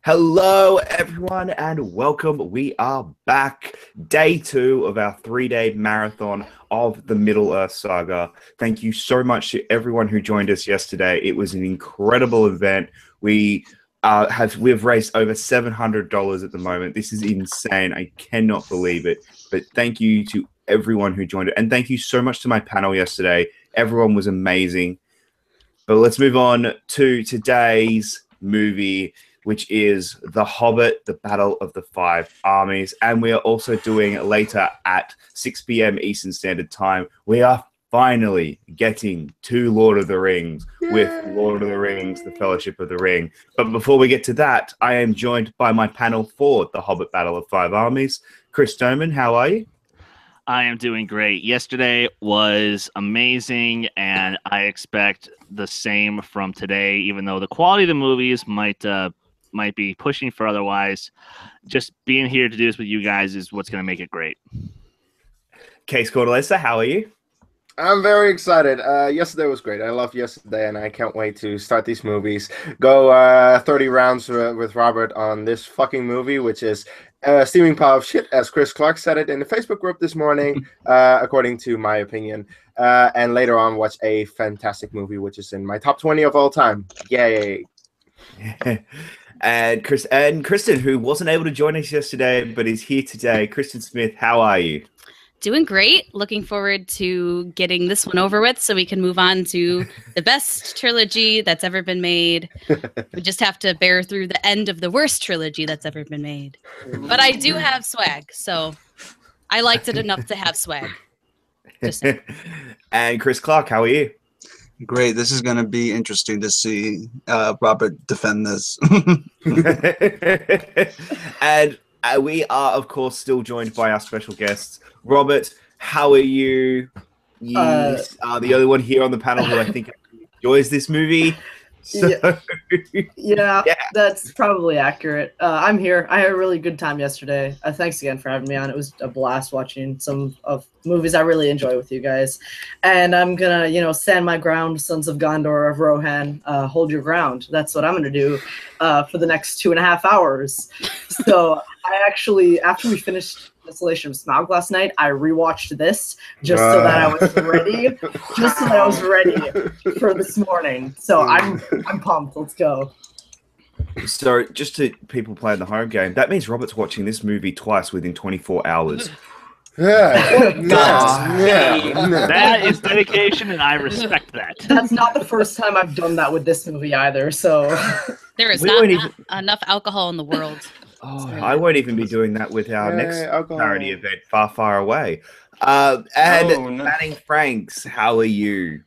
Hello, everyone, and welcome. We are back. Day 2 of our 3-day marathon of the Middle-earth saga. Thank you so much to everyone who joined us yesterday. It was an incredible event. We've raised over $700 at the moment. This is insane. I cannot believe it. But thank you to everyone who joined it. And thank you so much to my panel yesterday. Everyone was amazing. But let's move on to today's movie, which is The Hobbit, The Battle of the Five Armies. And we are also doing later at 6 p.m. Eastern Standard Time. We are finally getting to Lord of the Rings with Lord of the Rings, The Fellowship of the Ring. But before we get to that, I am joined by my panel for The Hobbit Battle of Five Armies. Chris Stoneman, how are you? I am doing great. Yesterday was amazing, and I expect the same from today, even though the quality of the movies might be pushing for otherwise. Just being here to do this with you guys is what's going to make it great. Kees Cordelesa, how are you? I'm very excited. Yesterday was great. I loved yesterday, and I can't wait to start these movies. Go 30 rounds with Robert on this fucking movie, which is a steaming pile of shit, as Chris Clark said it in the Facebook group this morning, according to my opinion. And later on, watch a fantastic movie, which is in my top 20 of all time. Yay! And Kristen, who wasn't able to join us yesterday, but is here today. Kristen Smith, how are you? Doing great. Looking forward to getting this one over with so we can move on to the best trilogy that's ever been made. We just have to bear through the end of the worst trilogy that's ever been made. But I do have swag, so I liked it enough to have swag. And Chris Clark, how are you? Great. This is going to be interesting to see Robert defend this. And we are, of course, still joined by our special guests. Robert, how are you? You are the only one here on the panel who I think enjoys this movie. So, yeah, that's probably accurate. I'm here. I had a really good time yesterday. Thanks again for having me on. It was a blast watching some of movies I really enjoy with you guys. And I'm gonna, stand my ground, Sons of Gondor of Rohan. Hold your ground. That's what I'm gonna do for the next 2.5 hours. So I actually, after we finished Desolation of Smaug last night, I rewatched this just so that I was ready. Just so that I was ready for this morning. So I'm pumped. Let's go. So just to people playing the home game, that means Robert's watching this movie twice within 24 hours. Yeah. That is dedication, and I respect that. That's not the first time I've done that with this movie either. So there is not enough alcohol in the world. Oh, I won't even be doing that with our next charity event, Far, Far Away. Manning Franks, how are you?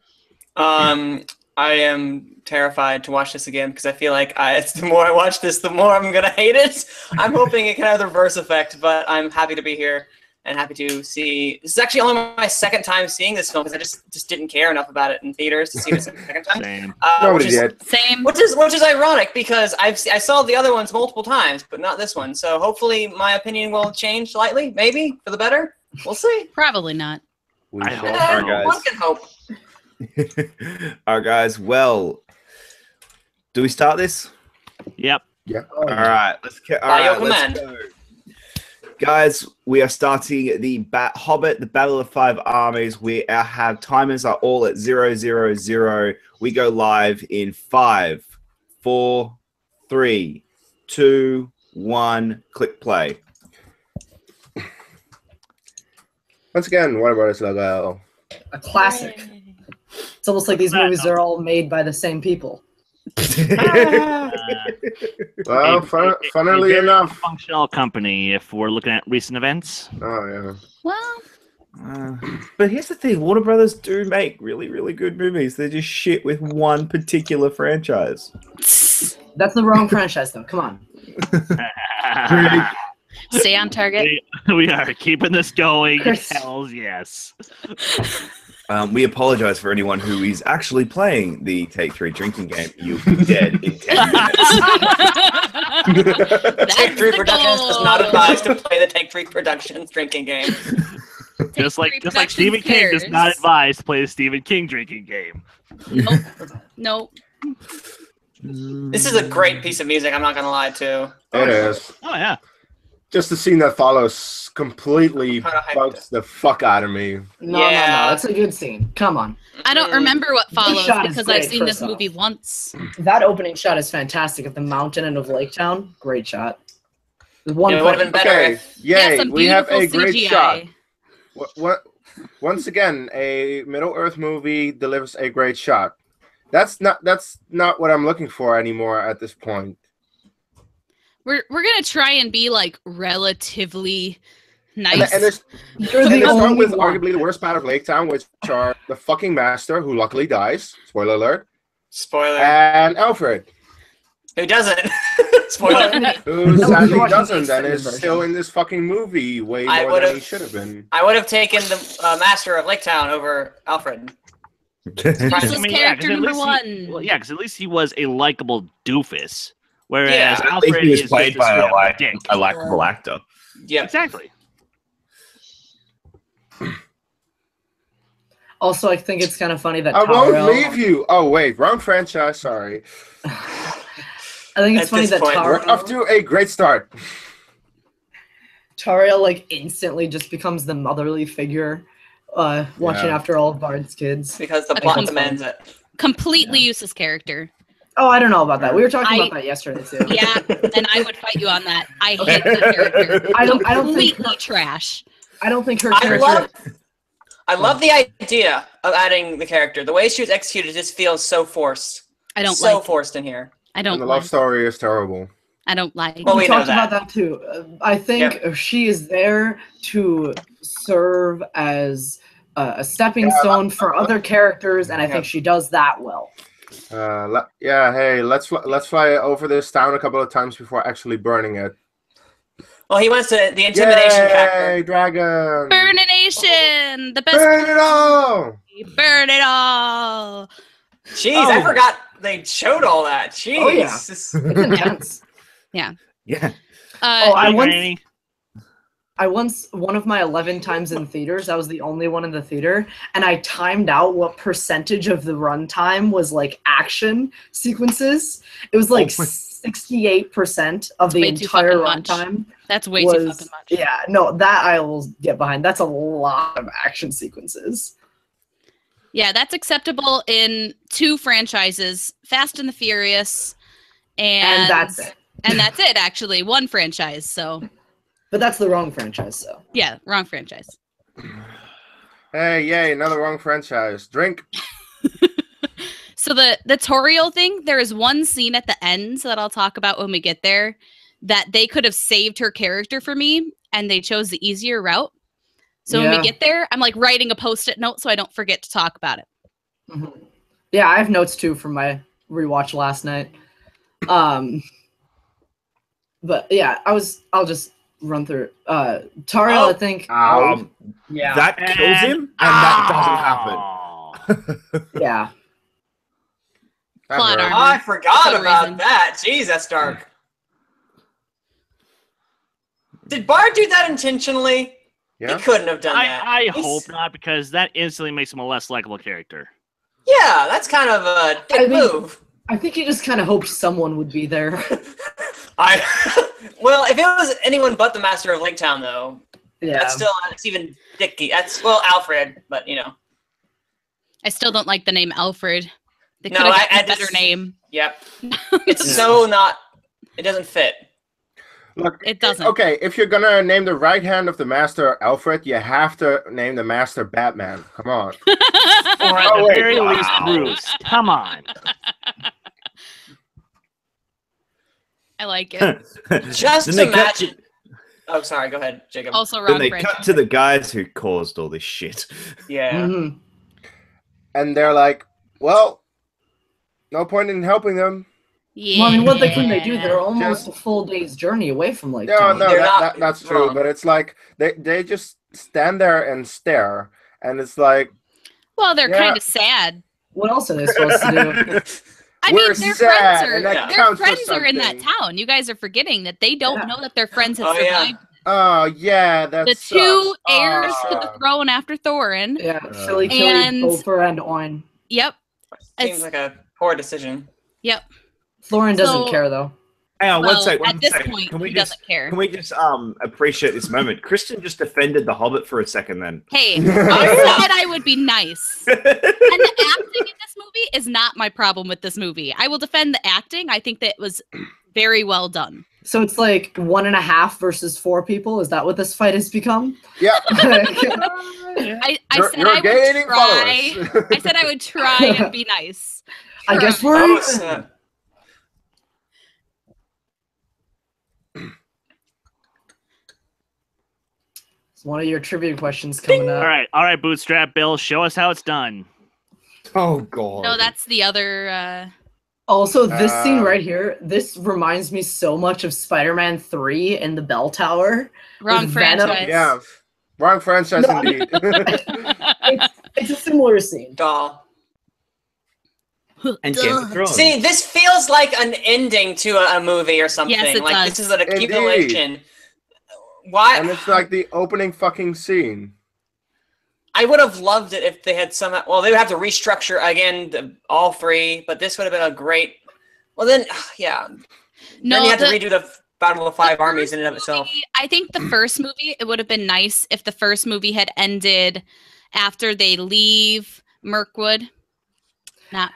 I am terrified to watch this again because I feel like the more I watch this, the more I'm going to hate it. I'm hoping it can have the reverse effect, but I'm happy to be here and happy to see. This is actually only my second time seeing this film because I just didn't care enough about it in theaters to see this a second time. Same. Same. Which is ironic because I saw the other ones multiple times, but not this one. So hopefully my opinion will change slightly, maybe for the better. We'll see. Probably not. One can hope. All right, guys. Well, do we start this? Yep. Yeah. All right. Let's go. Guys, we are starting the Hobbit, the Battle of Five Armies. Have timers are all at 000. We go live in 5, 4, 3, 2, 1. Click play. Once again, Warner Brothers logo. A classic. It's almost like these movies are all made by the same people. Well, funnily enough, functional company if we're looking at recent events. Oh yeah. Well, but here's the thing: Warner Brothers do make really, really good movies. They're just shit with one particular franchise. That's the wrong franchise, though. Come on. Stay on target. We are keeping this going. Chris. Hells yes. We apologize for anyone who is actually playing the Take 3 drinking game. You'll be dead in 10 minutes. Take 3 Productions does not advise to play the Take 3 Productions drinking game. Just like Stephen King does not advise to play the Stephen King drinking game. Nope. This is a great piece of music. I'm not gonna lie too. It is. Oh yeah. Just the scene that follows completely bugs the fuck out of me. No, Yeah. it's a good scene. Come on. I don't remember what follows shot is because I've great, seen this first off. movie once. That opening shot is fantastic of the mountain and of Lake Town. Great shot. One It would have been better Okay, if yay, some we have a beautiful great CGI. shot. What? Once again, a Middle Earth movie delivers a great shot. That's not what I'm looking for anymore at this point. We're gonna try and be like relatively nice. And there's You're and the they start only with one. arguably the worst part of Lake Town, which are the fucking master, who luckily dies. Spoiler alert. spoiler. And Alfred, Who doesn't? Spoiler. who No, sadly we're watching doesn't the and extended is version. still in this fucking movie way I more would've- than he should have been. I would have taken the master of Lake Town over Alfred. Useless I mean, yeah, 'cause character at number least one. Well, yeah, because at least he was a likable doofus, whereas Yeah, At least Alfred he was is played just by straight up dick. a likable actor. Yep. Exactly. Also, I think it's kind of funny that I won't Taro. leave you. Oh wait, wrong franchise. Sorry. I think it's At funny this that point, We're off to a great start. Tariel like instantly just becomes the motherly figure, watching Yeah. after all of Bard's kids. Because the Okay, plot cool. demands it. Completely useless character. Oh, I don't know about that. We were talking I- about that yesterday too. Yeah, and I would fight you on that. I hate that character. I don't think Completely trash. I don't think her I character. love the idea of adding the character. The way she was executed just feels so forced. I don't so like. forced in here. I And don't the like. love story is terrible. I don't like. Well, We we know talked that. about that too. I think she is there to serve as a stepping stone for other characters, and I think she does that well. Hey, let's fly over this town a couple of times before actually burning it. Well, he wants the intimidation Yay, factor. dragon! Burnination, the best. Burn it all! Burn it all. Jeez, Oh. I forgot they showed all that. Jeez. Oh, yeah. This- It's intense. Yeah. Oh, I Hey, once Granny. one of my 11 times in theaters, I was the only one in the theater, and I timed out what percentage of the runtime was like action sequences. It was like 68% of the way too entire fucking much. runtime. That's way too fucking Was much. yeah, no, that I will get behind. That's a lot of action sequences. Yeah, that's acceptable in 2 franchises, Fast and the Furious, And that's it. And that's it, actually. 1 franchise. So, But that's the wrong franchise, so. yeah, wrong franchise. Hey, yay, another wrong franchise. Drink. So the Toriel thing, there is one scene at the end that I'll talk about when we get there that they could have saved her character for me, and they chose the easier route. So when Yeah. we get there, I'm like writing a post-it note so I don't forget to talk about it. Mhm. Yeah, I have notes too from my rewatch last night. But yeah, I'll just run through. Tariel, Oh. I think. Yeah. That kills him, and that doesn't happen. Yeah. That Plot hurt. Oh, I forgot For some about reason. that. Jeez, that's dark. Did Bard do that intentionally? Yeah. He couldn't have done that. I He's- hope not, because that instantly makes him a less likable character. Yeah, that's kind of a dick I mean- move. I think he just kind of hoped someone would be there. Well, if it was anyone but the Master of Lake Town, though, Yeah. that's even dicky. That's Alfred, but you know. I still don't like the name Alfred. They No, could have I gotten a better just- name. Yep. It's Yeah. so not. It doesn't fit. Look, It doesn't. Okay, if you're gonna name the right hand of the master Alfred, you have to name the master Batman. Come on. Or at Oh, the wait, very wow. least, Bruce. Come on. I like it. Just Then they cut imagine. Oh, sorry. Go ahead, Jacob. Also Then wrong they franchise. cut to the guys who caused all this shit. Yeah. Mhm. And they're like, well, no point in helping them. Yeah. Well, I mean, what can they do? They're almost a full day's journey away from Lake Yeah, Town. no, They're not that's true. wrong. But it's like they just stand there and stare, and it's like Well, they're Yeah. kind of sad. What else are they supposed to do? I We're mean, their sad, friends and that are counts for their friends are in that something. town. You guys are forgetting that they don't Yeah. know that their friends have Oh, yeah. survived. oh yeah, that's The 2 heirs to the Ah. throne after Thorin. Yeah, Philly, Killy, And- Gopher, and Oin. Yep. Seems It's- like a poor decision. Yep. Thorin doesn't So- care though. Hang on, Well, one sec. at this point, Can we he just doesn't care. can we just appreciate this moment? Kristen just defended the Hobbit for a second. Then Hey, I said I would be nice. And the acting in this movie is not my problem with this movie. I will defend the acting. I think that it was very well done. So it's like 1.5 versus 4 people. Is that what this fight has become? Yeah. I You're said I gaining would try. followers. I said I would try and be nice. I guess we're Oh, even. snap. It's one of your trivia questions coming up. All right, Bootstrap Bill, show us how it's done. oh god, No, that's the other. Also, this scene Um, right here, this reminds me so much of Spider-Man 3 in the Bell Tower. Wrong With Venom, franchise. Yeah. Wrong franchise No. indeed. It's a similar scene. Doll. and Game of Thrones. See, this feels like an ending to a movie or something. Yes, it like does. this is an Indeed. accumulation. Why? And it's like the opening fucking scene. I would have loved it if they had some. Well, they would have to restructure again all 3, but this would have been a great. Well, then, yeah. No, then you have to the- redo the Battle of the Five the Armies first in and of itself. movie- I think the first movie, it would have been nice if the first movie had ended after they leave Mirkwood. Not.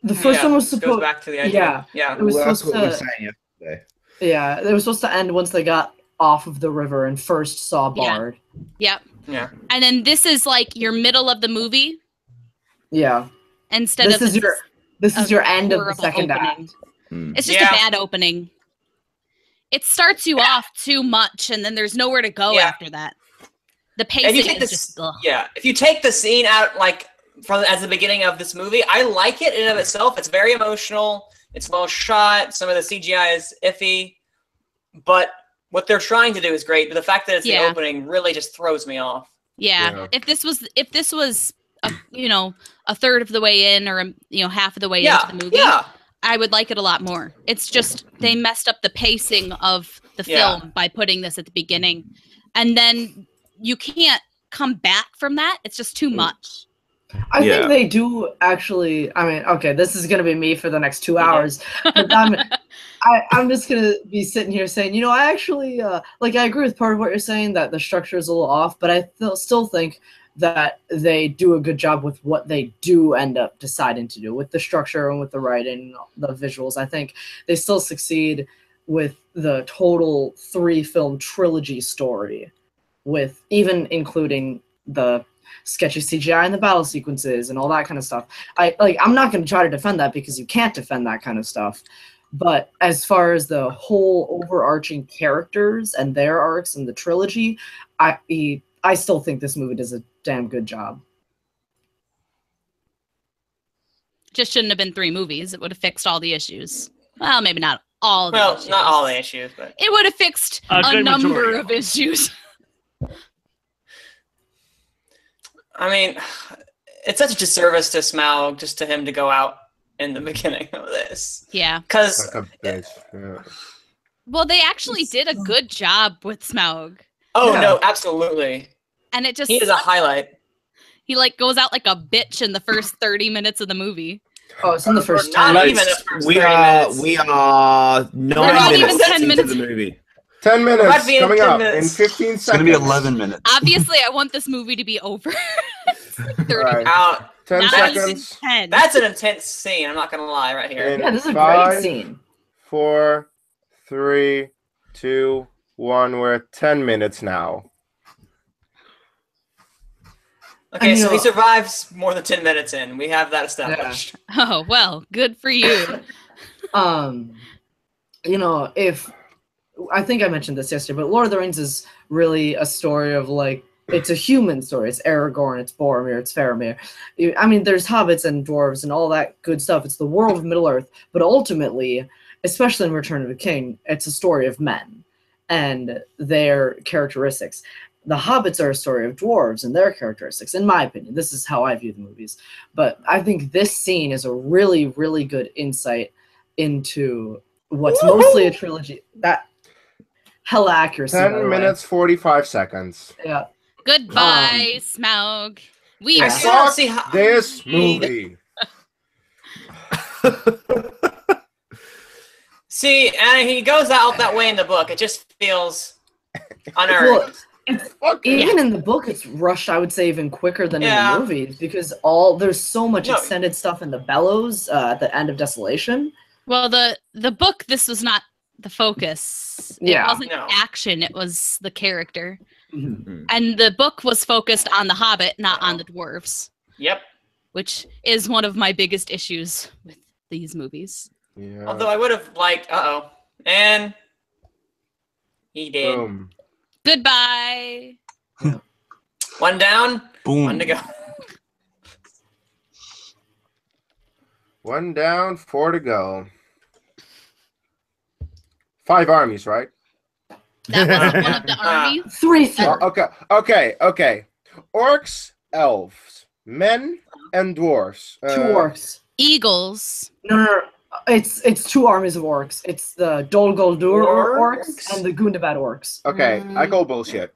The first Yeah, one was this goes supposed. back to the idea. Yeah. Yeah. It was Well, that's supposed what we were to. saying yesterday. Yeah, it was supposed to end once they got off of the river and first saw Yeah. Bard. Yep. Yeah. And then this is like your middle of the movie Yeah. instead This of is your. This is a your end of the horrible second opening. act. Hmm. It's just Yeah. a bad opening. It starts you off too much, and then there's nowhere to go Yeah. after that. The If you pacing take is this, just ugh. yeah. If you take the scene out, like from as the beginning of this movie, I like it in and of itself. It's very emotional. It's well shot. Some of the CGI is iffy, but what they're trying to do is great. But the fact that it's Yeah. the opening really just throws me off. Yeah. Yeah. If this was a third of the way in, or half of the way Yeah. into the movie, Yeah. I would like it a lot more. It's just they messed up the pacing of the Yeah. film by putting this at the beginning, and then you can't come back from that. It's just too much. I Yeah. think they do actually. I mean, okay, this is gonna be me for the next 2 Mhm. hours. But I'm just gonna be sitting here saying, I actually like. I agree with part of what you're saying, that the structure is a little off, but I still think that they do a good job with what they do end up deciding to do with the structure and with the writing, the visuals. I think they still succeed with the total 3-film trilogy story, with even including the sketchy CGI and the battle sequences and all that kind of stuff. I'm not going to try to defend that because you can't defend that kind of stuff. But as far as the whole overarching characters and their arcs in the trilogy, I still think this movie does a damn good job. Just shouldn't have been 3 movies. It would have fixed all the issues. Well, maybe not all the Well, issues. not all the issues, but It would have fixed A a good number majority of issues. I mean, it's such a disservice to Smaug just to him to go out in the beginning of this. Yeah. Because, Like a bitch. Yeah. Well, they actually did a good job with Smaug. oh Yeah. no, absolutely. And it just He is a highlight. he goes out like a bitch in the first 30 minutes of the movie. Oh, it's in the first Not 10. even the first We 30 are minutes. we are 9 not even minutes 10 into minutes. the movie. 10 minutes Might be in coming 10 up minutes. in 15 It's going seconds. to be 11 minutes. Obviously, I want this movie to be over. 30 Right. minutes. Out. 10 Not seconds. even 10. That's an intense scene. I'm not gonna lie, right here. In Yeah, this is a 5, great scene. 4, 3, 2, 1. We're at 10 minutes now. Okay, And, so you he know- survives more than 10 minutes in. We have that established. Oh, well, good for you. If I think I mentioned this yesterday, but Lord of the Rings is really a story of it's a human story. It's Aragorn, it's Boromir, it's Faramir. I mean, there's hobbits and dwarves and all that good stuff. It's the world of Middle Earth, but ultimately, especially in Return of the King, it's a story of men and their characteristics. The hobbits are a story of dwarves and their characteristics, in my opinion. This is how I view the movies. But I think this scene is a really, really good insight into what's mostly a trilogy. That hella accuracy. by the 10 way. minutes, 45 seconds. Yeah. Goodbye, Smaug. We I Yeah. still don't Fuck see how. this movie. See, and he goes out that way in the book. It just feels unearned. Even in the book, it's rushed. I would say even quicker than in the movies because there's so much extended stuff in the bellows at the end of Desolation. Well, the book, this was not the focus. It wasn't action. It was the character, and the book was focused on the Hobbit, not on the dwarves. Yep. Which is one of my biggest issues with these movies. Yeah. Although I would have liked, and he did. Boom. Goodbye. One down, Boom. one to go. 1 down, 4 to go. 5 armies, right? That wasn't one of the armies. 3. Okay. Orcs, elves, men, and dwarves. 2 orcs. Eagles. No. It's 2 armies of orcs. It's the Dol Guldur orcs and the Gundabad orcs. Okay, I call bullshit.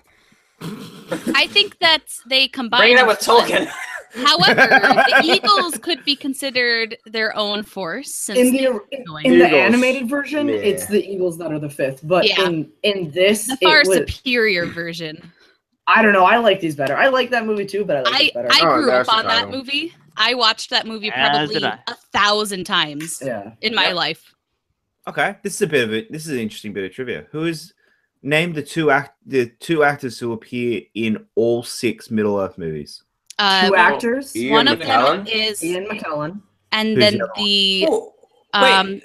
I think that they combine. Bring it up with Tolkien. However, the Eagles could be considered their own force. Since In the animated version, it's the Eagles that are the 5th. But in this, the far superior version. I don't know. I like these better. I like that movie too, but I like it better. I grew up on that movie. I watched that movie probably 1,000 times in my life. Okay, this is an interesting bit of trivia. Who is named the two actors who appear in all 6 Middle-earth movies? 2 actors. One of them is Ian McKellen, and then the one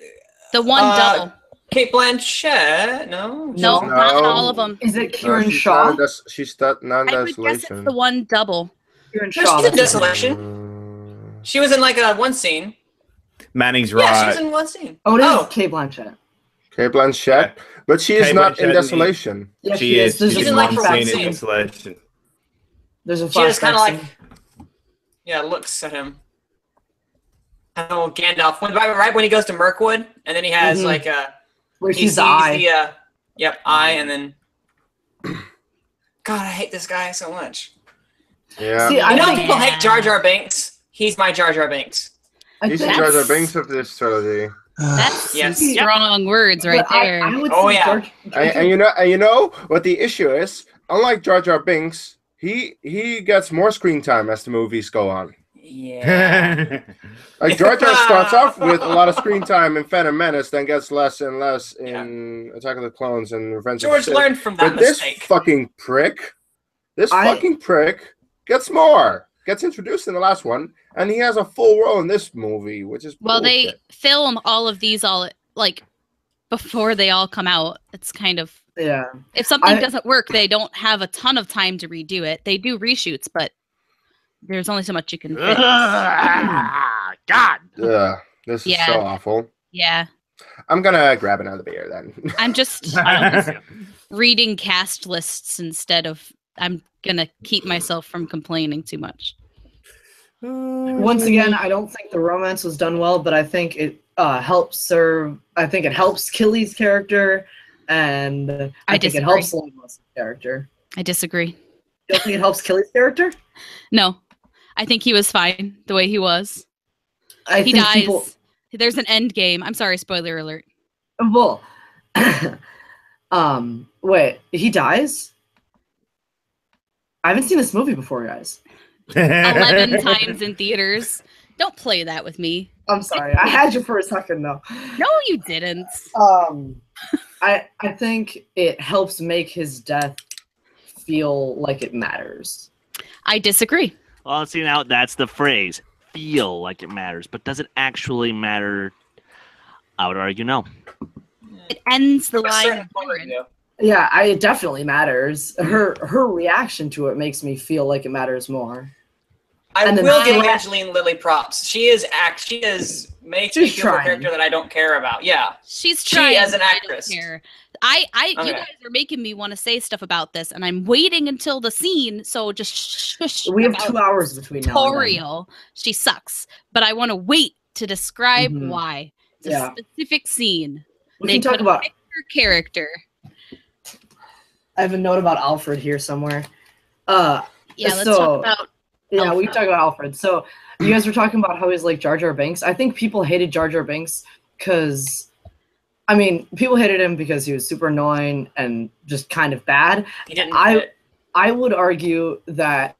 double. Kate Blanchett? No, not all of them. Is it Kieran Shaw? She's not I would guess it's the one double. Kieran Shaw. She's in Desolation. She was in like one scene. Manning's right. Yeah, she was in one scene. Oh, it is Kate Blanchett. Kate Blanchett, but she is not in Desolation. Yeah, she is. She's in one scene in Desolation. There's a flashback. She just kind of like, looks at him. Oh, Gandalf. Right when he goes to Mirkwood, and then he has like a. Where he sees the eye. Eye, and then. God, I hate this guy so much. Yeah. See, I know people hate Jar Jar Binks. He's my Jar Jar Binks. He's the Jar Jar Binks of this trilogy. That's strong words right there. I would say and you know what the issue is? Unlike Jar Jar Binks, he gets more screen time as the movies go on. Yeah. Like Jar Jar starts off with a lot of screen time in Phantom Menace, then gets less and less in Attack of the Clones and Revenge of the Sith. George learned from that mistake. This fucking prick gets introduced in the last one, and he has a full role in this movie, which is bullshit. They film all of these like before they all come out. It's kind of if something doesn't work, they don't have a ton of time to redo it. They do reshoots, but there's only so much you can fit. God. Yeah, this is so awful. Yeah. I'm gonna grab another beer then. I'm just reading cast lists instead of. I'm gonna keep myself from complaining too much. Once again, I don't think the romance was done well, but I think it helps serve. I think it helps Killy's character, and I think it helps Longmost's character. I disagree. You don't think it helps Killy's character? No, I think he was fine the way he was. He dies. There's an end game. I'm sorry, spoiler alert. Well, wait, he dies? I haven't seen this movie before, guys. 11 times in theaters. Don't play that with me. I'm sorry. I had you for a second, though. No, you didn't. I think it helps make his death feel like it matters. I disagree. Well, see, now that's the phrase. Feel like it matters, but does it actually matter? I would argue no. It ends the line. Yeah, it definitely matters. Her reaction to it makes me feel like it matters more. I will give Angeline Lilly props. She is makes me feel a character that I don't care about. Yeah, she's trying. She as an actress. You guys are making me want to say stuff about this, and I'm waiting until the scene. So just shush. We have 2 hours between now and then. She sucks, but I want to wait to describe why. It's a specific scene. We can talk about her character. I have a note about Alfred here somewhere. Let's talk about. Yeah, Alfred. we can talk about Alfred. So you guys were talking about how he's like Jar Jar Binks. I think people hated Jar Jar Binks because I mean, people hated him because he was super annoying and just kind of bad. He didn't fit. I would argue that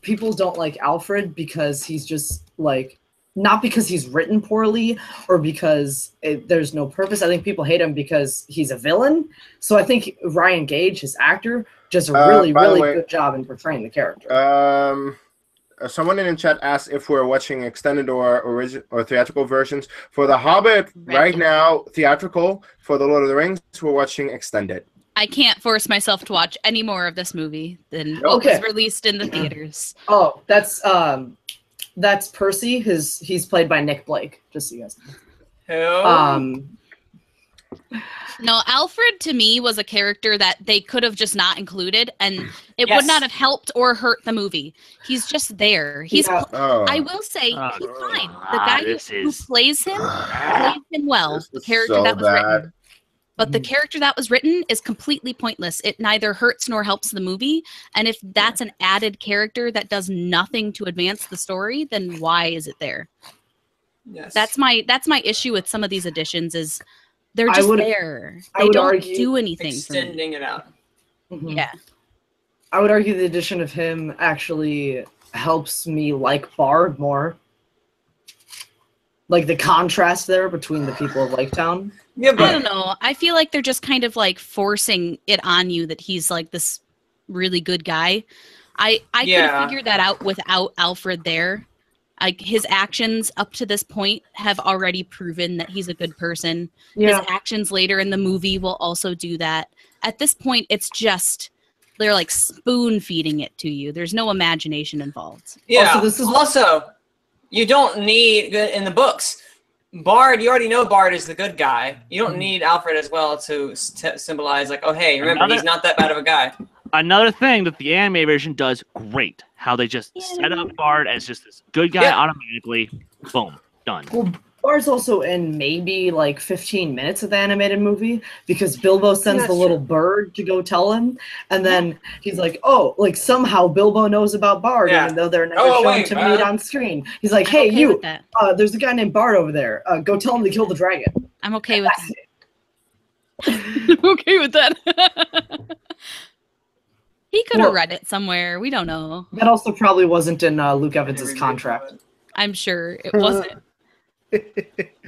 people don't like Alfred because he's just like, not because he's written poorly or because there's no purpose. I think people hate him because he's a villain. So I think Ryan Gage, his actor, does a really good job in portraying the character. Someone in the chat asked if we're watching extended or theatrical versions. For The Hobbit, right now, theatrical. For The Lord of the Rings, we're watching extended. I can't force myself to watch any more of this movie than what was released in the theaters. Oh, that's Percy. He's played by Nick Blake, just so you guys know. No, Alfred to me was a character that they could have just not included, and it would not have helped or hurt the movie. He's just there. I will say, he's fine. The guy who plays him well. The character that was written. But the character that was written is completely pointless. It neither hurts nor helps the movie. And if that's an added character that does nothing to advance the story, then why is it there? Yes. That's my issue with some of these additions is they're just there. They don't do anything. Extending it out. Mm-hmm. Yeah. I would argue the addition of him actually helps me like Bard more. Like the contrast there between the people of Laketown. Yeah, but I don't know. I feel like they're just kind of like forcing it on you that he's like this really good guy. I could have figured that out without Alfred there. Like his actions up to this point have already proven that he's a good person. Yeah. His actions later in the movie will also do that. At this point, it's just they're like spoon feeding it to you. There's no imagination involved. Yeah. Also, you don't need in the books. Bard, you already know Bard is the good guy. You don't need Alfred as well to symbolize like, oh hey, remember he's not that bad of a guy. Another thing that the anime version does great, how they just set up Bard as just this good guy automatically. Boom, done. Well, Bard's also in maybe like 15 minutes of the animated movie because Bilbo sends the little bird to go tell him, and then he's like, "Oh, like somehow Bilbo knows about Bard, even though they're never shown to meet on screen." He's like, "Hey, you, there's a guy named Bard over there. Go tell him to kill the dragon." I'm okay with that. I'm okay with that. He could have read it somewhere. We don't know. That also probably wasn't in Luke Evans's contract. I'm sure it wasn't.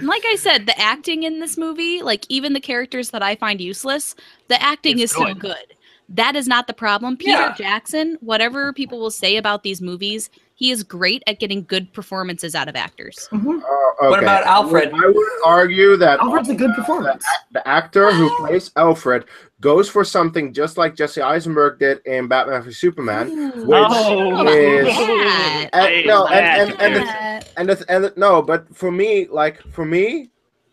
Like I said, the acting in this movie, like even the characters that I find useless, the acting is so good. That is not the problem. Peter Jackson, whatever people will say about these movies, he is great at getting good performances out of actors. Okay. What about Alfred? I would argue that Alfred's a good performance. The actor who plays Alfred goes for something just like Jesse Eisenberg did in Batman v Superman, but for me,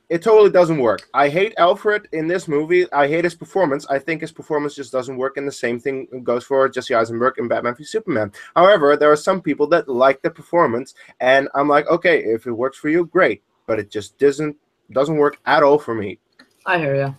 it totally doesn't work. I hate Alfred in this movie. I hate his performance. I think his performance just doesn't work, and the same thing goes for Jesse Eisenberg in Batman v Superman. However, there are some people that like the performance, and I'm like, okay, if it works for you, great. But it just doesn't work at all for me. I hear you.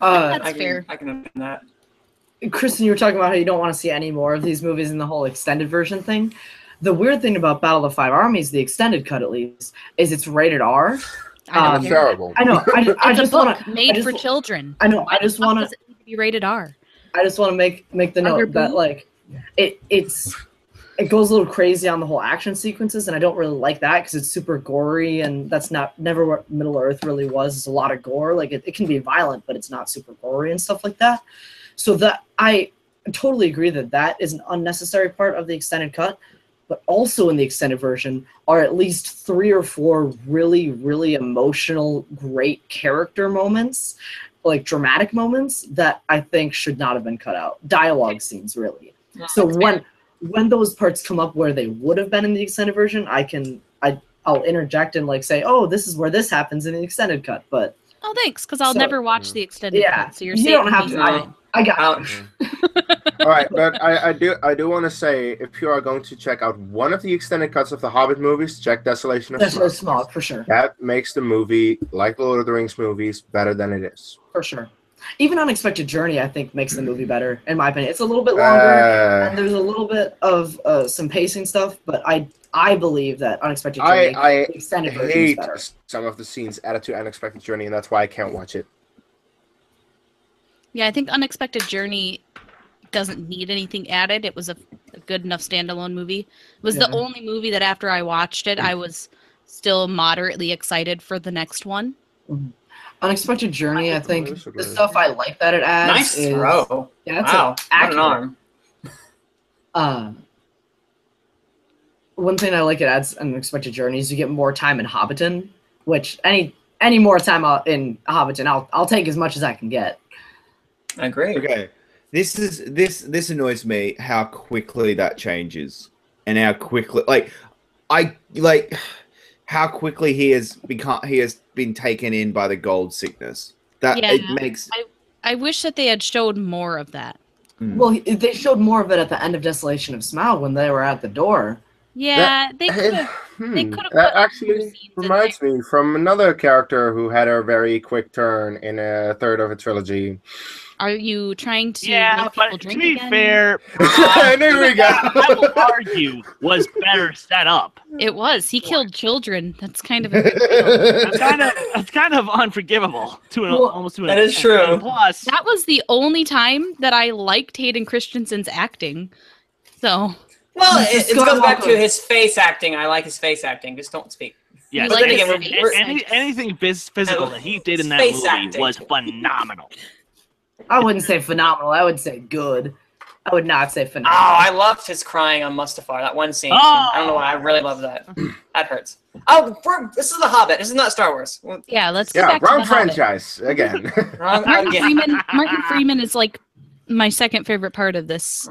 That's fair. I can understand that. Kristen, you were talking about how you don't want to see any more of these movies in the whole extended version thing. The weird thing about Battle of the Five Armies, the extended cut at least, is it's rated R. It's terrible. I know. I just want to made for children. I know. I just want to be rated R. I just want to make the note that like it goes a little crazy on the whole action sequences, and I don't really like that because it's super gory, and that's never what Middle Earth really was. It's a lot of gore. Like it can be violent, but it's not super gory and stuff like that. So that I totally agree that is an unnecessary part of the extended cut. But also in the extended version are at least 3 or 4 really, really emotional, great character moments, like dramatic moments that I think should not have been cut out. Dialogue scenes, really. So when those parts come up where they would have been in the extended version, I'll interject and like say, oh, this is where this happens in the extended cut. But thanks, because I'll never watch the extended cut. So you don't have to. I got it. All right, but I do want to say, if you are going to check out one of the extended cuts of the Hobbit movies, check Desolation of Smaug for sure. That makes the movie, like the Lord of the Rings movies, better than it is. For sure. Even Unexpected Journey, I think, makes the movie better, in my opinion. It's a little bit longer, and there's a little bit of some pacing stuff, but I I believe that Unexpected Journey, I the extended version, is hate better. some of the scenes added to Unexpected Journey, and that's why I can't watch it. Yeah, I think Unexpected Journey doesn't need anything added. It was a good enough standalone movie. It was the only movie that after I watched it, I was still moderately excited for the next one. Unexpected Journey, I think the stuff I like that it adds Nice is... throw. Yeah, that's Wow, what an arm. One thing I like it adds in Unexpected Journey is you get more time in Hobbiton, which any more time in Hobbiton, I'll take as much as I can get. I agree. Okay, this annoys me how quickly that changes, and how quickly how quickly he has been taken in by the gold sickness. That Yeah. it makes. I wish that they had showed more of that. Well, they showed more of it at the end of Desolation of Smaug when they were at the door. Yeah, they could have. That actually reminds me from another character who had a very quick turn in a third of a trilogy. Are you trying to Yeah, make people but to drink be again? fair, There we go. I will argue was better set up. It was. He killed children. That's kind of a big deal. That's kind of unforgivable almost to an that is extent. true. And plus, That was the only time that I liked Hayden Christensen's acting. So Well, This is it goes Scott back to Walker. his face acting. I like his face acting. Just don't speak. yeah, You but like then his again, face? anything physical that he did in that Face movie acting. was phenomenal. I wouldn't say phenomenal. I would say good. I would not say Oh, phenomenal. I loved his crying on Mustafar. That one scene. Oh! I don't know why. I really love that. That hurts. Oh, this is The Hobbit. This is not Star Wars. yeah, let's get Yeah, back to wrong the Hobbit. franchise again. Wrong Martin again. Freeman is like my second favorite part of this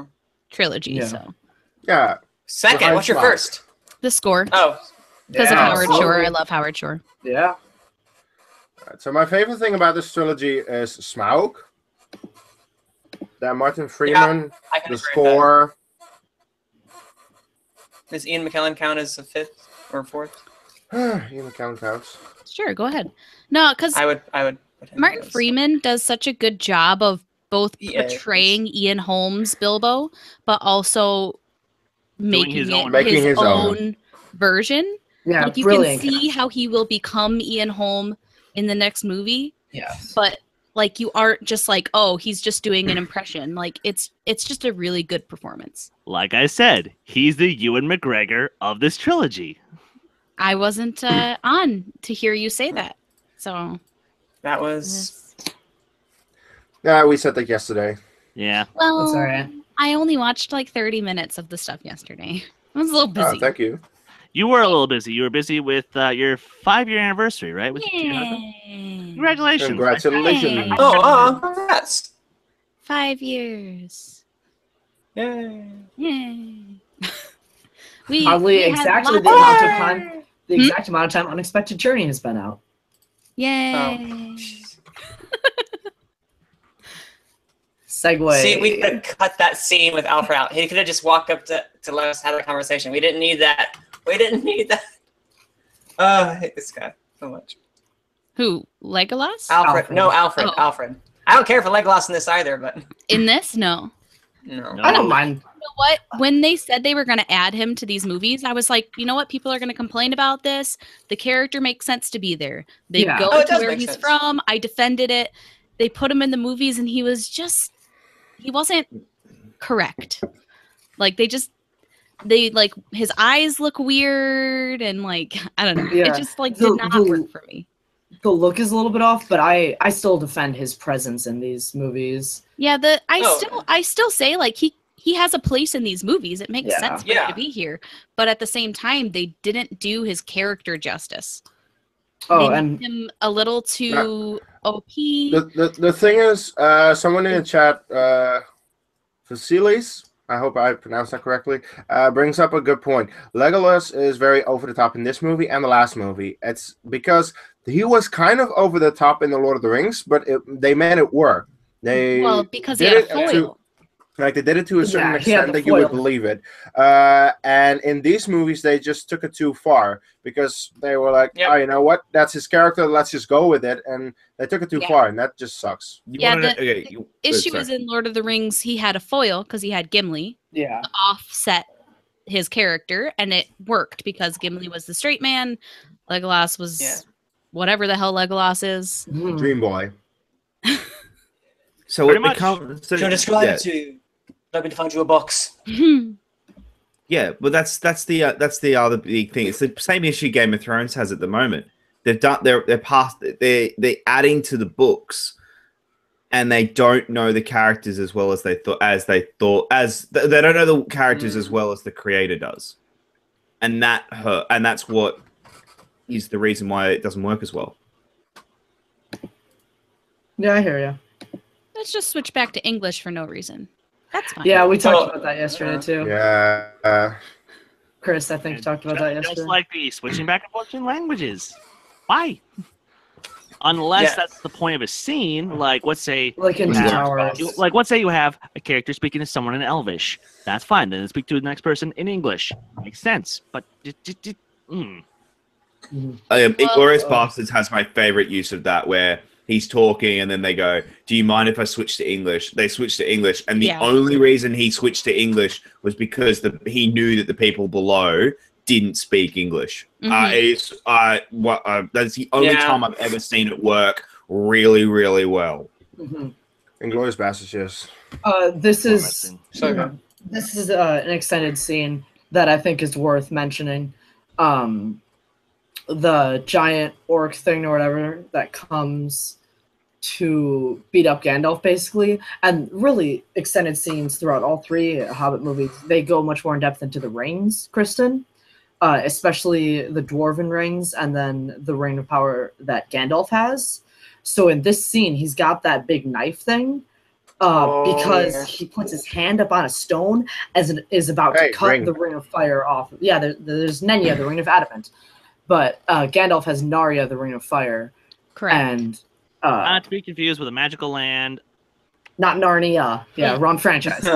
trilogy. Yeah. So Yeah. Second, what's your Smart. first? the score Oh, because of Yeah, Howard absolutely. Shore. I love Howard Shore. Yeah. Alright, so my favorite thing about this trilogy is Smaug. That Martin Freeman, I can the agree with score. that. Does Ian McKellen count as a fifth or fourth? Ian McKellen counts. Sure, go ahead. No, because I would. put him Martin first. Freeman does such a good job of both Yeah, portraying Ian Holmes' Bilbo, but also making his it own- Making his his own. own version. Yeah, Like you brilliant. can see how he will become Ian Holm in the next movie, Yes. but like you aren't just like, oh, he's just doing an impression. Like it's just a really good performance. Like I said, he's the Ewan McGregor of this trilogy. I wasn't on to hear you say that, so That was. Yeah, we said that yesterday. Yeah. well, That's all right. I only watched like 30 minutes of the stuff yesterday. I was a little busy. Oh, thank you. You were a little busy. You were busy with your 5-year anniversary, right? With your husband? Yay. Congratulations. Congratulations. Hey. Oh, congrats. 5 years. Yay. Yay. we Probably had exactly the lots amount of- of time. The exact amount of time Unexpected Journey has been out. Yay. Segue. See, we could have cut that scene with Alfred out. He could have just walked up to let us have a conversation. We didn't need that. We didn't need that. I hate this guy so much. Who? Legolas? Alfred. No, Alfred. Oh. Alfred. I don't care for Legolas in this either, but In this? No. no. I don't mind. You know what? When they said they were going to add him to these movies, I was like, you know what? People are going to complain about this. The character makes sense to be there. They Yeah. go Oh, it to does where make he's sense. from. I defended it. They put him in the movies, and he wasn't correct. Like they like his eyes look weird, and like I don't know. Yeah. It just like The- did not the- work for me. The look is a little bit off, but I still defend his presence in these movies. Yeah, Oh. I still say like he has a place in these movies. It makes Yeah. sense for him Yeah. to be here. But at the same time, they didn't do his character justice. Oh, They and made him a little too OP. The thing is, someone in the chat, Vasilis, I hope I pronounced that correctly, brings up a good point. Legolas is very over the top in this movie and the last movie. It's because he was kind of over the top in the Lord of the Rings, but they made it work. They Well, because he did had a it foil. they did it to a certain Yeah, he had extent the that you would foil. believe it. And in these movies, they just took it too far because they were like, Yep. oh, you know what? That's his character. Let's just go with it. And they took it too Yeah. far, and that just sucks. Yeah, Okay, Issue is in Lord of the Rings, he had a foil because he had Gimli, yeah, offset his character, and it worked because Gimli was the straight man, Legolas was whatever the hell Legolas is. Dream boy. So Pretty it much. becomes. So, Should I describe yeah. it to you? Let me find you a box. Yeah, but that's the other big thing. It's the same issue Game of Thrones has at the moment. They're adding to the books, and they don't know the characters as well as they thought. They don't know the characters as well as the creator does, and that's what is the reason why it doesn't work as well. Yeah, I hear you. Let's just switch back to English for no reason. That's fine. Yeah, we talked about that yesterday too. Yeah. Chris, I think, talked about that yesterday. Just like the switching back and forth in languages. Why? Unless that's the point of a scene, like let's say Like in you have- Towers. let's say you have a character speaking to someone in Elvish. That's fine. Then speak to the next person in English. Makes sense. But Inglourious Bastards has my favorite use of that, where he's talking and then they go, "Do you mind if I switch to English?" They switch to English, and the only reason he switched to English was because he knew that the people below didn't speak English. That's the only time I've ever seen it work really, really well. Inglourious Bastards, yes. This is an extended scene that I think is worth mentioning. The giant orc thing or whatever that comes to beat up Gandalf, basically, and really extended scenes throughout all three Hobbit movies. They go much more in depth into the rings, Kristen, especially the dwarven rings, and then the ring of power that Gandalf has. So in this scene, he's got that big knife thing because he puts his hand up on a stone as it is about to cut the ring of fire off. Yeah, there's Nenya, the ring of adamant. But Gandalf has Narya, the ring of fire. Correct. And not to be confused with a magical land. Not Narnia. Yeah, wrong franchise.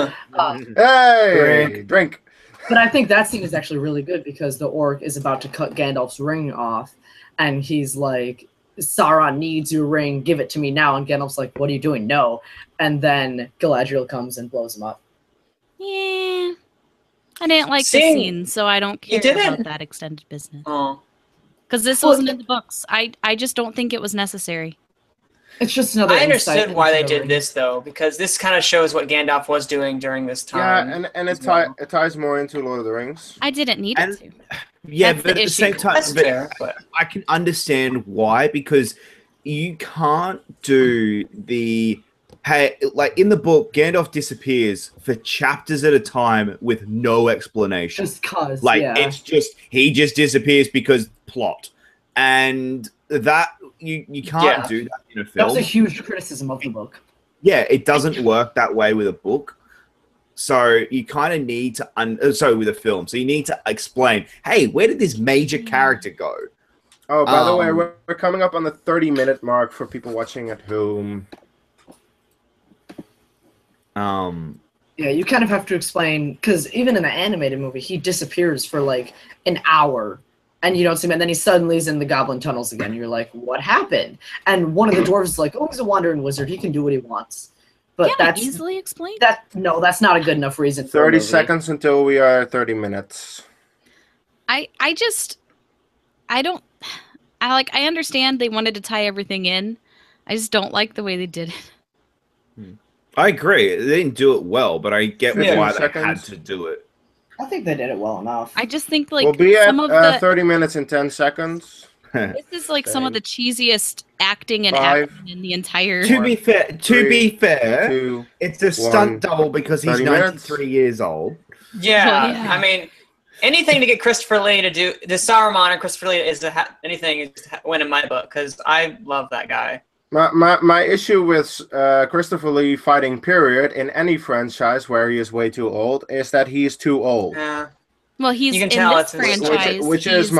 Hey, drink. But I think that scene is actually really good because the orc is about to cut Gandalf's ring off, and he's like, "Sauron needs your ring. Give it to me now." And Gandalf's like, "What are you doing? No." And then Galadriel comes and blows him up. Yeah. I didn't like the scene, so I don't care about that extended business. Because this wasn't in the books. I just don't think it was necessary. It's just another. I understood why they did this though, because this kind of shows what Gandalf was doing during this time. Yeah, and it ties more into Lord of the Rings. I didn't need it to. Yeah, That's but the at the same issue. time, That's fair, but I can understand why, because you can't do the like in the book, Gandalf disappears for chapters at a time with no explanation. Just cause, it's just he just disappears because plot, and that you can't do that in a film. That was a huge criticism of the book. Yeah, it doesn't work that way with a book. So you kind of need to with a film. So you need to explain, hey, where did this major character go? Oh, by the way, we're coming up on the 30-minute mark for people watching at home. Yeah, you kind of have to explain, because even in the animated movie, he disappears for like an hour, and you don't see him, and then he suddenly is in the goblin tunnels again. And you're like, what happened? And one of the dwarves is like, oh, he's a wandering wizard. He can do what he wants. But that's easily explained. That's not a good enough reason for 30 seconds until we are 30 minutes. I understand they wanted to tie everything in. I just don't like the way they did it. I agree. They didn't do it well, but I get why they had to do it. I think they did it well enough. I just think like we'll be some at of the 30 minutes and 10 seconds. this is like some of the cheesiest acting and 5, acting in the entire. To be fair, 2, it's a stunt double because he's 93 years old. Yeah, I mean, anything to get Christopher Lee to do the Saruman and Christopher Lee is anything is win in my book because I love that guy. My issue with Christopher Lee fighting period in any franchise where he is way too old is that he is too old. Yeah. Well, he's you can in tell this it's franchise, which is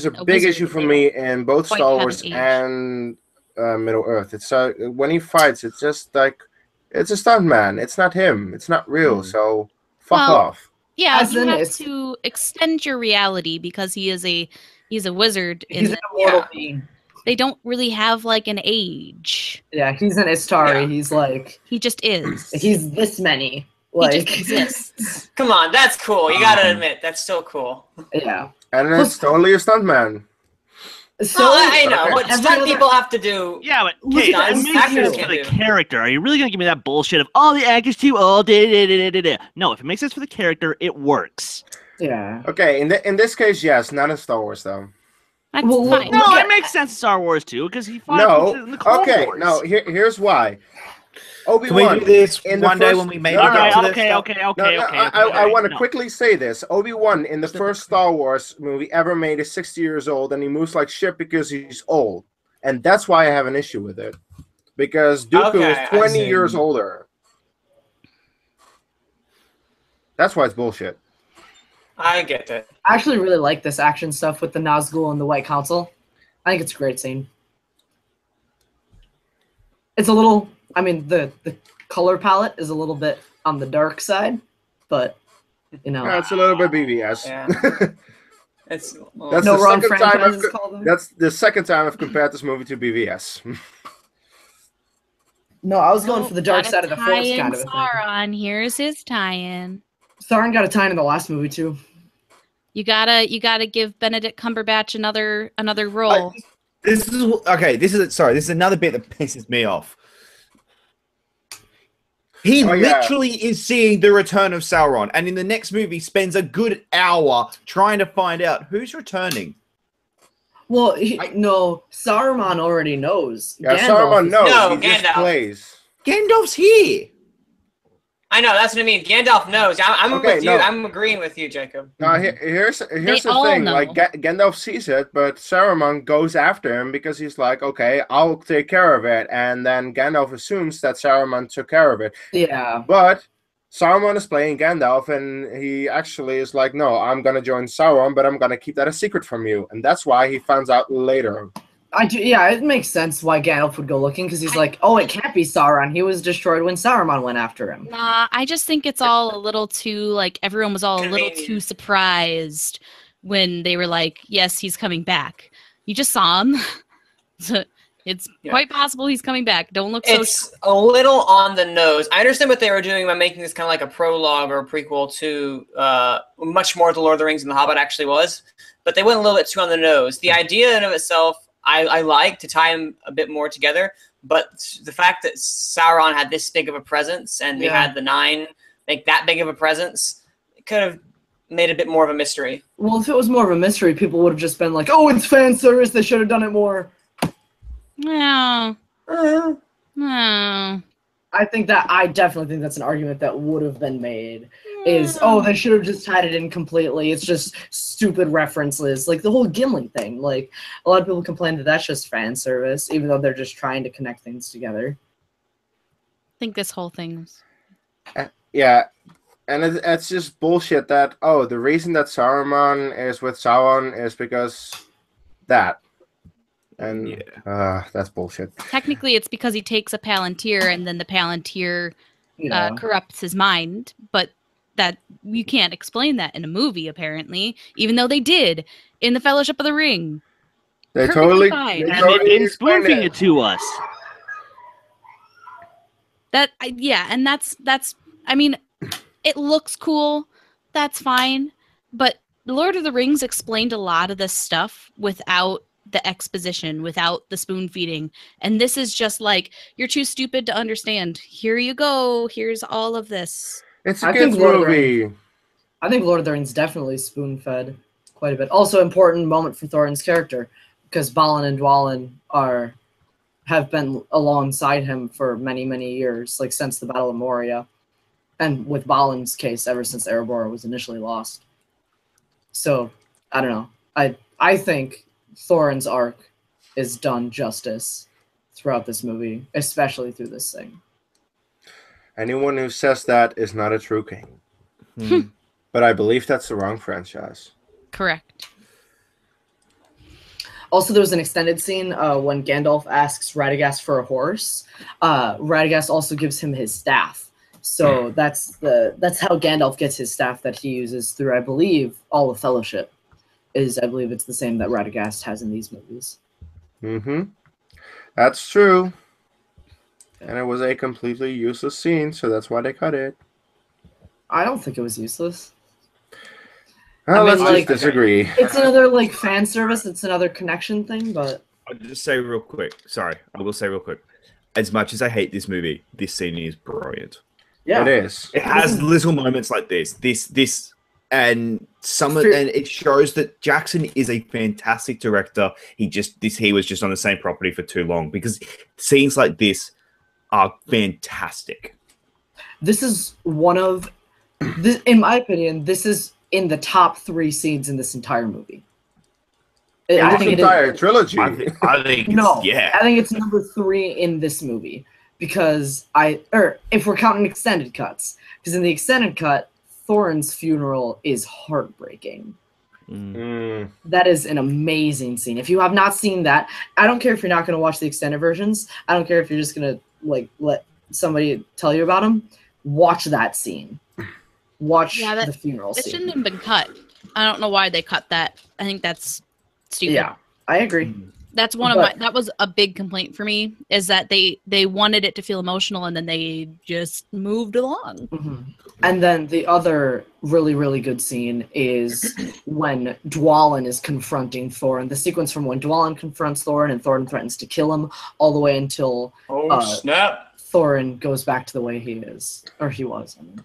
a big issue for me in both Star Wars and Middle Earth. It's when he fights, it's just like it's a stuntman. It's not him. It's not real. So fuck off. Yeah, you have to extend your reality because he's a wizard. He's an immortal being. They don't really have like an age. Yeah, he's an Istari. Yeah. He's like he just is. He's this many. Like, He just exists. Come on, that's cool. You gotta admit, that's so cool. yeah. And it's totally a stuntman. So I know, okay. but stunt people have to do. Yeah, but Look Kate, at it that makes actors sense can for the do. character. Are you really gonna give me that bullshit of all the actors too? Oh, da. No, if it makes sense for the character, it works. yeah. Okay, in this case, yes, not in Star Wars though. That's Well, fine. No, Look it at- makes sense in Star Wars too, because he fought in the No, Clone okay, Wars. no. Here's why. Can we Obi-Wan do this in the one day first- when we maybe No, no, get to no. this stuff? I want to No. quickly say this. Obi-Wan in the Just- first Star Wars movie ever made is 60 years old, and he moves like shit because he's old, and that's why I have an issue with it. Because Dooku Okay, is I 20 see. years older. That's why it's bullshit. I get it. I actually really like this action stuff with the Nazgul and the White Council. I think it's a great scene. It's a little, I mean, the color palette is a little bit on the dark side, but, you know. Yeah, it's a little bit BVS. Yeah. It's That's No the wrong second time franchises I've called them. That's the second time I've compared this movie to BVS. No, I was going for the dark Gotta side of the tie force in kind of a thing. Sauron. Here's his tie-in. Sauron got a tie in the last movie too. You gotta give Benedict Cumberbatch another role. This is okay. This is another bit that pisses me off. He Oh, yeah. literally is seeing the return of Sauron, and in the next movie spends a good hour trying to find out who's returning. Well, no, Saruman already knows. Yeah, Gandalf Saruman is- knows. No, He just Gandalf. plays. Gandalf's here. I know, that's what I mean. Gandalf knows. I'm Okay, with you. no. I'm agreeing with you, Jacob. No, here's the all thing. know. Like Gandalf sees it, but Saruman goes after him because he's like, okay, I'll take care of it, and then Gandalf assumes that Saruman took care of it. Yeah. But Saruman is playing Gandalf, and he actually is like, no, I'm gonna join Sauron, but I'm gonna keep that a secret from you, and that's why he finds out later. I do. Yeah, it makes sense why Gandalf would go looking because he's like, oh, it can't be Sauron. He was destroyed when Saruman went after him. Nah, I just think it's all a little too like everyone was all a little too Convenient. surprised when they were like, "Yes, he's coming back." You just saw him. So it's Yeah. quite possible he's coming back. Don't look so. It's a little on the nose. I understand what they were doing by making this kind of like a prologue or a prequel to much more to Lord of the Rings than The Hobbit actually was, but they went a little bit too on the nose. The idea in of itself, I like to tie them a bit more together, but the fact that Sauron had this big of a presence and we Yeah. had the Nine make that big of a presence, it could have made a bit more of a mystery. Well, if it was more of a mystery, people would have just been like, oh, it's fan service. They should have done it more. No, no. I definitely think that's an argument that would have been made. Is, oh, they should have just tied it in completely. It's just stupid references. Like the whole Gimli thing. Like, a lot of people complain that that's just fan service, even though they're just trying to connect things together. I think this whole thing's Yeah, and it's just bullshit that, oh, the reason that Saruman is with Sauron is because that. And that's bullshit. technically it's because he takes a Palantir and then the Palantir You know? corrupts his mind, but that you can't explain that in a movie apparently, even though they did in the Fellowship of the Ring. They Perfectly totally, fine. they And totally they didn't explained spoon feed it. it to us. And that's I mean, it looks cool, that's fine, but Lord of the Rings explained a lot of this stuff without the exposition, without the spoon feeding, and this is just like, you're too stupid to understand, here you go, here's all of this. It's a I kids think Lord of the movie. I think Lord of the Rings definitely spoon-fed quite a bit. Also, important moment for Thorin's character, because Balin and Dwalin have been alongside him for many, many years, like since the Battle of Moria, and with Balin's case, ever since Erebor was initially lost. So, I don't know. I think Thorin's arc is done justice throughout this movie, especially through this thing. Anyone who says that is not a true king. Hmm. But I believe that's the wrong franchise. Correct. Also, there was an extended scene when Gandalf asks Radagast for a horse. Radagast also gives him his staff. So that's how Gandalf gets his staff that he uses through, I believe, all of Fellowship. I believe it's the same that Radagast has in these movies. Mm-hmm. That's true. And it was a completely useless scene, so that's why they cut it. I don't think it was useless. Well, I let's mean, just like- disagree. It's another like fan service. It's another connection thing, but I'll just say real quick. Sorry, I will say real quick. As much as I hate this movie, this scene is brilliant. yeah, It is. It has little moments like this, and and it shows that Jackson is a fantastic director. He was just on the same property for too long, because scenes like this are fantastic. This is one of, in my opinion, this is in the top 3 scenes in this entire movie. In I this think it entire is. trilogy. I think No, yeah. I think it's number 3 in this movie because if we're counting extended cuts, because in the extended cut, Thorin's funeral is heartbreaking. Mm. That is an amazing scene. If you have not seen that, I don't care if you're not going to watch the extended versions. I don't care if you're just going to like let somebody tell you about them. Watch that scene. Watch the funeral It scene. shouldn't have been cut. I don't know why they cut that. I think that's stupid. Yeah, I agree. That's that was a big complaint for me, is that they wanted it to feel emotional and then they just moved along. Mm-hmm. And then the other really, really good scene is when Dwalin is confronting Thorin. The sequence from when Dwalin confronts Thorin and Thorin threatens to kill him, all the way until Snap! Thorin goes back to the way he is. Or he was. I mean.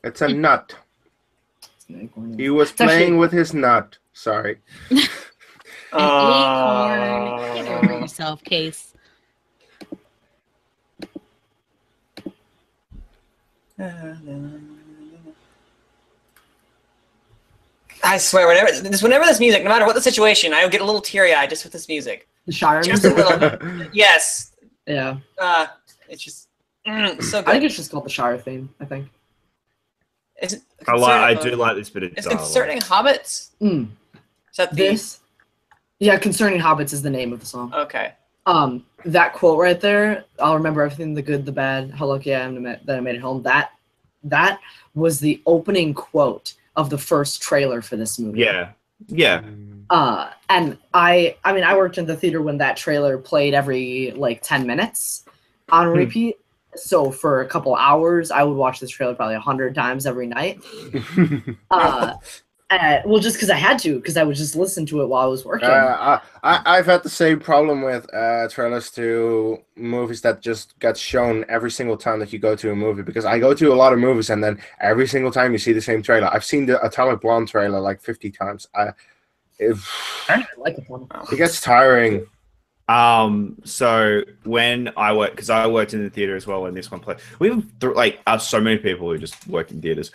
It's a nut. He was It's actually- playing with his nut. Sorry. An acorn. Get over yourself, Case. I swear, whenever this music, no matter what the situation, I get a little teary-eyed just with this music. The Shire Just a music? little bit. Yes. Yeah. It's just so good. I think it's just called the Shire theme, I think. I do like this bit of It's dialogue. Concerning Hobbits? Mm. Is that Yeah, Concerning Hobbits is the name of the song. Okay. That quote right there, I'll remember everything, the good, the bad, how lucky I am that I made it home. That was the opening quote of the first trailer for this movie. Yeah. Yeah. And I mean, I worked in the theater when that trailer played every like 10 minutes on repeat. So for a couple hours, I would watch this trailer probably 100 times every night. Well, just because I had to, because I would just listen to it while I was working. I've had the same problem with trailers to movies that just get shown every single time that you go to a movie, because I go to a lot of movies and then every single time you see the same trailer. I've seen the Atomic Blonde trailer like 50 times. I like it. It gets tiring. So when I worked, because I worked in the theater as well when this one played, we have so many people who just work in theaters.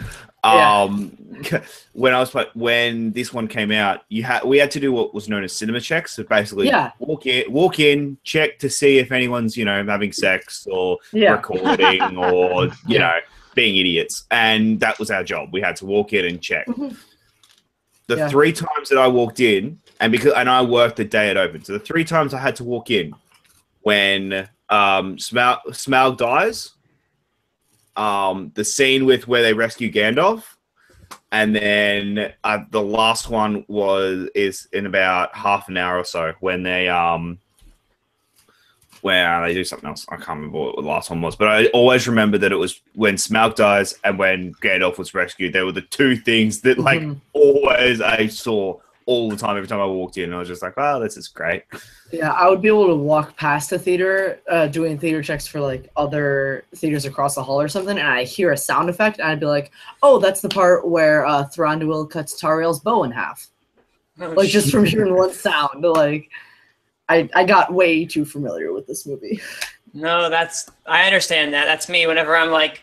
When this one came out, we had to do what was known as cinema checks. So basically, walk in, check to see if anyone's having sex or recording or being idiots, and that was our job. We had to walk in and check. The 3 times that I walked in, and I worked the day it opened, so the 3 times I had to walk in when Smaug dies, the scene with where they rescue Gandalf, and then the last one is in about half an hour or so when they do something else. I can't remember what the last one was, but I always remember that it was when Smaug dies and when Gandalf was rescued. They were the 2 things that always I saw all the time. Every time I walked in, I was just like, "Wow, this is great." Yeah, I would be able to walk past the theater, doing theater checks for like other theaters across the hall or something, and I hear a sound effect, and I'd be like, "Oh, that's the part where Thranduil cuts Tariel's bow in half." Like just from hearing one sound, like. I got way too familiar with this movie. No, I understand that. That's me whenever I'm like,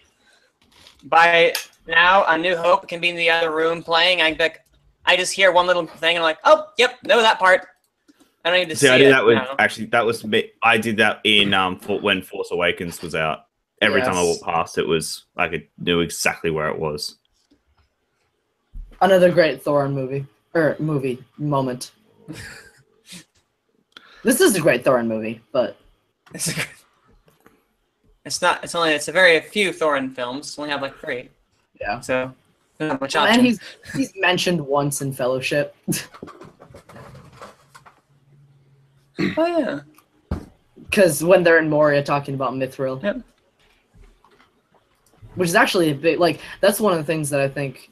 by now, A New Hope can be in the other room playing. I just hear one little thing and I'm like, oh, yep, know that part. I don't need to see I did it. that with, actually, that was me. I did that in when Force Awakens was out. Every time I walked past, it was like I knew exactly where it was. Another great Thorin movie moment. This is a great Thorin movie, but it's not. It's a very few Thorin films. We only have like 3. Yeah. So not have much and options. he's mentioned once in Fellowship. Oh yeah. Because when they're in Moria talking about Mithril. Yep. which is actually a big, like, that's one of the things that I think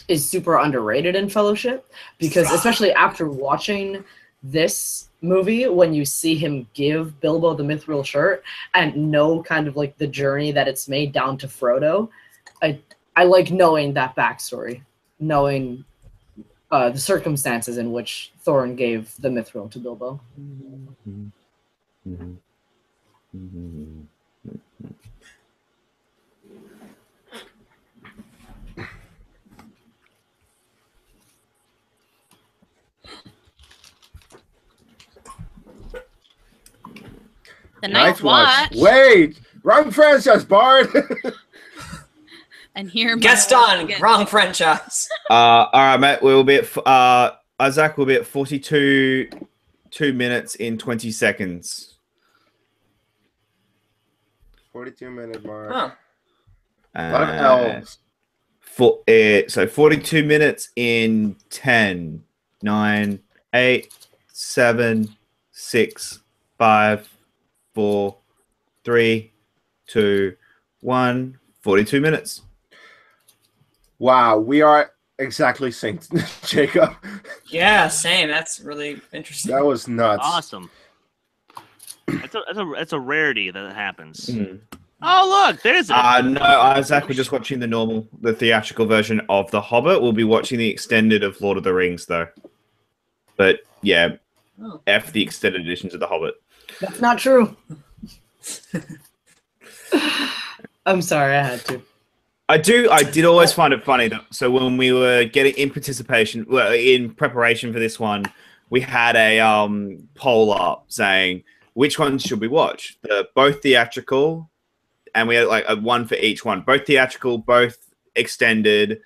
is super underrated in Fellowship, because especially after watching this movie, when you see him give Bilbo the mithril shirt and know kind of like the journey that it's made down to Frodo, I like knowing that backstory, knowing the circumstances in which Thorin gave the mithril to Bilbo. The Ninth Watch. Wait, wrong franchise, Bard. And here, Guest on, wrong franchise. All right, mate. We'll be at Isaac will be at 42 minutes in 20 seconds. 42-minute mark. Huh. A lot of elves. So 42 minutes in 10, 9, 8, 7, 6, 5, 4, 3, 2, 1. 42 minutes. Wow, we are exactly synced, Jacob. Yeah, same. That's really interesting. That was nuts. Awesome. That's a rarity that happens. Mm. Oh, look, there's it. No, Isaac, we're just watching the theatrical version of The Hobbit. We'll be watching the extended of Lord of the Rings, though. But yeah, F the extended editions of The Hobbit. That's not true. I'm sorry, I had to. I did always find it funny that so when we were getting in preparation for this one, we had a poll up saying which ones should we watch? Both theatrical, and we had like a one for each one. Both theatrical, both extended,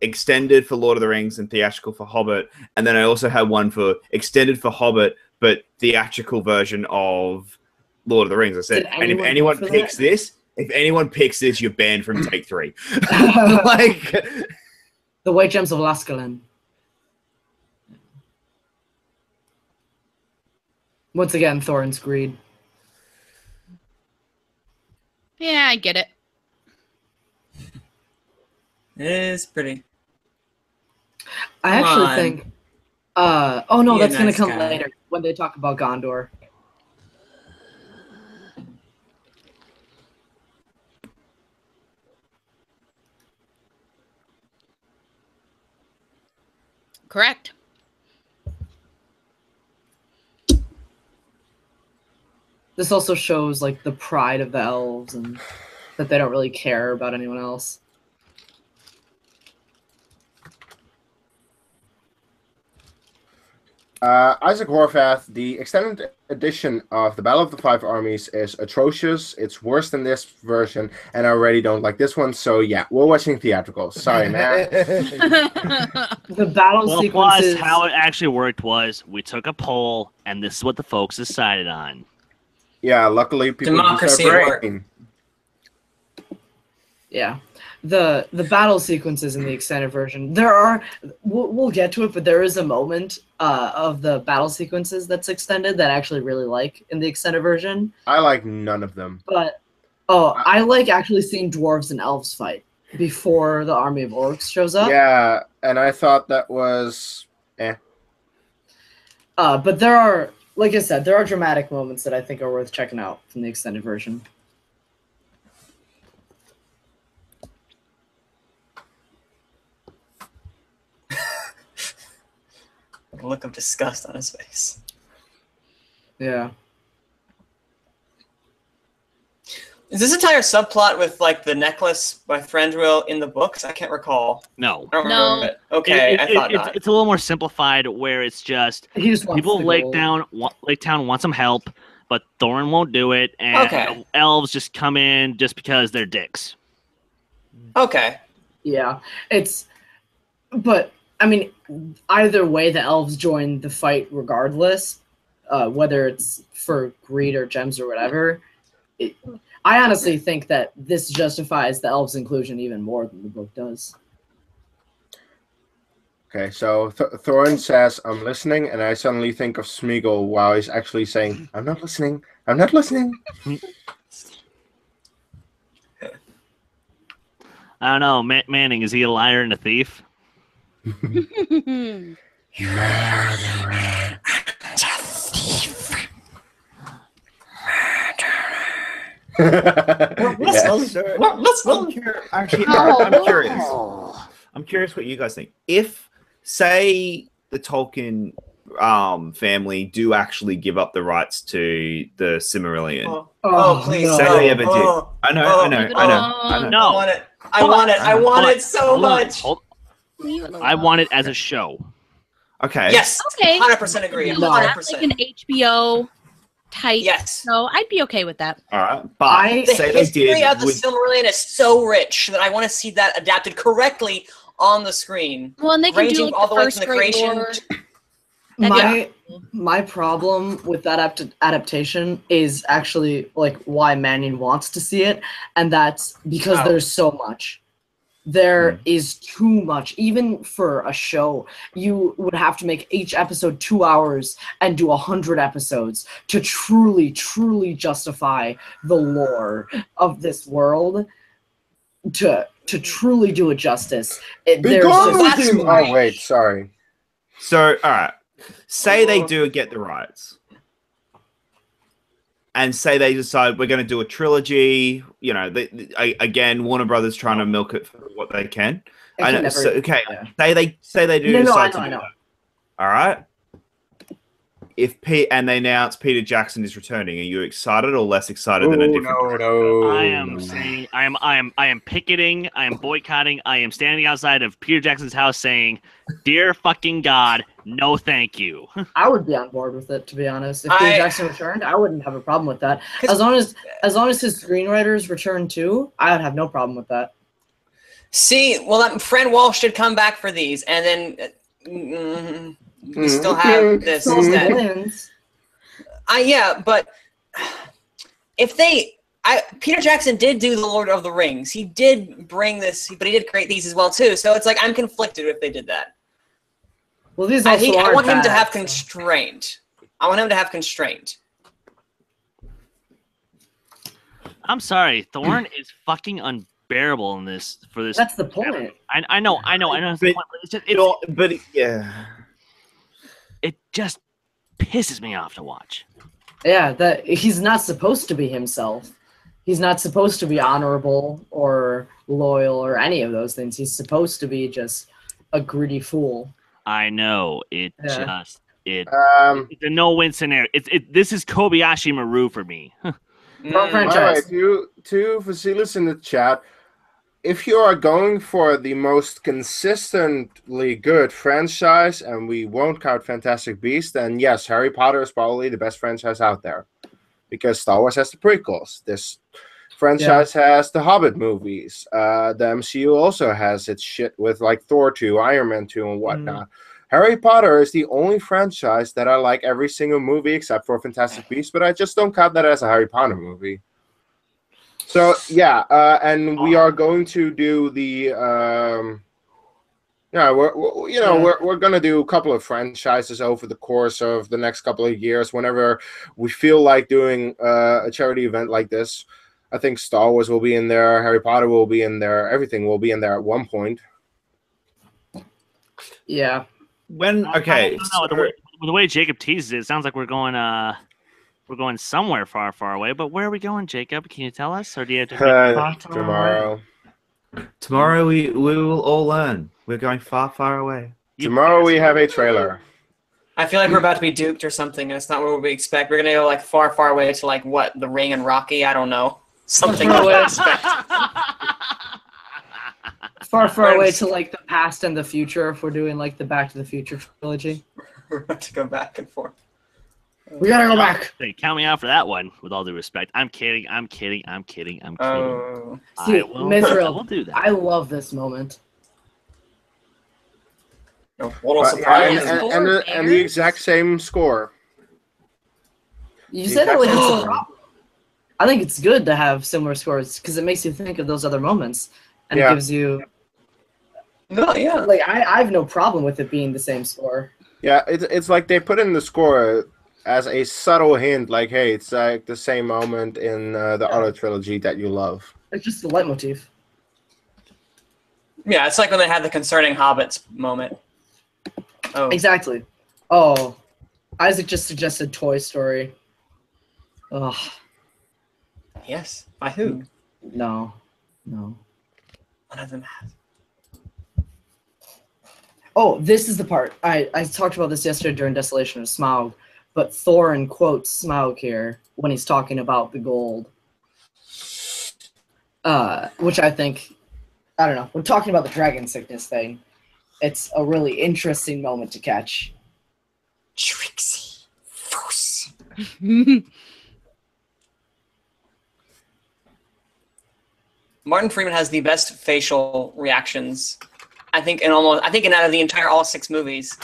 extended for Lord of the Rings and theatrical for Hobbit. And then I also had one for extended for Hobbit, but theatrical version of Lord of the Rings. I said, and if anyone picks this, you're banned from Take 3. Like The White Gems of Lascalain. Once again, Thorin's greed. Yeah, I get it. It is pretty. I actually think. Oh no, Be a that's gonna nice come guy. later when they talk about Gondor. Correct. This also shows like the pride of the elves and that they don't really care about anyone else. Isaac Horvath, the extended edition of the Battle of the Five Armies is atrocious. It's worse than this version, and I already don't like this one. So yeah, we're watching theatrical. Sorry, man. The battle Well, sequences. plus, how it actually worked was we took a poll, and this is what the folks decided on. Yeah, luckily people Democracy use at their work. brain. Yeah, the battle sequences in the extended version. There are. We'll get to it, but there is a moment of the battle sequences that's extended that I actually really like in the extended version. I like none of them. But I like actually seeing dwarves and elves fight before the army of orcs shows up. Yeah, and I thought that was But there are, like I said, there are dramatic moments that I think are worth checking out from the extended version. A look of disgust on his face. Yeah. Is this entire subplot with like the necklace by Thranduil in the books? I can't recall. No. I don't No. remember it. Okay, I thought not. It's a little more simplified, where it's just He just wants people the of Lake gold. Town want some help, but Thorin won't do it, and Okay. elves just come in just because they're dicks. Okay. Yeah, but I mean, either way, the elves join the fight regardless, whether it's for greed or gems or whatever. I honestly think that this justifies the elves' inclusion even more than the book does. okay. So Thorin says, "I'm listening," and I suddenly think of Smeagol while he's actually saying, "I'm not listening. I'm not listening." I don't know. Manning, is he a liar and a thief? Yes. I'm curious what you guys think. If, say, the Tolkien family do actually give up the rights to the Silmarillion. Please. Say they ever do. I know. No. I want it so much. I want it as a show. Okay. Yes. Okay. 100% agree. Like 100%. an HBO type. Yes. So I'd be okay with that. All right. But The say they history did. of the Silmarillion is so rich that I want to see that adapted correctly on the screen. Well, and they can do Ranging like all the the way first from the Great creation War. My problem with that adaptation is actually like why Manning wants to see it, and that's because there's so much. There is too much. Even for a show, you would have to make each episode 2 hours and do 100 episodes to truly, truly justify the lore of this world. To truly do it justice, there's just too much. Oh wait, sorry. So, all right. Say they do get the rights, and say they decide we're going to do a trilogy. You know, again, Warner Brothers trying to milk it for what they can. I know. So, okay. Yeah. Say they do decide to do that. All right. If they announce Peter Jackson is returning, are you excited or less excited than a different? No. I am saying I am picketing, I am boycotting, I am standing outside of Peter Jackson's house saying, "Dear fucking God, no thank you." I would be on board with it, to be honest. If Peter Jackson returned, I wouldn't have a problem with that. As long as his screenwriters return too, I would have no problem with that. See, well, Fran Walsh should come back for these, and then we still have this instead. Yeah, but if Peter Jackson did do the Lord of the Rings. He did bring this, but he did create these as well too. So it's like I'm conflicted if they did that. Well, these also I want him to have constraint. I want him to have constraint. I'm sorry, Thorn is fucking unbearable in this. That's the point. I know. But yeah, it just pisses me off to watch. Yeah, that he's not supposed to be himself. He's not supposed to be honorable or loyal or any of those things. He's supposed to be just a greedy fool. I know. It's a no-win scenario. This is Kobayashi Maru for me. Franchise. To Vasilis in the chat, if you are going for the most consistently good franchise, and we won't count Fantastic Beasts, then yes, Harry Potter is probably the best franchise out there. Because Star Wars has the prequels. This franchise has the Hobbit movies. The MCU also has its shit with like Thor 2, Iron Man 2, and whatnot. Harry Potter is the only franchise that I like every single movie except for Fantastic Beasts, but I just don't count that as a Harry Potter movie. So yeah, and we are going to do the we're gonna do a couple of franchises over the course of the next couple of years. Whenever we feel like doing a charity event like this, I think Star Wars will be in there, Harry Potter will be in there, everything will be in there at one point. Yeah. The way Jacob teases it sounds like we're going somewhere far, far away. But where are we going, Jacob? Can you tell us, or do you have to tomorrow? Tomorrow we will all learn. We're going far, far away. Tomorrow we have a trailer. I feel like we're about to be duped or something, and it's not what we expect. We're gonna go like far, far away to like what, The Ring and Rocky? I don't know. Something we would expect. Far, far away to like the past and the future if we're doing like the Back to the Future trilogy. We're about to go back and forth. We gotta go back. Hey, count me out for that one, with all due respect. I'm kidding. I'm kidding. See, I will do that. I love this moment. What a surprise. And the exact same score. You said that like it's a problem. I think it's good to have similar scores because it makes you think of those other moments. And it gives you... No, yeah. Like, I have no problem with it being the same score. Yeah, it's like they put in the score as a subtle hint, like, hey, it's like the same moment in the other trilogy that you love. It's just the leitmotif. Yeah, it's like when they had the concerning hobbits moment. Oh, Exactly. Oh, Isaac just suggested Toy Story. Ugh, yes. By who? no. One of them has. Oh, this is the part. I talked about this yesterday during Desolation of Smaug, but Thorin quotes Smaug here when he's talking about the gold. Which I think, I don't know, when talking about the dragon sickness thing, it's a really interesting moment to catch. Trixie. Force. Martin Freeman has the best facial reactions. I think in out of the entire all 6 movies,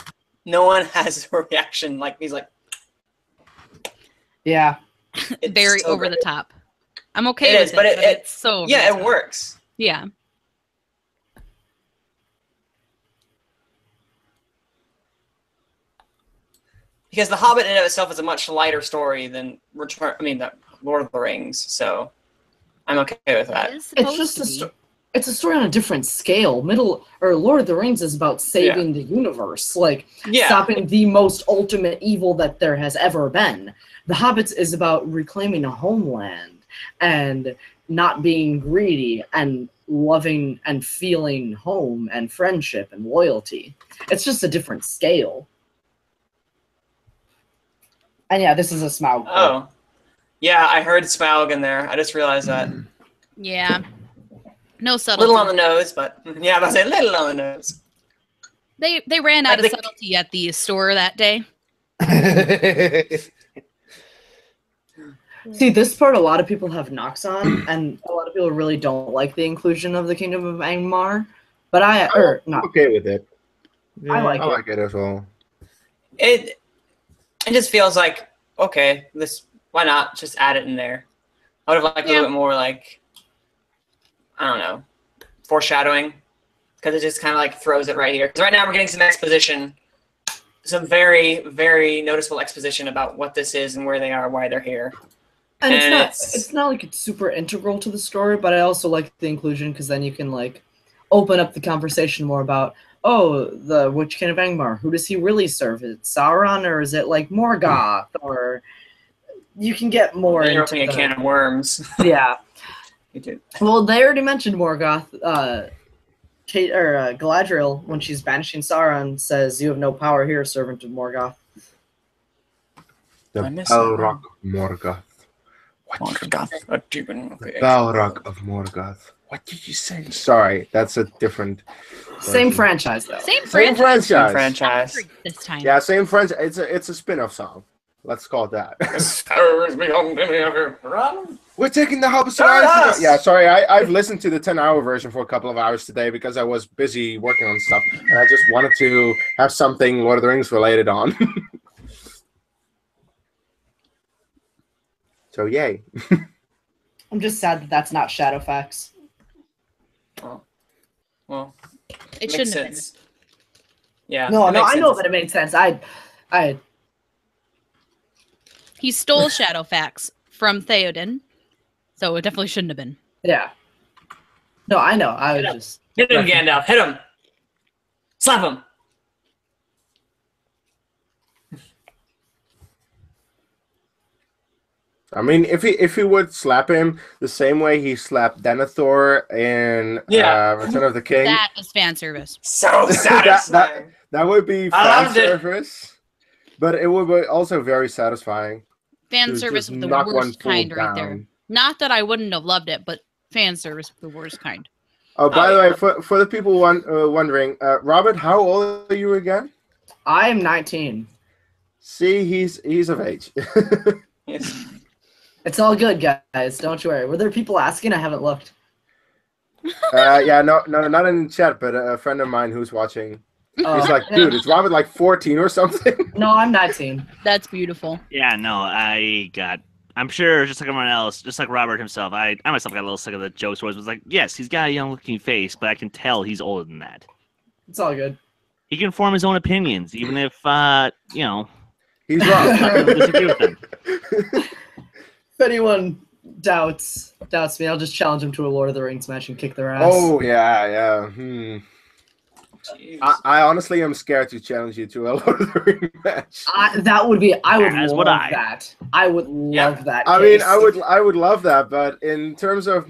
no one has a reaction like he's like. Yeah. It's Very so over great. the top. I'm okay It with is, but it's so over the it top. works. Yeah. Because The Hobbit in and of itself is a much lighter story than the Lord of the Rings, so I'm okay with that. It's just it's a story on a different scale. Lord of the Rings is about saving the universe, like stopping the most ultimate evil that there has ever been. The Hobbits is about reclaiming a homeland and not being greedy and loving and feeling home and friendship and loyalty. It's just a different scale. And yeah, this is a Smaug. Oh. Yeah, I heard Smaug in there. I just realized that. Yeah. No A subtlety. little on the nose, but yeah, I was saying a little on the nose. They ran out of subtlety at the store that day. See, this part a lot of people have knocks on, and a lot of people really don't like the inclusion of the Kingdom of Angmar. But I'm okay with it. Yeah, I like it as well. It just feels like, okay, why not just add it in there? I would have liked a little bit more, like, I don't know, foreshadowing, because it just kind of like throws it right here. Because right now we're getting some exposition, some very, very noticeable exposition about what this is and where they are, why they're here. And it's not like it's super integral to the story, but I also like the inclusion because then you can like open up the conversation more about, the Witch King of Angmar, who does he really serve? Is it Sauron or is it like Morgoth? Or you can get more You're into opening a can of worms. Yeah. You do. Well, they already mentioned Morgoth. Galadriel, when she's banishing Sauron, says, "You have no power here, servant of Morgoth." The Balrog of Morgoth. Balrog of Morgoth. What did you say? Sorry, that's a different. Same franchise, though. Same franchise. Same franchise. This time. Yeah, same franchise. It's a spin-off song. Let's call it that. We're taking the Hobbit. Yeah, sorry. I've listened to the 10-hour version for a couple of hours today because I was busy working on stuff, and I just wanted to have something Lord of the Rings related on. So yay. I'm just sad that that's not Shadowfax. Oh. Well, It shouldn't have been. Yeah. No, I know that it made sense. He stole Shadowfax from Theoden, so it definitely shouldn't have been. Yeah. No, I know. I was just hit him, Gandalf. Hit him. Slap him. I mean, if he would slap him the same way he slapped Denethor in Return of the King, That is fan service. So satisfying. that would be fan service, but it would be also very satisfying. Fan service of the worst kind right there. Not that I wouldn't have loved it, but fan service of the worst kind. Oh, by the way, for the people wondering, Robert, how old are you again? I am 19. See, he's of age. Yes. It's all good, guys. Don't you worry. Were there people asking? I haven't looked. Yeah, no, not in the chat, but a friend of mine who's watching. He's like, dude, is Robert like 14 or something? No, I'm 19. That's beautiful. Yeah, no, I'm sure, just like everyone else, just like Robert himself, I myself got a little sick of the jokes where it was like, yes, he's got a young-looking face, but I can tell he's older than that. It's all good. He can form his own opinions, even if, he's wrong. I disagree with him. If anyone doubts, doubts me, I'll just challenge them to a Lord of the Rings match and kick their ass. Oh yeah. Jeez. I honestly am scared to challenge you to a Lord of the Rings match. I would As would love I. that. I would love that. I mean, Case. I would love that, but in terms of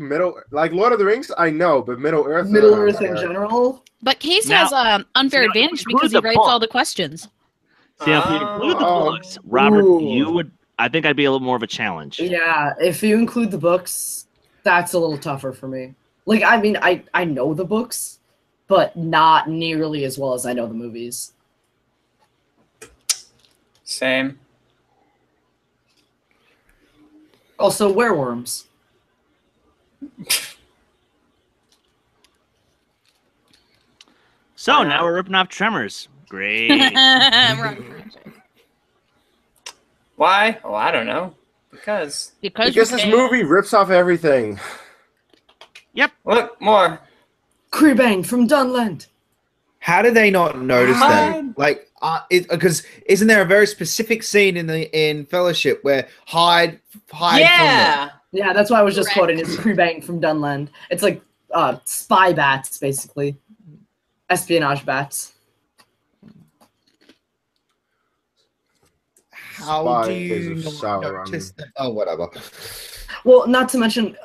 like Lord of the Rings, I know, but Middle Earth, Middle I'm Earth in scared. general. But Case Now- has unfair now, advantage include because he the writes book. all the questions. See, if you include the Oh. books, Robert, Ooh. you would. I think I'd be a little more of a challenge. Yeah, if you include the books, that's a little tougher for me. Like, I mean, I know the books, but not nearly as well as I know the movies. Same. Also, werewolves. So now we're ripping off Tremors. Great. Why? Oh, I don't know. Because Because this movie rips off everything. look, more. Creebang from Dunland. How did they not notice that? Hyde. Like, because isn't there a very specific scene in Fellowship where Hyde from them? Yeah. Yeah, that's why I was just Correct. quoting. It's Creebang from Dunland. It's like spy bats, basically. Espionage bats. How do Spies you of not Sauron. notice them? Oh, whatever. Well, not to mention,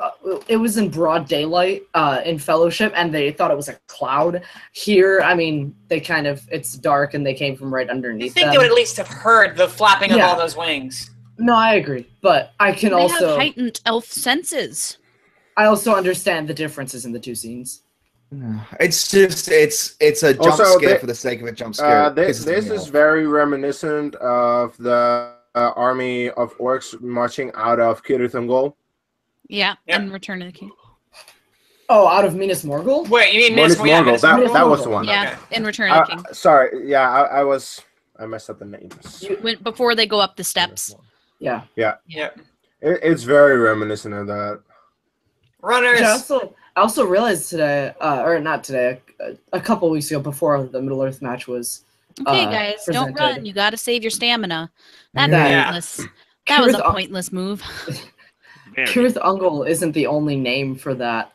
it was in broad daylight in Fellowship, and they thought it was a cloud. Here, I mean, it's dark, and they came from right You underneath think them. they would at least have heard the flapping of Yeah. all those wings? No, I agree, but I can They also have heightened elf senses. I also understand the differences in the two scenes. It's just it's a jump Also, scare they- for the sake of a jump scare. It This pisses me is off. very reminiscent of the army of orcs marching out of Kirith Ungol. Yeah, Yeah. and Return of the King. Oh, out of Minas Morgul? Wait, you mean Minas Minas yeah, Morgul. Minas That, Morgul? that was the one. Yeah, in Return of the King. Sorry, yeah, I messed up the names. Before they go up the steps. Yeah. Yeah. It's very reminiscent of that. Runners. I also realized today, or not today, a couple weeks ago before the Middle Earth match was. Okay, guys, don't presented. run. You got to save your stamina. That's Yeah. pointless. That was a Kirith- pointless move. Very. Kirith Ungol isn't the only name for that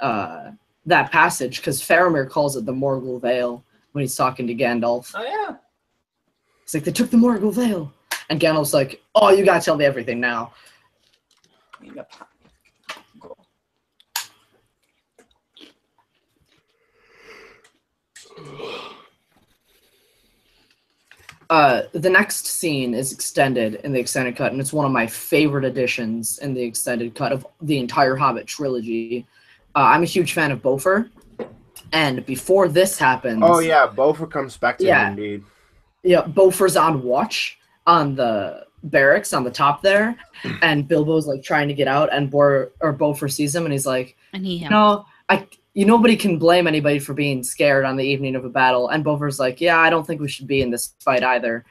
that passage, because Faramir calls it the Morgul Vale when he's talking to Gandalf. Oh yeah. It's like, they took the Morgul Vale. And Gandalf's like, oh, you gotta tell me everything now. The next scene is extended in the extended cut, and it's one of my favorite additions in the extended cut of the entire Hobbit trilogy. I'm a huge fan of Beaufort, and before this happens... Oh yeah, Beaufort comes back to Yeah. him indeed. Yeah, Beaufort's on watch on the barracks on the top there, and Bilbo's like trying to get out, and Beaufort sees him, and he's like, And he "No, nobody can blame anybody for being scared on the evening of a battle." And Beaufort's like, "Yeah, I don't think we should be in this fight either."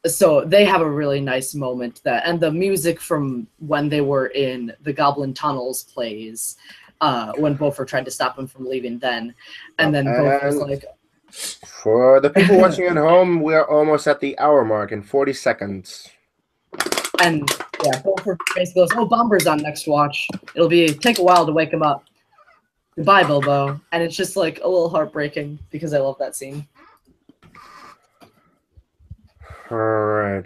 So they have a really nice moment and the music from when they were in the Goblin Tunnels plays when Beaufort tried to stop him from leaving then, and then Beaufort's like, For the people watching at home, we're almost at the hour mark in 40 seconds. and yeah, Beaufort basically goes, "Oh, Bomber's on next watch. It'll take a while to wake him up. Goodbye, Bilbo." And it's just like a little heartbreaking because I love that scene. All right.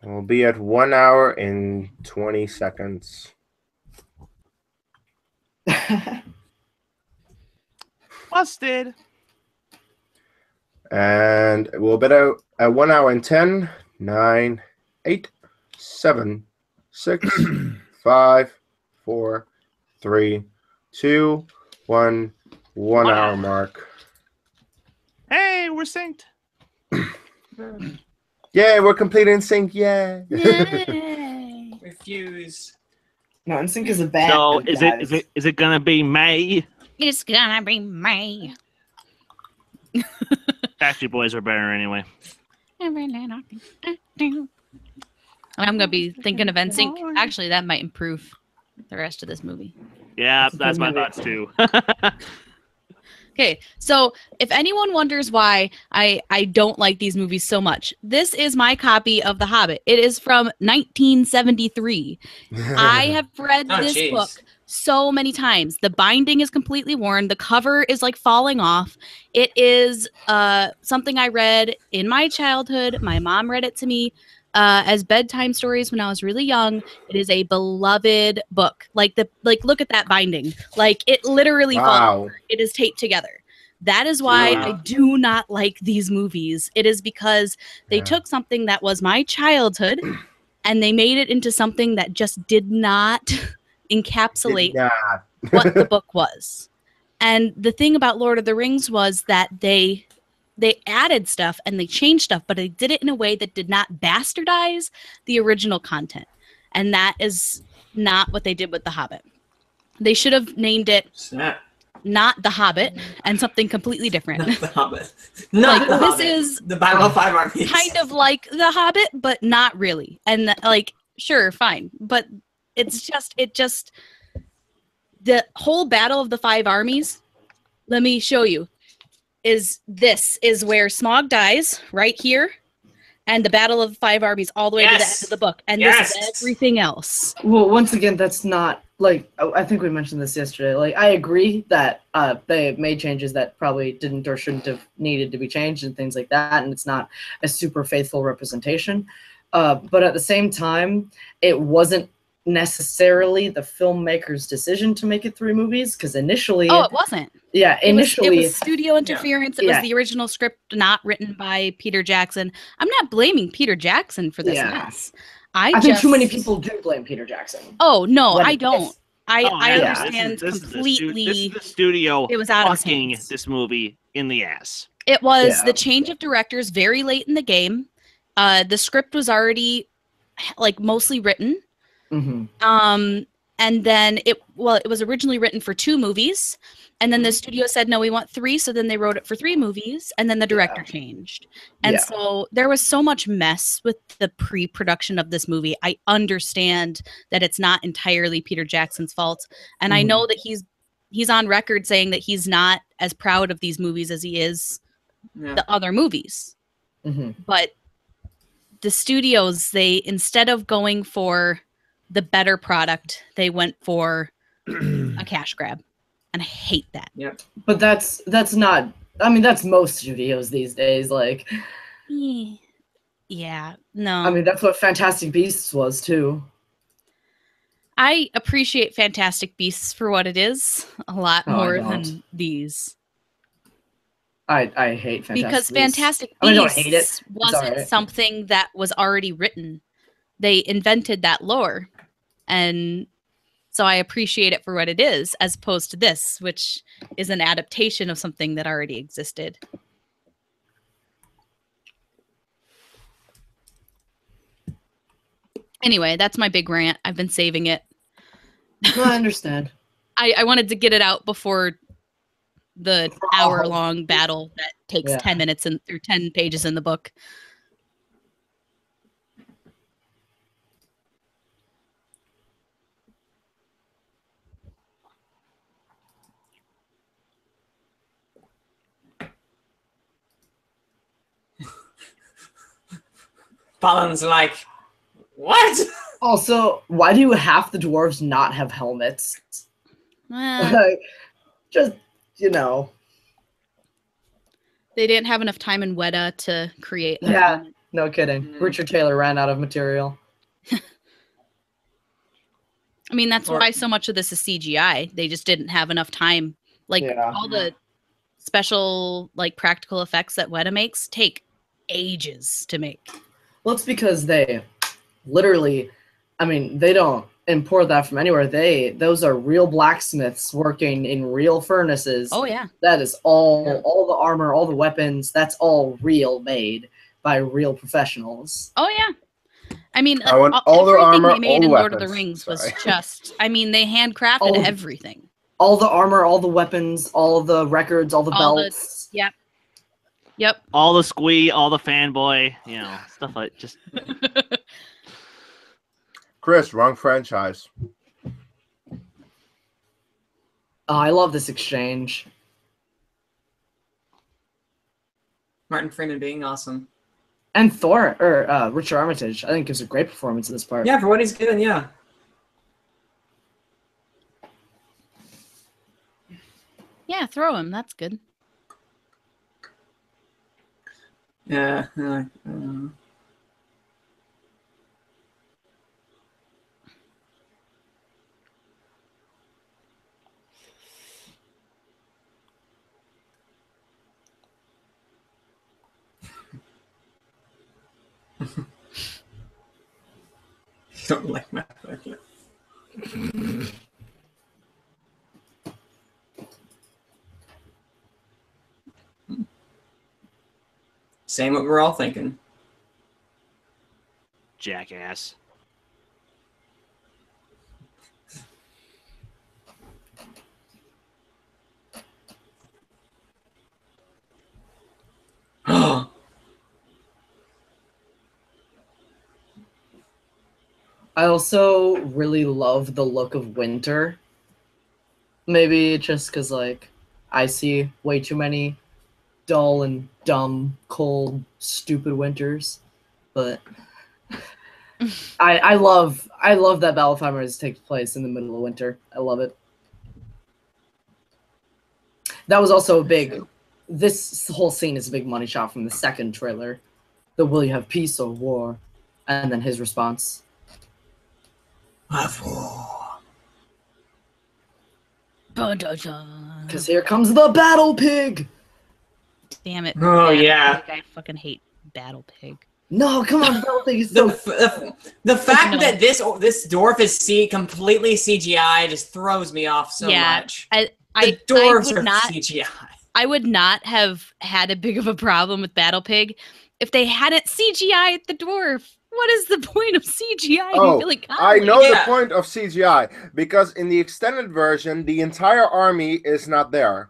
We'll be at 1 hour and 20 seconds. Busted. And we'll be at 1 hour and 10, 9, 8, 7, 6, 5, 4, 3, 2, 1, 1 hour mark. Hey, we're synced. Yay, we're complete in sync. Yeah. Yay. Refuse. No, NSYNC is a band. So is it gonna be May? It's gonna be May. Backstreet Boys are better anyway. And I'm gonna be thinking of NSYNC. Actually, that might improve the rest of this movie. Yeah, That's a that's good my movie. thoughts too. Okay, so if anyone wonders why I don't like these movies so much, this is my copy of The Hobbit. It is from 1973. I have read Oh, this jeez. book so many times. The binding is completely worn. The cover is like falling off. It is something I read in my childhood. My mom read it to me as bedtime stories when I was really young. It is a beloved book. Like look at that binding. Like it literally falls apart. It is taped together. That is why I do not like these movies. It is because they took something that was my childhood and they made it into something that just did not encapsulate what the book was. And the thing about Lord of the Rings was that they added stuff and they changed stuff, but they did it in a way that did not bastardize the original content. And that is not what they did with The Hobbit. They should have named it not The Hobbit and something completely different. Not The Hobbit. Not The Hobbit. This is the Bible of Five Armies. Kind of like The Hobbit, but not really. And like, sure, fine. But it's just the whole Battle of the Five Armies. Let me show you. This is where Smaug dies right here, and the Battle of the Five Armies all the way to the end of the book, and this is everything else. Well, once again, that's not like I think we mentioned this yesterday. Like I agree that they made changes that probably didn't or shouldn't have needed to be changed and things like that, and it's not a super faithful representation. But at the same time, it wasn't necessarily the filmmaker's decision to make it 3 movies, because initially it wasn't. Yeah, initially it was studio interference. It was the original script not written by Peter Jackson. I'm not blaming Peter Jackson for this mess. I think too many people do blame Peter Jackson. Oh no, I don't. I understand completely. This is the studio. It was out of fucking this movie in the ass. It was the change of directors very late in the game. The script was already like mostly written. Mm-hmm. And then it was originally written for 2 movies, and then the studio said no, we want 3, so then they wrote it for 3 movies, and then the director changed. And so there was so much mess with the pre-production of this movie. I understand that it's not entirely Peter Jackson's fault, and I know that he's on record saying that he's not as proud of these movies as he is the other movies. But the studios, they, instead of going for the better product, they went for a cash grab, and I hate that. Yep. But that's not. I mean, that's most studios these days. Like, yeah, no. I mean, that's what Fantastic Beasts was too. I appreciate Fantastic Beasts for what it is a lot more than these. I hate Fantastic because Beasts. Fantastic Beasts I don't hate it. Wasn't something that was already written. They invented that lore. And so I appreciate it for what it is, as opposed to this, which is an adaptation of something that already existed. Anyway, that's my big rant. I've been saving it. I understand. I wanted to get it out before the hour-long battle that takes 10 minutes through 10 pages in the book. Balin's like, what? Also, why do half the dwarves not have helmets? Like, just, you know. They didn't have enough time in Weta to create that. Yeah, no kidding. Richard Taylor ran out of material. I mean, that's why so much of this is CGI. They just didn't have enough time. Like, all the special, like, practical effects that Weta makes take ages to make. Well, it's because they literally, I mean, they don't import that from anywhere. Those are real blacksmiths working in real furnaces. Oh, yeah. That is all the armor, all the weapons, that's all real made by real professionals. Oh, yeah. I mean, all their everything armor, they made all in the Lord of the weapons. Rings was Sorry. just, I mean, they handcrafted everything. All the armor, all the weapons, all the records, all the belts. Yep. All the squee, all the fanboy, you know, stuff like just. Chris, wrong franchise. Oh, I love this exchange. Martin Freeman being awesome. And Thor, or Richard Armitage, I think gives a great performance in this part. Yeah, for what he's given, yeah. Yeah, throw him. That's good. Yeah. Don't like my idea. Same what we're all thinking. Jackass. I also really love the look of winter. Maybe just because, like, I see way too many dull and dumb, cold, stupid winters. But I love that Battle of Five Armies takes place in the middle of winter. I love it. That was also a big. This whole scene is a big money shot from the second trailer. The will you have peace or war? And then his response. Because here comes the battle pig. Damn it. Oh, Battle yeah. Pig. I fucking hate Battle Pig. No, come on, battle pig is so. The fact that this dwarf is completely CGI just throws me off so much. The dwarves are CGI. I would not have had a big of a problem with Battle Pig if they hadn't CGI'd the dwarf. What is the point of CGI? Oh, I know Yeah. the point of CGI, because in the extended version, the entire army is not there.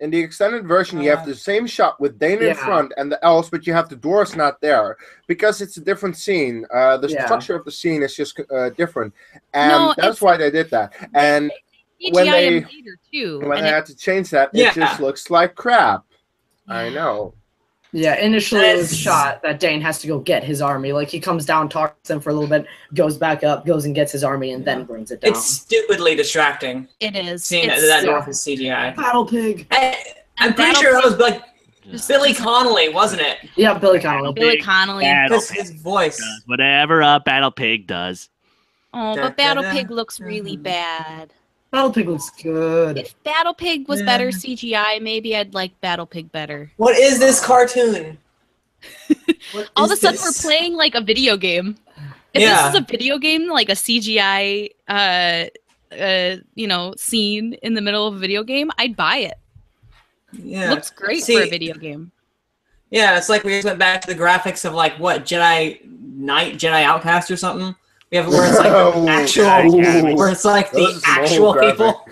In the extended version, you have the same shot with Dane in front and the elves, but you have the dwarves not there because it's a different scene. The structure of the scene is just different, and that's why they did that. And when they had to change that, it just looks like crap. I know. Yeah, initially it was shot that Dane has to go get his army. Like, he comes down, talks to them for a little bit, goes back up, goes and gets his army, and then brings it down. It's stupidly distracting. It is. Seeing that dwarf is CGI. Battle Pig. I'm pretty sure that was like Billy Connolly, wasn't it? Yeah, Billy Connolly. Billy Connolly. Because his voice. Whatever a Battle Pig does. Oh, but Battle Pig looks really bad. Battle Pig looks good. If Battle Pig was better CGI, maybe I'd like Battle Pig better. What is this cartoon? All of a sudden, we're playing like a video game. If this is a video game, like a CGI, scene in the middle of a video game, I'd buy it. Yeah, looks great for a video game. Yeah, it's like we just went back to the graphics of like what Jedi Knight, Jedi Outcast or something. We have where it's like where it's like the actual people.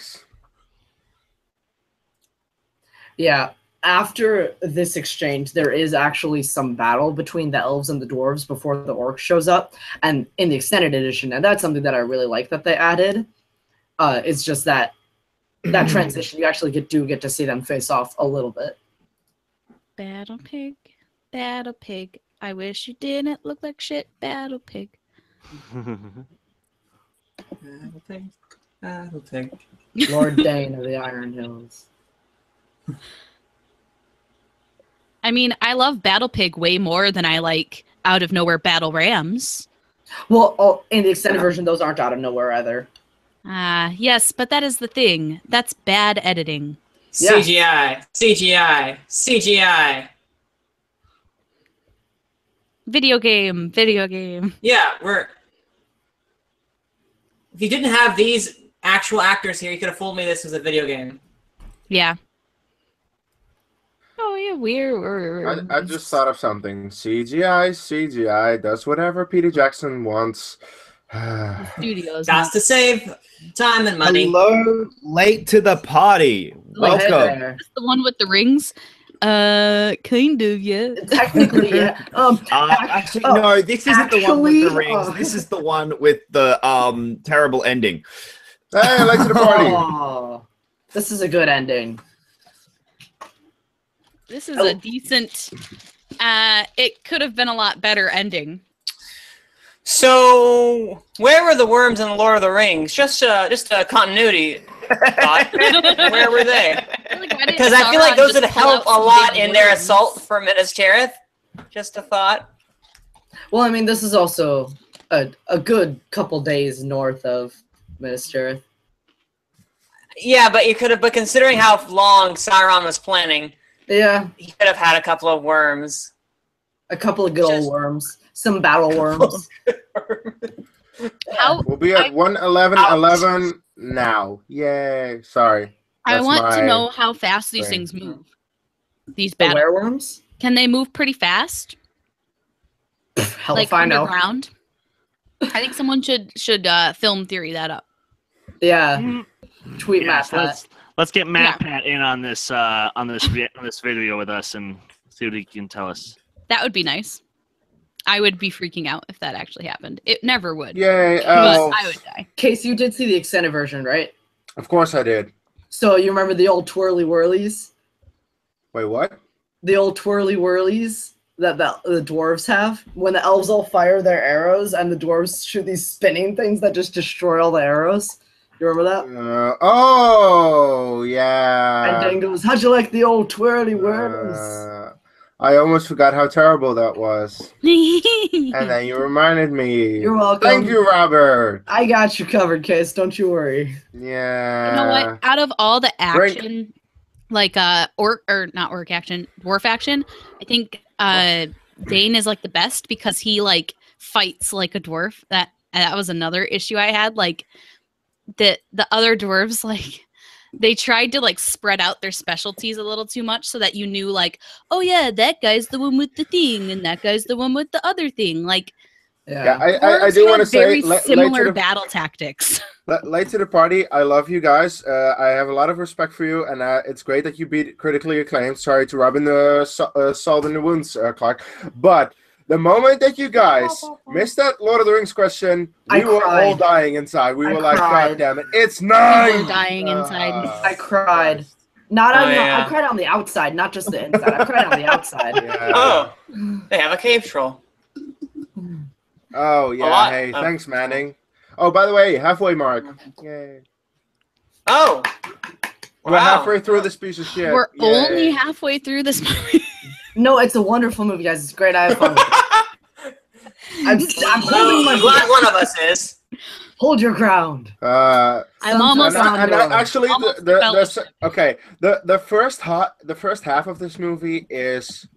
Yeah, after this exchange, there is actually some battle between the elves and the dwarves before the orc shows up, and in the extended edition, and that's something that I really like that they added. It's just that transition, you actually get to see them face off a little bit. Battle Pig, Battle Pig. I wish you didn't look like shit, Battle Pig. Battle Pig. Lord Dane of the Iron Hills. I mean, I love Battle Pig way more than I like Out of Nowhere Battle Rams. Well, in the extended version, those aren't out of nowhere either. Yes, but that is the thing. That's bad editing. CGI, CGI, CGI. Video game. Yeah, if you didn't have these actual actors here, you could have fooled me this was a video game. Yeah. Oh, yeah, weird. I just thought of something. CGI does whatever Peter Jackson wants. Studios. That's to save time and money. Hello, late to the party. Welcome. Hey, the one with the rings? Kind of, yeah. technically, yeah. Actually, no, this isn't the one with the rings. This is the one with the terrible ending. Hey, late to the party. Oh, this is a good ending. This is a decent. It could have been a lot better ending. So, where were the worms in the Lord of the Rings? Just a continuity thought. Where were they? Because I feel like those would help a lot in their assault for Minas Tirith. Just a thought. Well, I mean, this is also a good couple days north of Minas Tirith. Yeah, but you could have. But considering how long Sauron was planning, yeah, he could have had a couple of worms. A couple of good old worms. Some battle worms. We'll be at 1:11:11 now. Yay! Sorry. I want to know how fast these things move. These the wereworms? Can they move pretty fast? Hell like if I know. underground? I think someone should film theory that up. Yeah. Tweet Matt Pat. Let's get Matt Pat in on this video with us and see what he can tell us. That would be nice. I would be freaking out if that actually happened. It never would. Yay! But I would die. Case, you did see the extended version, right? Of course I did. So you remember the old twirly whirlies? Wait, what? The old twirly whirlies that the dwarves have? When the elves all fire their arrows and the dwarves shoot these spinning things that just destroy all the arrows? You remember that? Oh, yeah. And Dan goes, how'd you like the old twirly whirlies? I almost forgot how terrible that was. And then you reminded me. You're welcome. Thank you, Robert. I got you covered, Case. Don't you worry. Yeah. You know what? Out of all the action, like dwarf action, I think Dane is like the best because he like fights like a dwarf. That was another issue I had. Like the other dwarves, like they tried to like spread out their specialties a little too much so that you knew like, oh yeah, that guy's the one with the thing and that guy's the one with the other thing. Like, yeah, I do want to say very similar battle tactics. Late to the party, I love you guys. I have a lot of respect for you, and it's great that you beat critically acclaimed. Sorry to rubbing the salt in the wounds, Clark. But the moment that you guys missed that Lord of the Rings question, we were all dying inside. We were like, God damn it, it's 9! We were dying inside. I cried. I cried on the outside, not just the inside. I cried on the outside. Yeah. Oh, they have a cave troll. Oh, yeah. Hey, thanks, Manning. Oh, by the way, halfway mark. Yay. Oh. We're halfway through this piece of shit. We're only halfway through this movie. No, it's a wonderful movie, guys. It's great. I have fun with it. I'm holding my glad one of us is. Hold your ground. I'm almost on actually, the first half of this movie is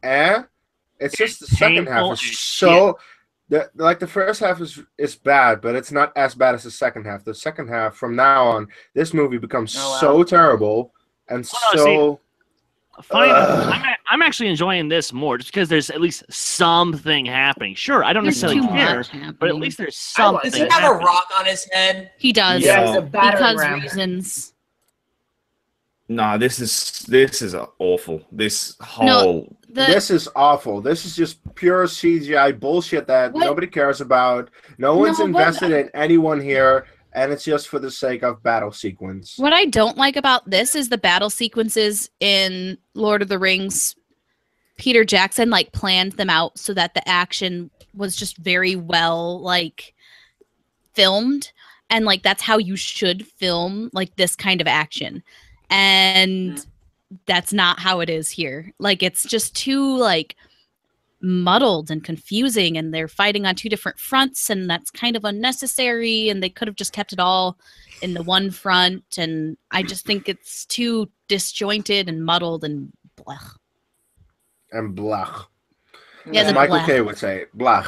It's just the second half is so. The first half is bad, but it's not as bad as the second half. The second half, from now on, this movie becomes so terrible and Funny, I'm actually enjoying this more just because there's at least something happening. Sure, I don't necessarily care, but at least there's something. Does he have a rock on his head? He does. Yeah, he's a battering because ram. reasons. No, this is awful. This whole this is awful. This is just pure CGI bullshit that nobody cares about. No one's invested in anyone here. And it's just for the sake of battle sequence. What I don't like about this is the battle sequences in Lord of the Rings. Peter Jackson like planned them out so that the action was just very well like filmed, and like that's how you should film like this kind of action. And that's not how it is here. Like it's just too like muddled and confusing, and they're fighting on two different fronts, and that's kind of unnecessary, and they could have just kept it all in the one front, and I just think it's too disjointed and muddled and blech. And blech. Yeah, as Michael K would say, blech.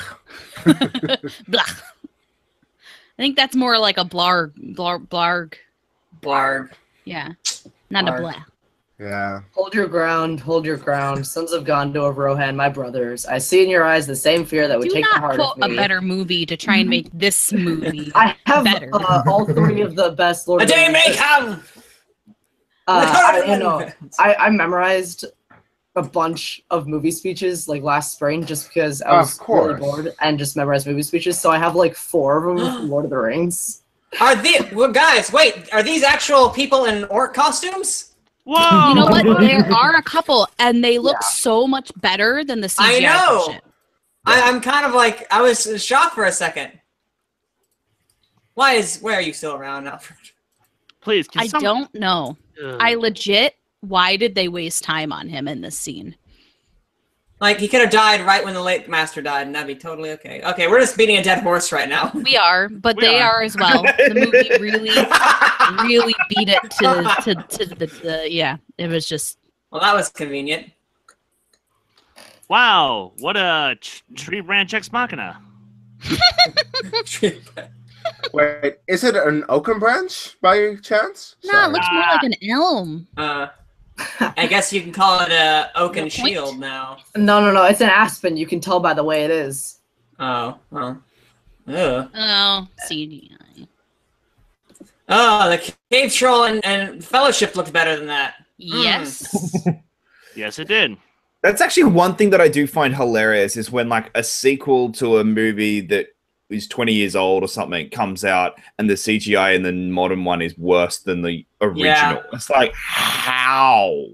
Blech. I think that's more like a blarg. Yeah, not Blarg. a blech. Yeah. Hold your ground, hold your ground. Sons of Gondor of Rohan, my brothers. I see in your eyes the same fear that would take the heart of me. Do not quote a better movie to try and make this movie I have better. All three of the best Lord A of the day Rings. may come! I memorized a bunch of movie speeches like last spring just because I was really bored and just memorized movie speeches. So I have like 4 of them from Lord of the Rings. Guys, wait, are these actual people in orc costumes? Whoa! You know what? There are a couple, and they look so much better than the CGI. I know. Version. I'm kind of like, I was shocked for a second. Where are you still around, Alfred? Please, I don't know. I legit why did they waste time on him in this scene? Like, he could have died right when the late master died, and that'd be totally okay. Okay, we're just beating a dead horse right now. We are, but they are as well. The movie really beat it to the yeah. It was just. Well, that was convenient. Wow, what a tree branch ex machina. Wait, is it an oaken branch by chance? No, it looks more like an elm. I guess you can call it a oaken shield now. No. It's an aspen. You can tell by the way it is. Oh, well. Oh, CGI. Oh, the cave troll and fellowship looked better than that. Yes. Yes, it did. That's actually one thing that I do find hilarious is when like a sequel to a movie that is 20 years old or something comes out and the CGI in the modern one is worse than the original. Yeah. It's like, how?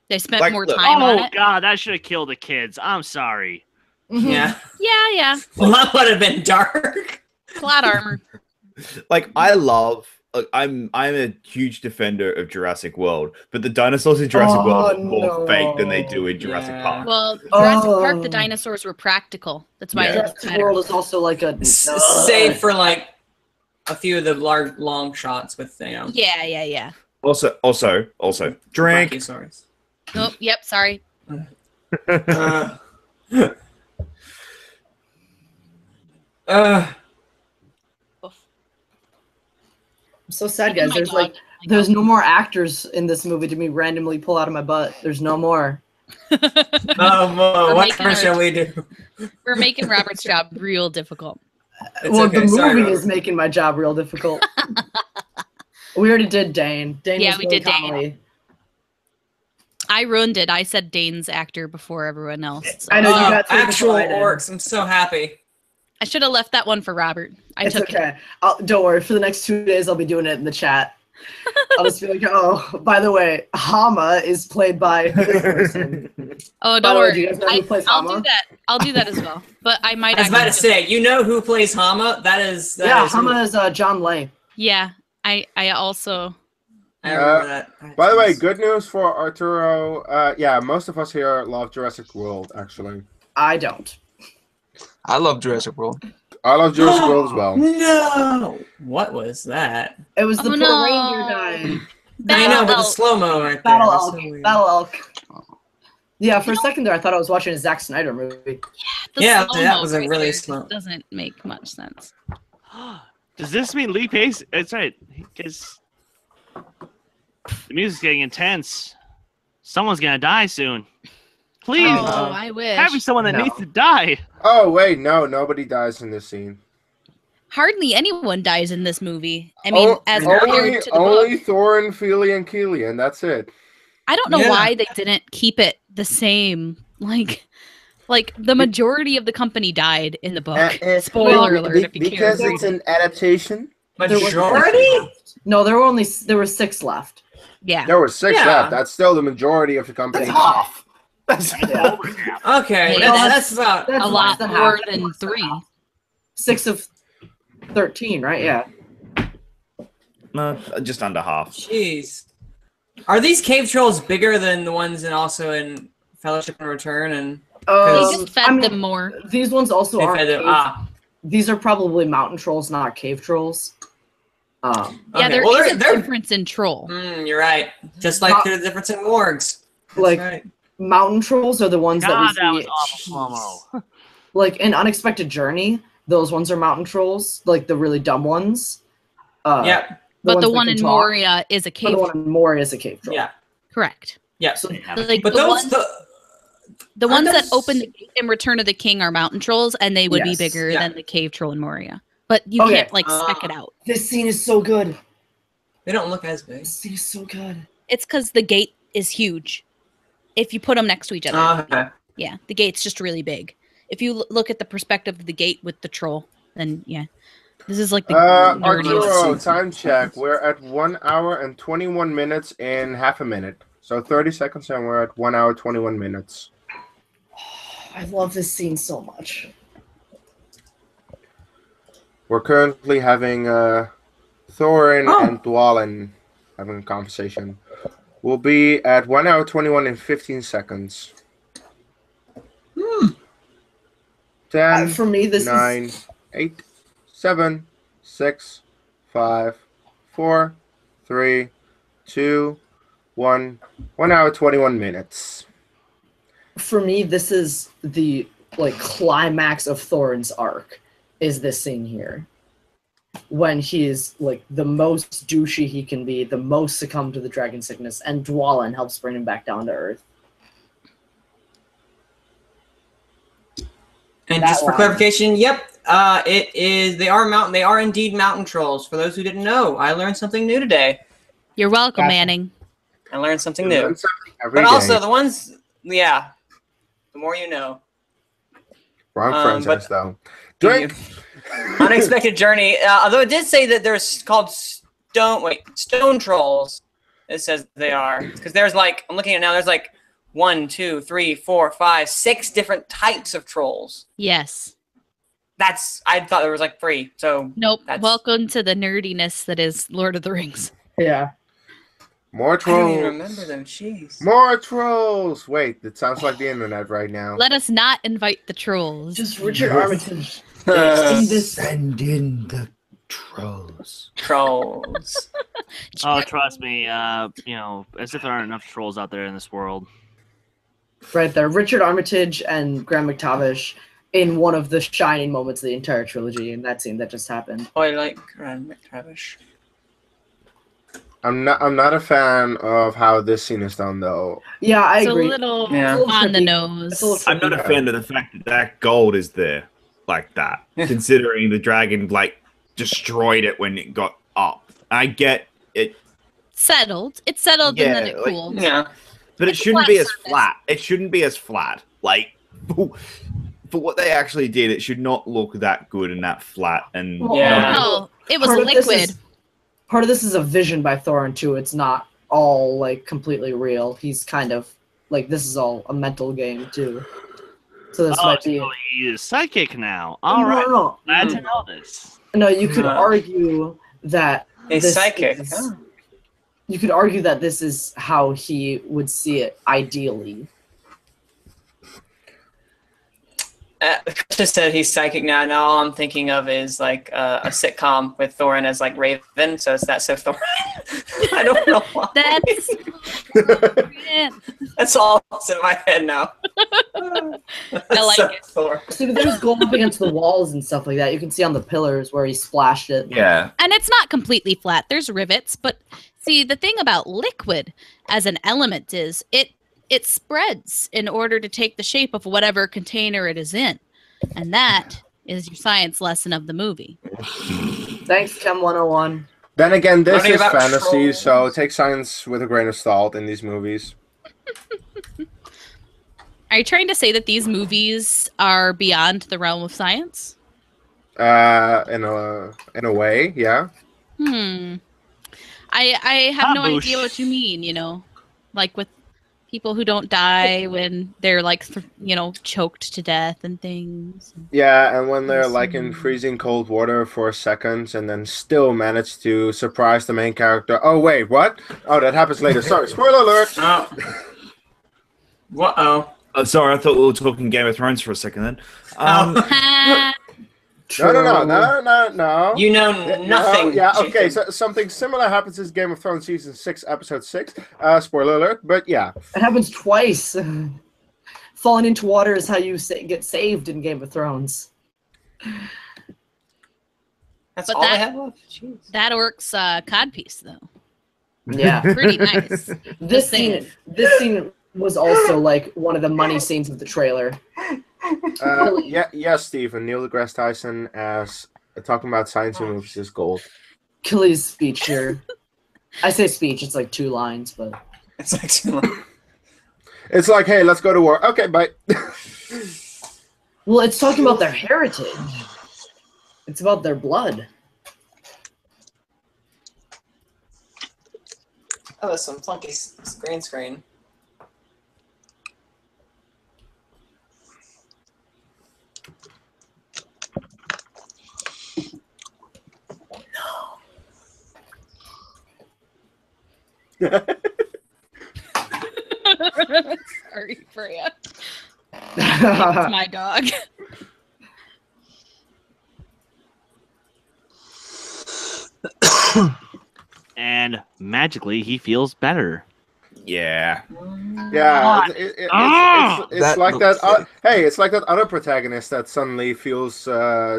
They spent more time on it. Oh, God, that should have killed the kids. I'm sorry. Mm-hmm. Yeah. Yeah. Well, that would have been dark. Plot armor. Like, I'm a huge defender of Jurassic World, but the dinosaurs in Jurassic World are more fake than they do in Jurassic Park. Well, Jurassic Park, the dinosaurs were practical. That's why Jurassic World is also like a save for like a few of the long shots with Yeah. Also, drink. Oh, yep. Sorry. I'm so sad, guys. There's no more actors in this movie to me randomly pull out of my butt. There's no more. What shall we do? We're making Robert's job real difficult. The movie is making my job real difficult. We already did Dane. Yeah, we did Dane. I ruined it. I said Dane's actor before everyone else. So. I know you got actual orcs. I'm so happy. I should have left that one for Robert. It's okay. Don't worry. For the next 2 days, I'll be doing it in the chat. I'll just be like, oh, by the way, Hama is played by this person. Oh, don't worry. Do you guys know who plays I'll Hama? do that. I'll do that as well. But I might. I was about to say, you know who plays Hama? That is Hama is John Lay. Yeah, I also. I remember that. By the way, good news for Arturo. Yeah, most of us here love Jurassic World, actually. I don't. I love Jurassic World. I love Jurassic World as well. No! What was that? It was the poor reindeer dying. I know, but the slow-mo right there. Battle Elk. Battle Elk. Yeah, for a second there, I thought I was watching a Zack Snyder movie. Yeah, that was a really slow. Doesn't make much sense. Does this mean Lee Pace? That's right. Because the music's getting intense. Someone's gonna die soon. Please. Oh, I wish. Having someone that needs to die. Oh wait, no, nobody dies in this scene. Hardly anyone dies in this movie. I mean, as compared to the only book. Thorin, Feely, and Keelian. That's it. I don't know why they didn't keep it the same. Like the majority of the company died in the book. Spoiler alert! Because it's an adaptation. Majority? No, there were 6 left. Yeah. There were 6 left. That's still the majority of the company. That's half. Okay, that's about a lot more than 3. 6 of 13, right? Yeah. No, just under half. Jeez. Are these cave trolls bigger than the ones in Fellowship and Return? And they just fed them more. These ones also are. These are probably mountain trolls, not cave trolls. Yeah, there is a difference in troll. You're right. Just like there's a difference in wargs. Like right. Mountain trolls are the ones that we see. That was awful slow-mo. Like in Unexpected Journey, those ones are mountain trolls, like the really dumb ones. Yeah. But the one in Moria is a cave troll. The one in Moria is a cave troll. Yeah. Correct. Yeah. So, like but the ones that open the gate in Return of the King are mountain trolls, and they would be bigger than the cave troll in Moria. But you can't spec it out. This scene is so good. They don't look as big. This scene is so good. It's because the gate is huge. If you put them next to each other. Okay. Yeah, the gate's just really big. If you look at the perspective of the gate with the troll, then yeah. This is like the Arturo, time check. We're at 1 hour and 21 minutes in half a minute. So 30 seconds and we're at 1 hour 21 minutes. I love this scene so much. We're currently having Thorin and Dwalin having a conversation. will be at 1 hour 21 and 15 seconds. 10, For me, this 9, is 8, 7, 6, 5, 4, 3, 2, 1. 1 hour 21 minutes. for me. This is the climax of Thorin's arc. Is this scene here? When he is the most douchey he can be, the most succumbed to the dragon sickness, and Dwalin helps bring him back down to earth. And That just for line. clarification, yep, it is. They are indeed mountain trolls. For those who didn't know, I learned something new today. You're welcome, Gotcha. Manning. I learned something You new. learn something every But also day. the ones, yeah, the more you know. Wrong friends, but- though. Drink. Unexpected journey. Although it did say that there's called stone trolls. It says they are because there's I'm looking at it now. There's 1, 2, 3, 4, 5, 6 different types of trolls. Yes. I thought there was 3. So Nope. That's- Welcome to the nerdiness that is Lord of the Rings. Yeah. More I don't even trolls. remember them. Jeez. More trolls. Wait, it sounds like the internet right now. Let us not invite the trolls. Just Richard Armitage. In this, Send in the trolls. Trolls. Oh, trust me. As if there aren't enough trolls out there in this world. right there, Richard Armitage and Graham McTavish in one of the shining moments of the entire trilogy in that scene that just happened. Oh, I like Graham McTavish. I'm not a fan of how this scene is done though. Yeah, I It's a agree. little Yeah. on the trippy. nose. It's a little I'm not a fan of the fact that gold is there like that, considering the dragon destroyed it when it got up. I get it, Settled. It's settled and then Yeah, it like- cooled. Yeah. but it It's a shouldn't flat be as surface. flat. It shouldn't be as flat. For what they actually did, it should not look that good and that flat. And Yeah. No, it was Part of this liquid. part of this is a vision by Thorin too. It's not all completely real. He's kind of this is all a mental game too. So this Oh, might be so he is psychic now. All right. No, Glad to know this. no, you could No. argue that He's this psychic. is- Huh. You could argue that this is how he would see it ideally. Kristen said he's psychic now. Now all I'm thinking of is a sitcom with Thorin as Raven. So it's that so Thorin. I don't know why. That's That's all that's in my head now. I like So it. Thorin. See, but there's gold up against the walls and stuff like that. You can see on the pillars where he splashed it. yeah, And it's not completely flat. There's rivets, but see, the thing about liquid as an element is it spreads in order to take the shape of whatever container it is in. And that is your science lesson of the movie. Thanks, Chem 101. Then again, this Learning is about fantasy, trolls. so take science with a grain of salt in these movies. Are you trying to say that these movies are beyond the realm of science? In a way, yeah. I have no Haboosh. idea what you mean, with people who don't die when they're choked to death and things. Yeah, and when they're in freezing cold water for seconds and then still manage to surprise the main character. Oh wait, what? Oh, that happens later. Sorry, spoiler alert. Oh. Uh-oh. sorry, I thought we were talking Game of Thrones for a second then. No. You know No, nothing. yeah, okay. Jacob. So something similar happens in Game of Thrones season 6, episode 6. Spoiler alert, but yeah. It happens twice. Falling into water is how you get saved in Game of Thrones. That's But all that- I have left. Jeez. That orc's codpiece, though. Yeah. Pretty nice. This saying. scene was also one of the money scenes of the trailer. Yes, Stephen. Neil deGrasse Tyson as talking about science in movies is gold. Killy's speech here. I say speech, it's 2 lines, but It's too long. It's like, hey, let's go to war. Okay, bye. well, it's talking about their heritage. It's about their blood. Oh, that's some funky green screen. Sorry, Freya. It's my dog. And magically, he feels better. Yeah. Yeah, it's That like that. looks sick. Hey, it's like that other protagonist that suddenly feels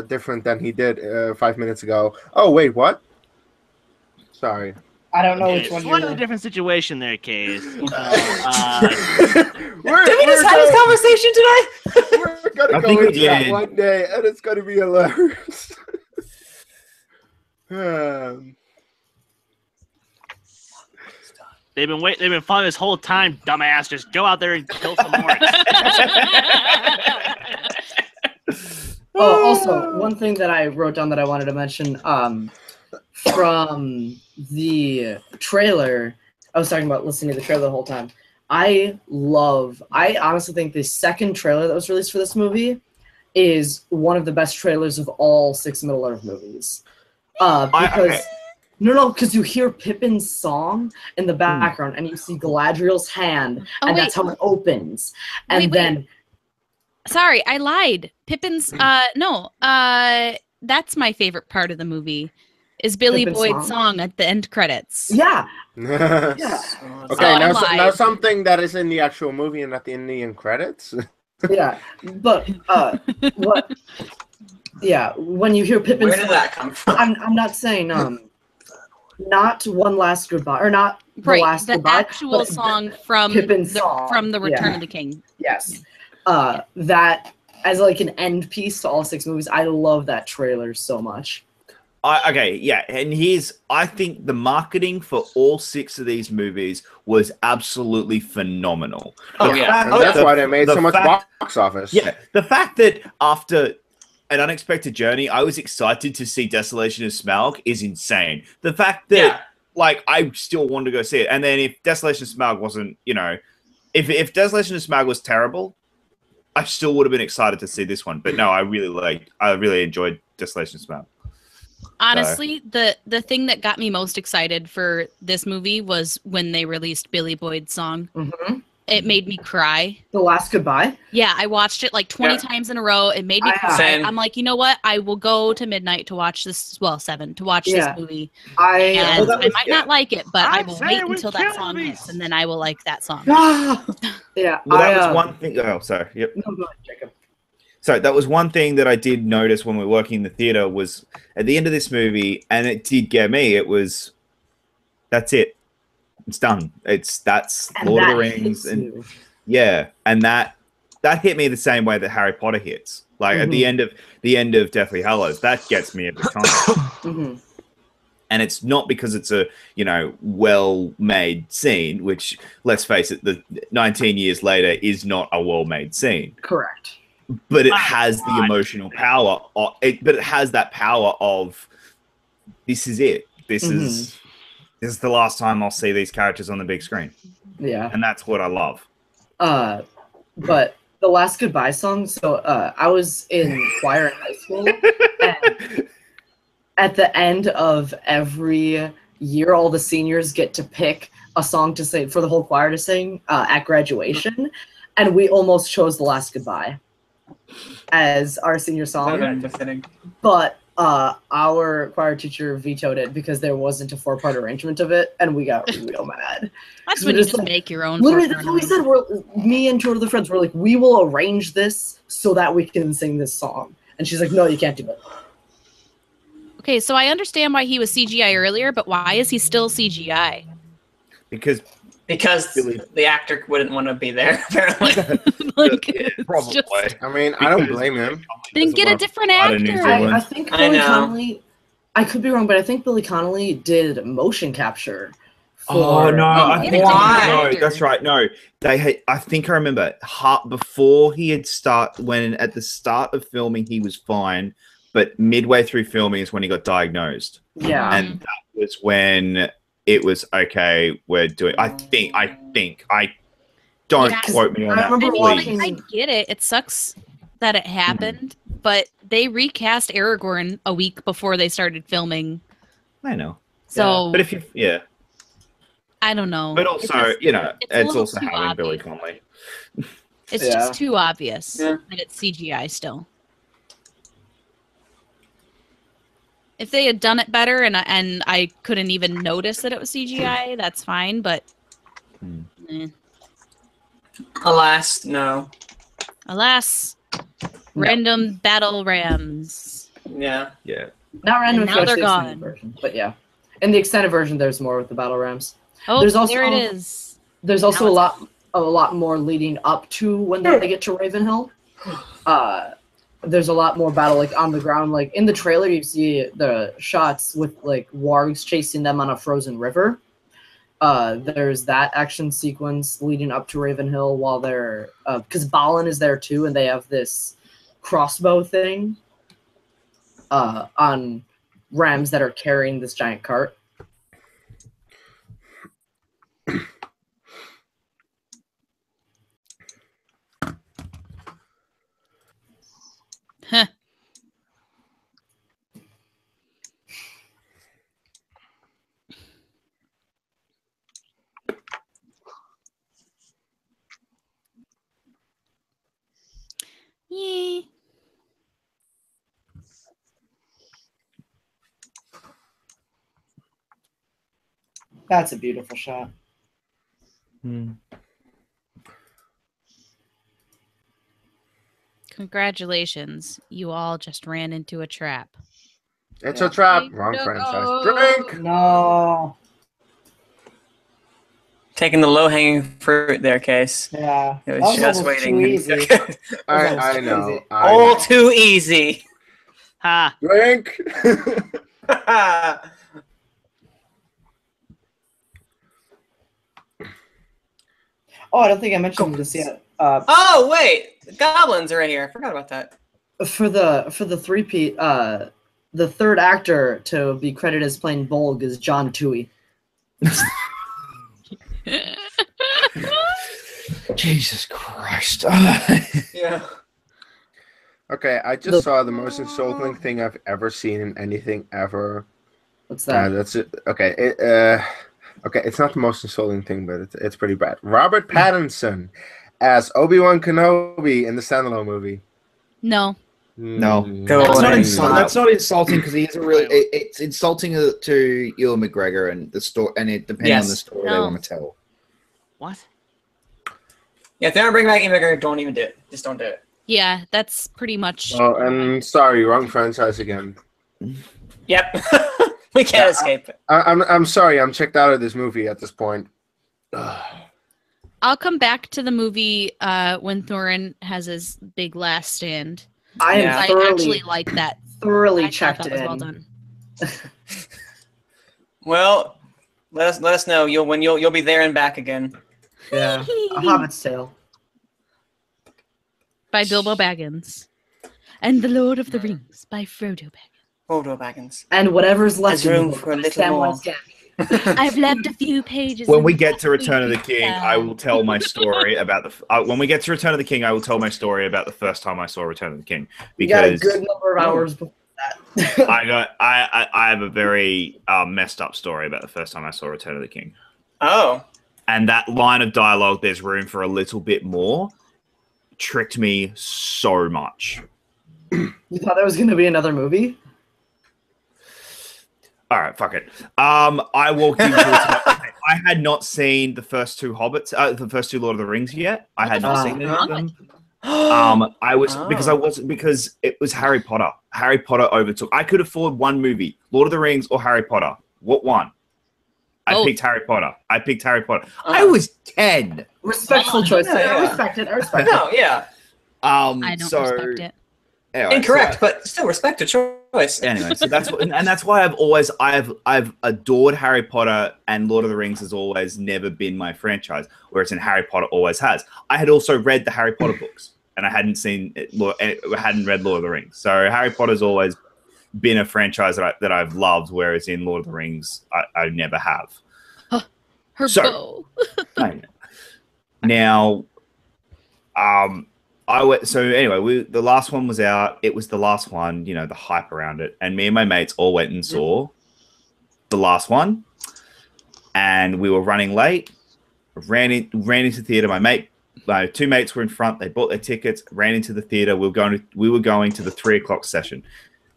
different than he did 5 minutes ago. Oh wait, what? Sorry. I don't know which It's one slightly you're. different situation there, Kees. Did Did we just have this conversation today? We're gonna I go think we into that did. one day, and it's gonna be hilarious. They've been following this whole time, dumbass. Just go out there and kill some orcs. Oh, also, one thing that I wrote down that I wanted to mention, from the trailer, I was talking about listening to the trailer the whole time. I honestly think the second trailer that was released for this movie is one of the best trailers of all 6 Middle-earth movies. Because you hear Pippin's song in the background, and you see Galadriel's hand, and that's how it opens. And then... Sorry, I lied. Pippin's, that's my favorite part of the movie, is Billy Pippin's Boyd's song at the end credits. Yeah. Yeah. So Okay, I now lied. something that is in the actual movie and not in the end credits. Yeah, but what? Yeah, when you hear Pippin's Where did that come from? I'm not saying not One Last Goodbye, or not the Right, last the goodbye, actual but song from Pippin's song. from the Return Yeah. of the King. Yes, that as like an end piece to all 6 movies. I love that trailer so much. Okay, yeah, and I think the marketing for all 6 of these movies was absolutely phenomenal. Oh, The yeah. fact And that's that- why they made the so much fact- box office. Yeah, the fact that after An Unexpected Journey, I was excited to see Desolation of Smaug is insane. The fact that, like, I still wanted to go see it, and then if Desolation of Smaug wasn't, if Desolation of Smaug was terrible, I still would have been excited to see this one. But no, I really enjoyed Desolation of Smaug. Honestly, the thing that got me most excited for this movie was when they released Billy Boyd's song. Mm-hmm. It made me cry. The Last Goodbye. Yeah, I watched it like 20 times in a row. It made me cry. Same. I'm like, you know what? I will go to midnight to watch this. Well, 7 to watch this movie. And I might not like it, but I will wait until that song hits, and then I will like that song. Yeah, Well, that was one thing. Oh, sorry. Yep. No, go ahead, Jacob. So that was one thing that I did notice when we were working in the theater was at the end of this movie, and it did get me. It was, that's it, it's done. That's And Lord of the that Rings, hits and you. yeah, and that hit me the same way that Harry Potter hits. Like at the end of Deathly Hallows, that gets me every time. Mhm. And it's not because it's a well-made scene, which let's face it, the 19 years later is not a well-made scene. Correct. But it has the emotional power. But it has that power of this is it. This is the last time I'll see these characters on the big screen, Yeah. and that's what I love. But the Last Goodbye song. So I was in choir in high school, and at the end of every year, all the seniors get to pick a song to sing for the whole choir to sing at graduation, and we almost chose The Last Goodbye as our senior song, but our choir teacher vetoed it because there wasn't a 4-part arrangement of it, and we got real mad. That's when you just make your own. Literally, that's what we said. Me and 2 other friends were like, we will arrange this so that we can sing this song, and she's like, no, you can't do it. Okay, so I understand why he was CGI earlier, but why is he still CGI? Because the actor wouldn't want to be there, apparently. probably. I mean, I don't blame him. Then get a different actor. I think Billy Connolly. I could be wrong, but I think Billy Connolly did motion capture. Oh no! I think Why? no, that's right. No, they had. I think I remember before he had when at the start of filming he was fine, but midway through filming is when he got diagnosed. Yeah, and that was when it was okay. We're doing. I think. Don't quote me on that. I get it. It sucks that it happened, but they recast Aragorn a week before they started filming. I know. So, but if you, I don't know. But also, you know, it's a it's little also too having Billy obvious. Connolly. It's Yeah. just too obvious Yeah. that it's CGI still. If they had done it better and I couldn't even notice that it was CGI, that's fine. But Alas, no. alas, random battle rams. Yeah. Yeah. Not random. And if now you watch they're the extended gone. version, but yeah, in the extended version, there's more with the battle rams. Oh, There's also- there it is. There's Now also it's- a lot more leading up to when they get to Ravenhill. There's a lot more battle like on the ground. Like in the trailer, you see the shots with like wargs chasing them on a frozen river. There's that action sequence leading up to Ravenhill while they're because Balin is there too, and they have this crossbow thing on rams that are carrying this giant cart. Huh. Yay. That's a beautiful shot. Congratulations. You all just ran into a trap. It's Yeah. a trap. Wrong franchise. Drink. No. Taking the low-hanging fruit there, Case. Yeah. It That was just almost waiting. Too easy. I know. All too easy. Ha! Drink. Oh, I don't think I mentioned this yet. Oh wait, the goblins are right here. I forgot about that. For the three-peat, the third actor to be credited as playing Bolg is John Toohey. Jesus Christ. Yeah. Okay, I just saw the most insulting thing I've ever seen in anything ever. What's that? That's it. Okay, okay, it's not the most insulting thing, but it's pretty bad. Robert Pattinson as Obi-Wan Kenobi in the standalone movie. No. No. Go That's not, away. that's not insulting because he isn't really. It's insulting to Ewan McGregor and the story, and it depending on the story they No. want to tell. What? Yeah, if they don't bring back Ian McGregor, don't even do it. Just don't do it. Yeah, that's pretty much. Oh, and sorry, wrong franchise again. Yep. We can't escape it. I'm sorry, I'm checked out of this movie at this point. I'll come back to the movie when Thorin has his big last stand. I am Yeah. I thoroughly, actually like that. thoroughly I thought checked that was in. well done. Well, let us know. You'll be there and back again. Yeah, A Hobbit's Tale. By Bilbo Baggins. And The Lord of the Rings by Frodo Baggins. Frodo Baggins. And whatever's left There's room in the for a book, little Samwise more. Gamgee. I've left a few pages. When in we the get to book. Return of the King, I will tell my story about the. When we get to Return of the King, I will tell my story about the first time I saw Return of the King You got a because good number of hours before that. I have a very messed up story about the first time I saw Return of the King. Oh. And that line of dialogue, there's room for a little bit more, tricked me so much. You thought there was going to be another movie? All right, fuck it. I walked into it. I had not seen the first two Hobbits, the first two Lord of the Rings yet. I had not seen any of them. Because it was Harry Potter. Harry Potter overtook. I could afford one movie, Lord of the Rings or Harry Potter. What one? I picked Harry Potter. I was 10. Respectful choice. Yeah, yeah. I respect it. I respect No, yeah. I don't respect it. Anyway, Incorrect, but still respect a choice. Anyway, so that's why I've adored Harry Potter, and Lord of the Rings has always never been my franchise, whereas in Harry Potter always has. I had also read the Harry Potter books, and I hadn't read Lord of the Rings. So Harry Potter's always been a franchise that I've loved, whereas in Lord of the Rings I never have. Her bow. Now, the last one was out. It was the last one, the hype around it. And me and my mates all went and saw the last one. and we were running late. Ran into the theater. My two mates were in front. They bought their tickets. Ran into the theater. We were going to the 3 o'clock session.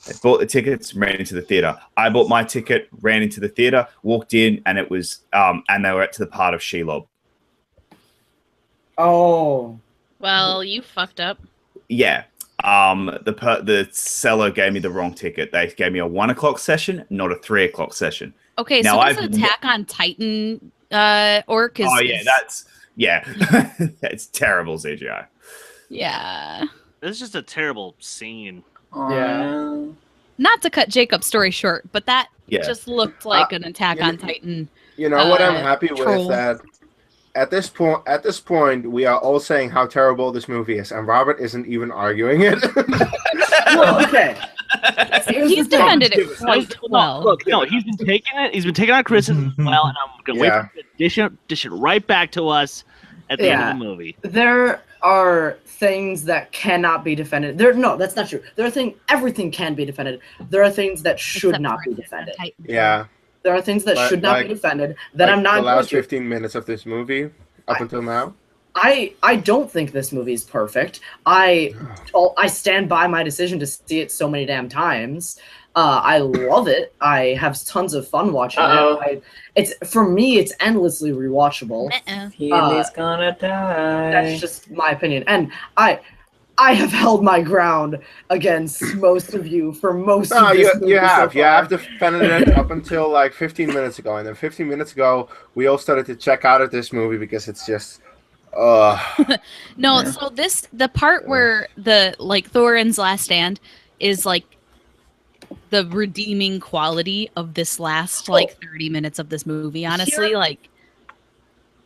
They bought the tickets. Ran into the theater. I bought my ticket. Ran into the theater. Walked in, and it was and they were to the part of Shelob. Oh. Well, you fucked up. Yeah. The seller gave me the wrong ticket. They gave me a 1 o'clock session, not a 3 o'clock session. Okay, Now, so this Attack on Titan orc is... Oh, yeah, it's terrible CGI. Yeah. This is just a terrible scene. Yeah. Not to cut Jacob's story short, but that Yeah. just looked like an Attack on Titan. You know what I'm happy troll. with that at this point we are all saying how terrible this movie is, and Robert isn't even arguing it. Well, okay. He's defended it quite well. Look, no, he's been taking it. He's been taking on criticism as well, and I'm gonna wait for him to dish it right back to us at the end of the movie. There are things that cannot be defended. No, that's not true. Everything can be defended. There are things that should Except not for be defended. Yeah. There are things that should not be defended that I'm not the last going to. 15 minutes of this movie up until now. I don't think this movie is perfect. I stand by my decision to see it so many damn times. I love it. I have tons of fun watching it. For me, it's endlessly rewatchable. He's gonna die. That's just my opinion, and I have held my ground against most of you for most of this movie you have. so You far. have defended it up until like 15 minutes ago, and then 15 minutes ago, we all started to check out of this movie because it's just. No, so the part where Thorin's last stand is like the redeeming quality of this last 30 minutes of this movie. Honestly,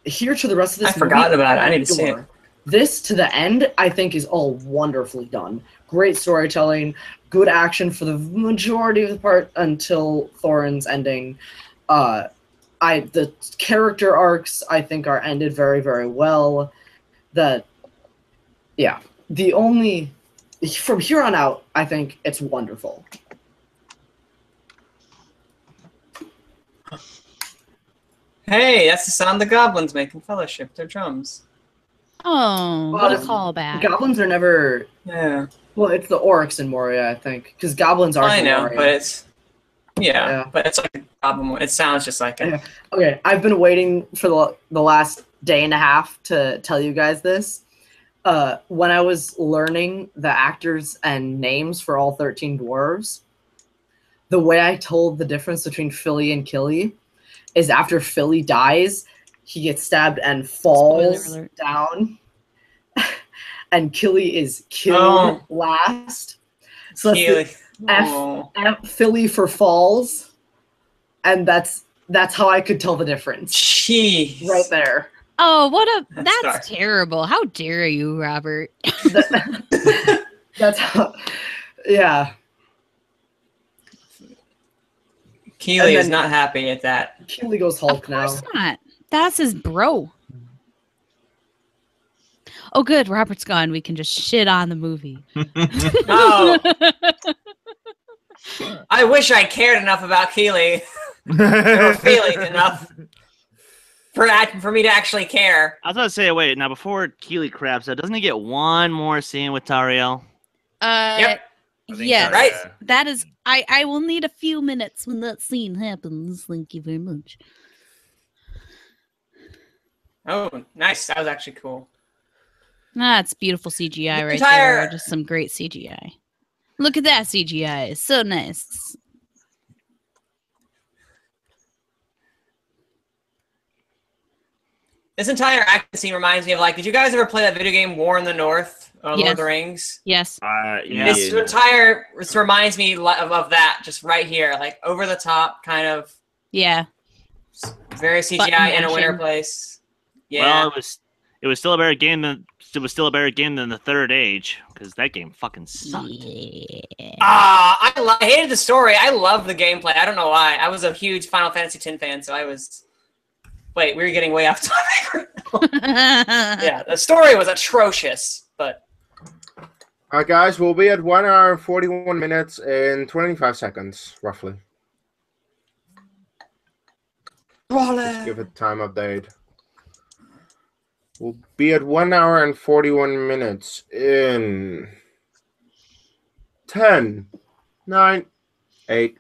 here to the rest of this. I forgot about it. I need to see it. This to the end, I think, is all wonderfully done. Great storytelling, good action for the majority of the part until Thorin's ending. The character arcs, I think, are ended very, very well. From here on out, I think it's wonderful. Hey, that's the sound the goblins make in Fellowship. Their drums. oh, what a callback! Goblins are never. Yeah. Well, it's the orcs in Moria, I think, because goblins are. I know, Moria. but it's. Yeah, but it's like a goblin. It sounds just like it. Yeah. Okay, I've been waiting for the last day and a half to tell you guys this. When I was learning the actors and names for all 13 dwarves, the way I told the difference between Philly and Killy is after Philly dies, he gets stabbed and falls down, and Killy is killed last. So that's F Philly for falls, and that's how I could tell the difference. Jeez. Right there. Oh, that's terrible. How dare you, Robert? That's how, yeah. Keely is not happy at that. Keely goes Hulk now. Of course not. That's his bro. Oh, good. Robert's gone. We can just shit on the movie. Oh. I wish I cared enough about Keely. Or feeling enough for me to actually care. I was about to say, wait, now before Keely craps out, doesn't he get one more scene with Tariel? Yep. Yes. Right. That is. I will need a few minutes when that scene happens. Thank you very much. Oh, nice. That was actually cool. That's beautiful CGI right there. Just some great CGI. Look at that CGI. It's so nice. This entire action scene reminds me of did you guys ever play that video game War in the North? Lord of the Rings? Yes. This reminds me of that, just right here, over the top, kind of. Yeah. Very CGI in a winter place. Yeah. Well, it was still a better game than the Third Age, because that game fucking sucked. Yeah. I hated the story. I loved the gameplay. I don't know why. I was a huge Final Fantasy X fan, so I was. Wait, we were getting way off topic. Yeah, the story was atrocious, but. All right, guys, we'll be at 1 hour and 41 minutes and 25 seconds, roughly. Let's give it time update. We'll be at 1 hour and 41 minutes in 10, 9, 8,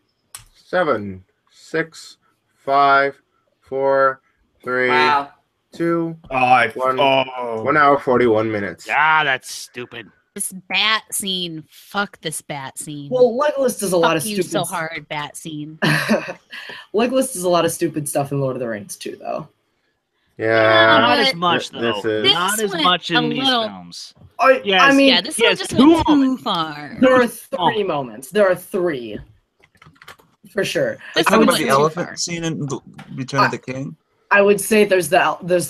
7, 6, 5, 4, 3, Wow. 2, Oh, 1. 1 hour 41 minutes. Ah, that's stupid. This bat scene. Fuck this bat scene. Well, Legolas does a lot of Fuck you stupid. so hard, bat scene. Legolas does a lot of stupid stuff in Lord of the Rings too, though. Yeah. Not but as much this though. is- Not This as went much a in these little- films. I Yes, mean, Yeah, this Yes, one just two went too moments. far. there are three moments. There are three, for sure. This How one about went the too elephant far. scene in Return of the King? I would say there's the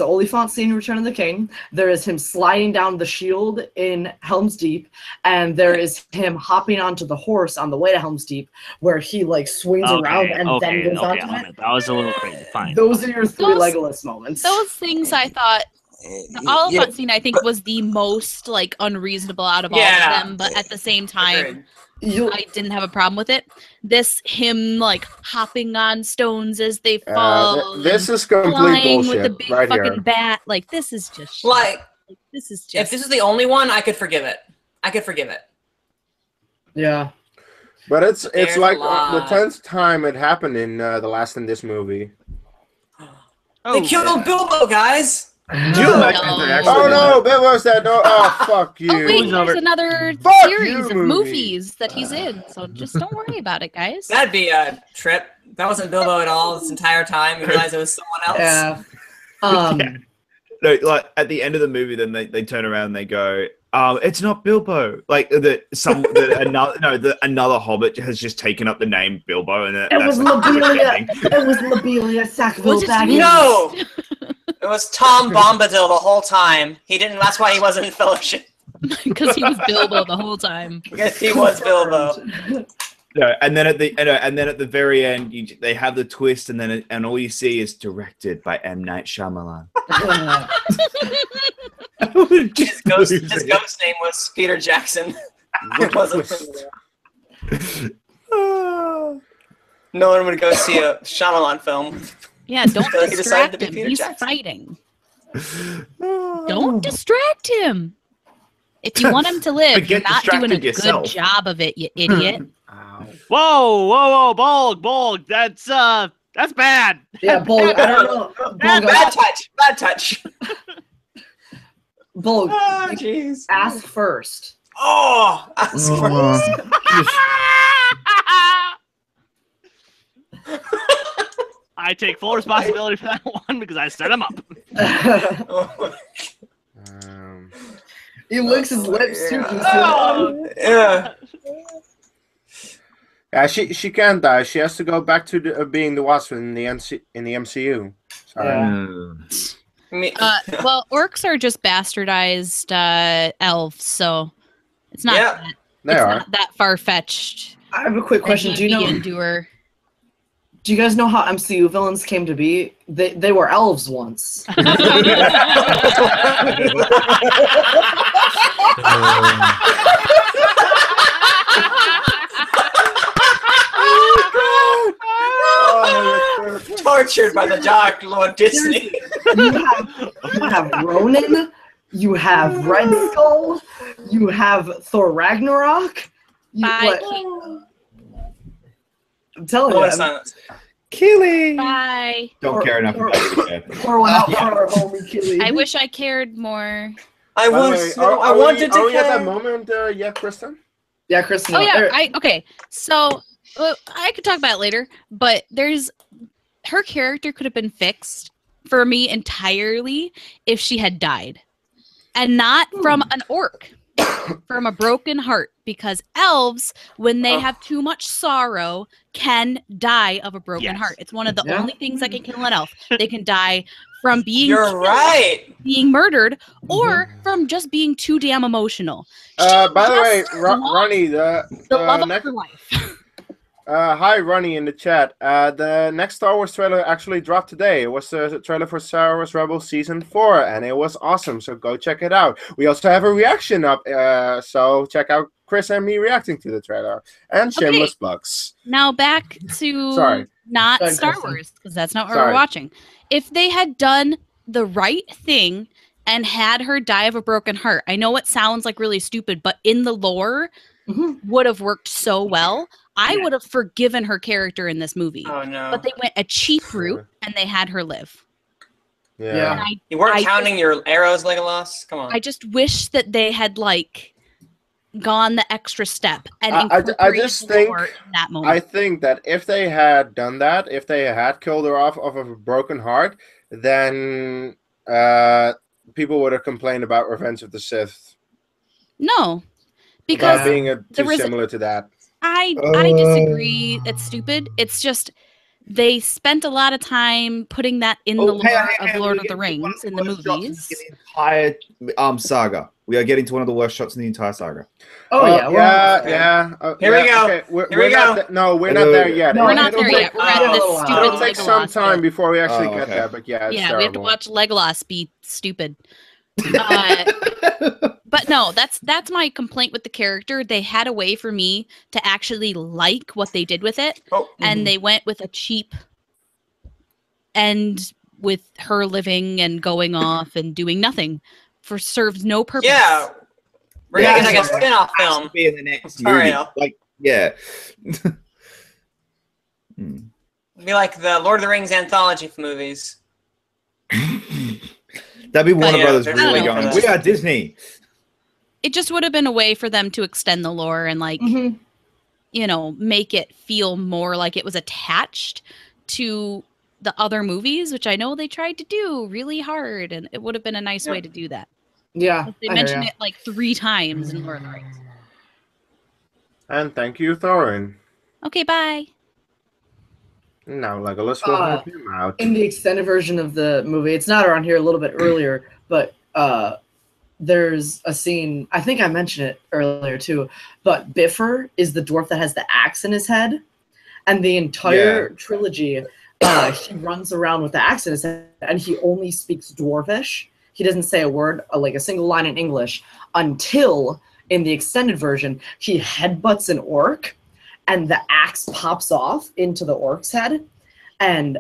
Oliphant scene in Return of the King. There is him sliding down the shield in Helm's Deep, and there is him hopping onto the horse on the way to Helm's Deep, where he like swings around and then goes onto it. That was a little crazy. Fine. Those are your three Those- Legolas moments. Those things I thought the Oliphant scene I think was the most like unreasonable out of all Yeah. of them, but at the same time Agreed. I didn't have a problem with it. This him like hopping on stones as they fall. This and is complete flying with bullshit the big right fucking here. bat. Like this is just shit. Like, This is just if this is the only one, I could forgive it. I could forgive it. Yeah. But it's There's like a lot. the 10th time it happened in the last in this movie. Oh, They killed Bilbo, guys. Do you imagine if they actually Oh did no, Bilbo's dead. Oh fuck you. Oh wait, Who's there's over- another Fuck series you, of movie. movies that he's in. So just don't worry about it, guys. That'd be a trip. That wasn't Bilbo at all this entire time. You realize it was someone else. Yeah. Yeah. No, like at the end of the movie, then they turn around and they go, "It's not Bilbo." Like another Hobbit has just taken up the name Bilbo, and It that's was like, Lobelia. It was Lobelia Sackville Was it Baggins. No! It was Tom Bombadil the whole time. He didn't. That's why he wasn't in Fellowship. Because he was Bilbo the whole time. Because he was Bilbo. No, and then at the very end, they have the twist, and all you see is directed by M. Night Shyamalan. His ghost name was Peter Jackson. It wasn't. No one would go see a Shyamalan film. Yeah, don't So he decided to distract be him. Peter He's Jackson. fighting. Don't distract him. If you want him to live, But you're get not doing a distracted yourself. good job of it, you idiot. Whoa, Bolg, that's bad. Yeah, Bolg. I don't know. Bolg, Bad touch. Bolg, Oh, jeez. ask first. Oh, ask first. I take full responsibility for that one because I set him up. He licks his lips too. Oh, yeah. Yeah, she can't die. She has to go back to being the Wasp in the MCU. Sorry. Yeah. Well, orcs are just bastardized elves, so it's not Yeah, that, They it's are. not that far-fetched. I have a quick question. Do you know? Endure. Do you guys know how MCU villains came to be? They were elves once. tortured by the Dark Lord Disney. You have Ronan. You have Red Skull. You have Thor Ragnarok. Bye, I'm telling Moment of you. silence. Killing. Bye. Don't care enough about it. Okay. Pour one out for our homie Killy. I wish I cared more. I By the was. way, I wanted are to we at that care. moment yet, Kristen? Yeah, Kristen. Oh yeah, okay. So I could talk about it later, but her character could have been fixed for me entirely if she had died, and not from an orc, from a broken heart. Because elves, when they have too much sorrow, can die of a broken heart. It's one of the only things that can kill an elf. They can die from being You're killed, right. being murdered, or from just being too damn emotional. By the way, just lost Ronnie, the love of next, her life. hi Ronnie in the chat. The next Star Wars trailer actually dropped today. It was the trailer for Star Wars Rebels Season 4, and it was awesome. So go check it out. We also have a reaction up, so check out Chris and me reacting to the trailer and shameless plugs. Now back to Sorry. not Sorry, Star Kristen. Wars, because that's not what Sorry. we're watching. If they had done the right thing and had her die of a broken heart, I know it sounds like really stupid, but in the lore would have worked so well. I would have forgiven her character in this movie. Oh no. But they went a cheap route and they had her live. Yeah. And You weren't counting your arrows, Legolas? Come on. I just wish that they had like gone the extra step and I incorporated just the think lore in that moment. I think that if they had done that, if they had killed her off of a broken heart, then people would have complained about Revenge of the Sith. No, because About being too was- similar to that. I disagree. It's stupid. It's just they spent a lot of time putting that in the lore of Lord of the Rings in the movies. The entire saga. We are getting to one of the worst shots in the entire saga. Oh yeah, Here we go. Okay. Here we go. No, we're not there yet. No, We're not there yet. We're at this stupid It'll take some Legolas time bit. before we actually get okay. there, but yeah, it's Yeah, terrible. we have to watch Legolas be stupid. But no, that's my complaint with the character. They had a way for me to actually like what they did with it, and they went with a cheap end with her living and going off and doing nothing for serves no purpose. Yeah. We're getting like a spin-off Has film. to be in the next Sorry, movie. Al. Like, yeah. Be like the Lord of the Rings anthology movies. That'd be Warner Yeah, Brothers there's really no going, for we that. are Disney. It just would have been a way for them to extend the lore and like you know, make it feel more like it was attached to the other movies, which I know they tried to do really hard, and it would have been a nice way to do that. Yeah, They I hear mentioned ya. it like 3 times in Lord of the Rings. And thank you, Thorin. Okay, bye. Now Legolas will help him out. In the extended version of the movie, it's not around here a little bit earlier, but there's a scene, I think I mentioned it earlier too, but Biffer is the dwarf that has the axe in his head, and the entire trilogy, he runs around with the axe in his head, and he only speaks Dwarvish. He doesn't say a word, like a single line in English, until in the extended version, he headbutts an orc, and the axe pops off into the orc's head, and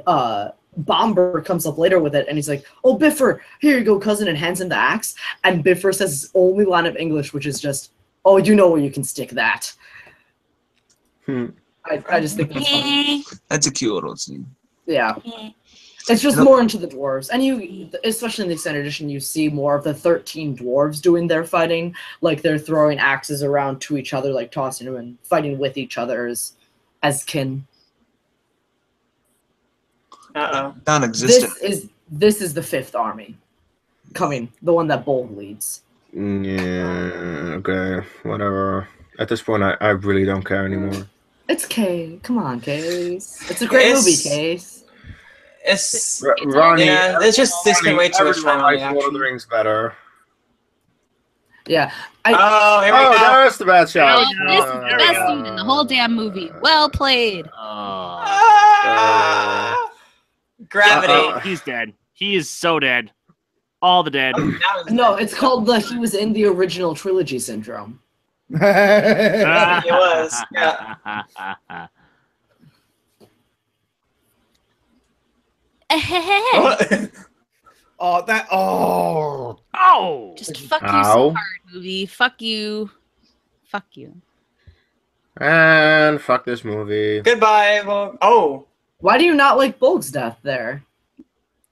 Bomber comes up later with it, and he's like, "Oh, Biffer, here you go, cousin," and hands him the axe. And Biffer says his only line of English, which is just, "Oh, you know where you can stick that." I just think that's funny. That's a cute little scene. Yeah. It's just more into the dwarves. And you, especially in the extended edition, you see more of the 13 dwarves doing their fighting. Like, they're throwing axes around to each other, like tossing them and fighting with each other as kin. Uh-oh. Non-existent. This is the Fifth Army coming, the one that Bolg leads. Yeah, okay, whatever. At this point, I really don't care anymore. It's Case. Come on, Case. It's a great movie, Case. It's Ronnie, yeah, it's just they spend way too much everyone time on the likes Lord of action. the Rings better. Yeah. Oh, here we go. There's the bad shot. This is the best scene in the whole damn movie. Well played. Gravity. He's dead. He is so dead. All the dead. No, it's called the he was in the original trilogy syndrome. It was. Yeah. Oh! Just fuck you Ow. so hard, movie. Fuck you. Fuck you. And fuck this movie. Goodbye. Well, oh. Why do you not like Bolg's death there?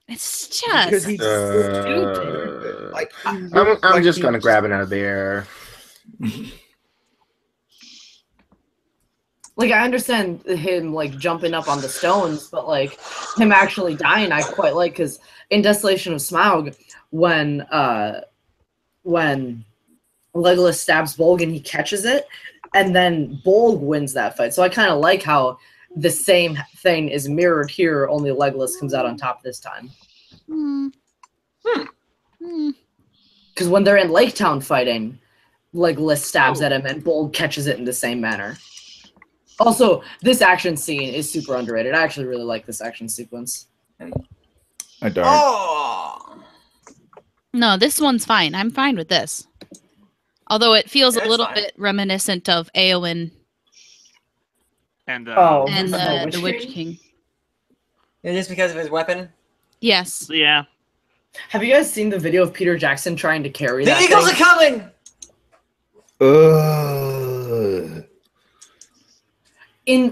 It's Because just he's Uh, like, I'm just gonna grab another beer. Like, I understand him, like, jumping up on the stones, but, like, him actually dying, I quite like, because in Desolation of Smaug, when Legolas stabs Bolg and he catches it, and then Bolg wins that fight. So I kind of like how the same thing is mirrored here, only Legolas comes out on top this time. Because when they're in Lake Town fighting, Legolas stabs at him, and Bolg catches it in the same manner. Also, this action scene is super underrated. I actually really like this action sequence. I don't. Oh. no. This one's fine. I'm fine with this. Although it feels a That's little fine. bit reminiscent of Eowyn And and the the Witch King. Is this because of his weapon? Yes. yeah. Have you guys seen the video of Peter Jackson trying to carry The that Eagles thing? are coming!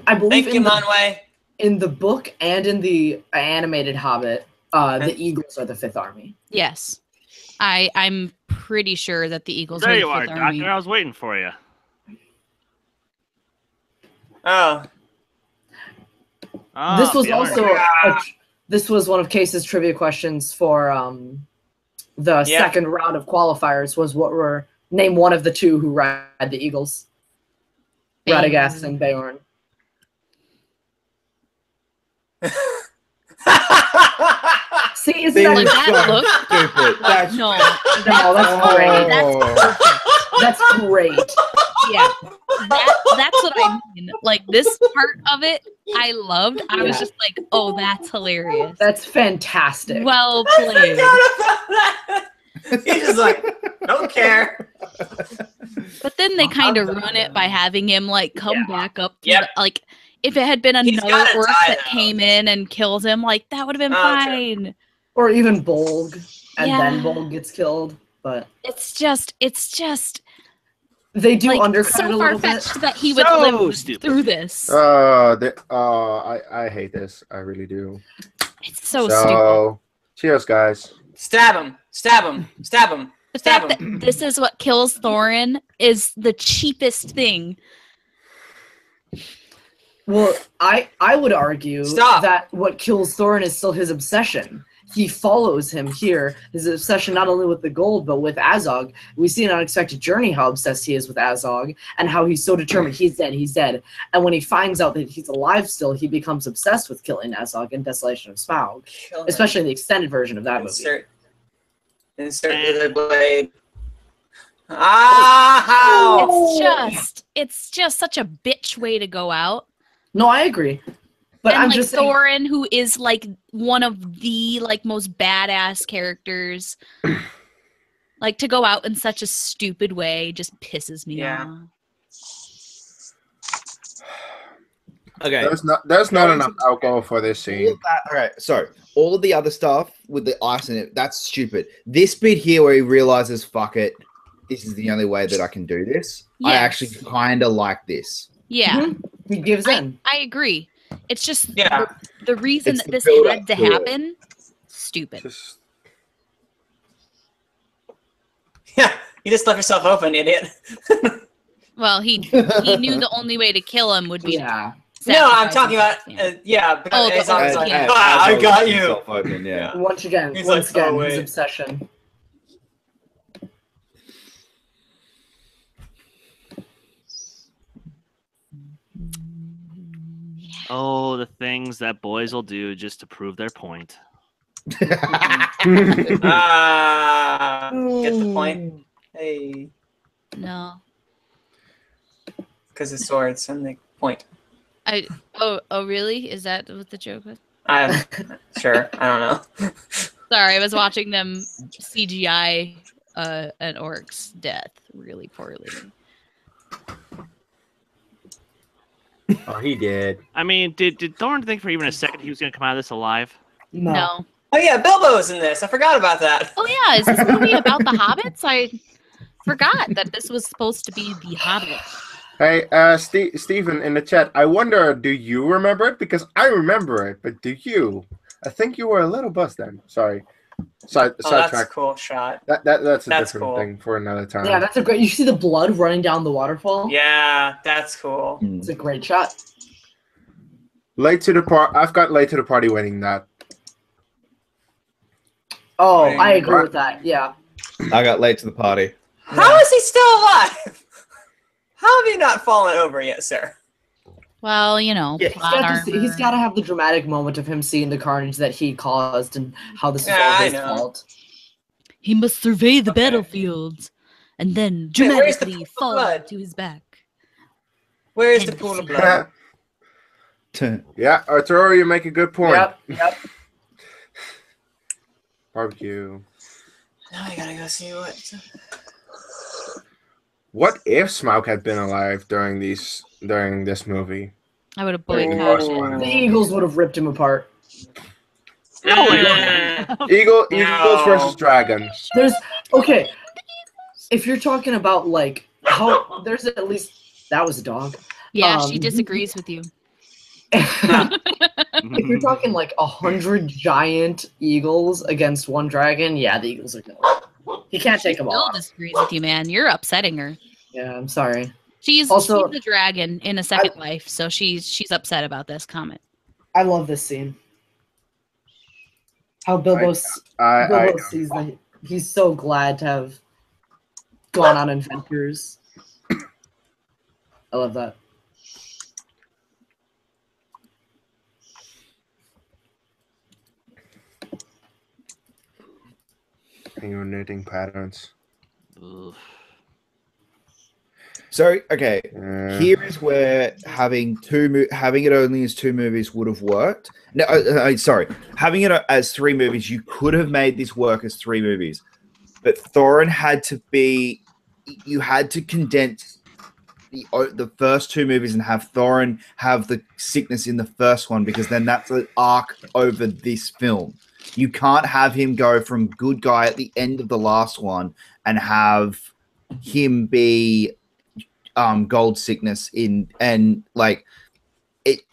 I believe Thank you, Manway. in the book and in the animated Hobbit, the Eagles are the Fifth Army. Yes. I'm pretty sure that the Eagles There are you the are, Fifth Army. Doctor. I was waiting for you. Oh, This was the other- also this was one of Case's trivia questions for the second round of qualifiers. Was what were name one of the two who ride the Eagles? Radagast and Beorn. See, isn't that Like just that so look? stupid. That's No, No, that's great. Oh. That's great. yeah, that's what I mean. Like this part of it, I loved. I was just like, oh, that's hilarious. That's fantastic. Well I played. forgot about that. He's just like, don't care. But then they kind of run it by having him like come back up. Yep. Like if it had been He's another gotta orc die, that though. came in and killed him, like that would have been Oh, true. fine. Or even Bolg, and Yeah. then Bolg gets killed. But It's just they do like undercut it so a far little bit. fetched that he would So live stupid. through this. I hate this. I really do. It's so stupid. Cheers, guys. stab him! Stab him! Stab him! The Stab fact him! that this is what kills Thorin is the cheapest thing. Well, I would argue Stop. that what kills Thorin is still his obsession. He follows him here. His obsession not only with the gold, but with Azog. We see an unexpected journey how obsessed he is with Azog and how he's so determined he's dead, he's dead. And when he finds out that he's alive still, he becomes obsessed with killing Azog in Desolation of Smaug, Kill him. especially in the extended version of that movie. Insert the blade. Ah! It's just such a bitch way to go out. No, I agree. But And I'm like just saying, Thorin, who is like one of the like most badass characters, like to go out in such a stupid way just pisses me Yeah. off. Okay. There's not enough alcohol for this All scene. of that, all right, so all of the other stuff with the ice in it, that's stupid. This bit here where he realizes, fuck it, this is the only way that I can do this. I Yes. actually kind of like this. Yeah, he gives in. I agree. It's just Yeah. the reason It's that the this build-up had to to it. happen, stupid. Just Yeah, you just left yourself open, idiot. Well, he knew the only way to kill him would be Yeah. to No, I'm sacrifice talking about himself, because Oh, the Azog's orc, like, yeah. ah, I Azog got left you. himself open, yeah. Once again, He's like, oh, his wait. obsession. Oh, the things that boys will do just to prove their point. Ah, get the point. Hey, No. because it's swords and the point. Oh really? Is that what the joke was? I'm sure. I don't know. Sorry, I was watching them CGI an orc's death really poorly. oh, he did. I mean, did Thorin think for even a second he was going to come out of this alive? No. Oh yeah, Bilbo's in this. I forgot about that. Oh yeah, is this movie about the hobbits? I forgot that this was supposed to be the Hobbit. Hey, Stephen in the chat. I wonder, do you remember it? Because I remember it, but do you? I think you were a little buzzed then. Sorry. Oh, that's a Sidetrack. cool shot. That's a That's different cool. thing for another time. Yeah, that's a great. You see the blood running down the waterfall? Yeah, that's cool. It's a great shot. Late to the part. I've got late to the party winning that. Oh, Wait, I agree what? with that. Yeah. I got late to the party. How is he still alive? How have you not fallen over yet, sir? Well, you know, Yeah, plot He's got to armor. have the dramatic moment of him seeing the carnage that he caused and how this is Yeah, all I his know. fault. He must survey the Okay. battlefields and then Wait, where's the dramatically pool of fall blood? to his back. Where is the And pool of see. blood? Yeah, Arturo, you make a good point. Yep. Barbecue. Now I gotta go see what. What if Smaug had been alive during this movie? I would have During the boycotted first it. one? The Eagles would have ripped him apart. No, it Eagles No. versus dragons. There's okay. If you're talking about like how there's at least that was a dog. Yeah, she Um, disagrees with you. If you're talking like 100 giant eagles against one dragon, yeah, the eagles are gonna. He can't take them Still all. disagrees with you, man. You're upsetting her. Yeah, I'm sorry. She's Also- she's a dragon in a second life, so she's upset about this comment. I love this scene. How Bilbo sees that he's so glad to have gone on adventures. I love that. And your knitting patterns. So, okay, Uh, here is where having it only as 2 movies would have worked. No, sorry, having it as 3 movies, you could have made this work as 3 movies, but Thorin had to be. You had to condense the first 2 movies and have Thorin have the sickness in the first one, because then that's an arc over this film. You can't have him go from good guy at the end of the last one and have him be gold sickness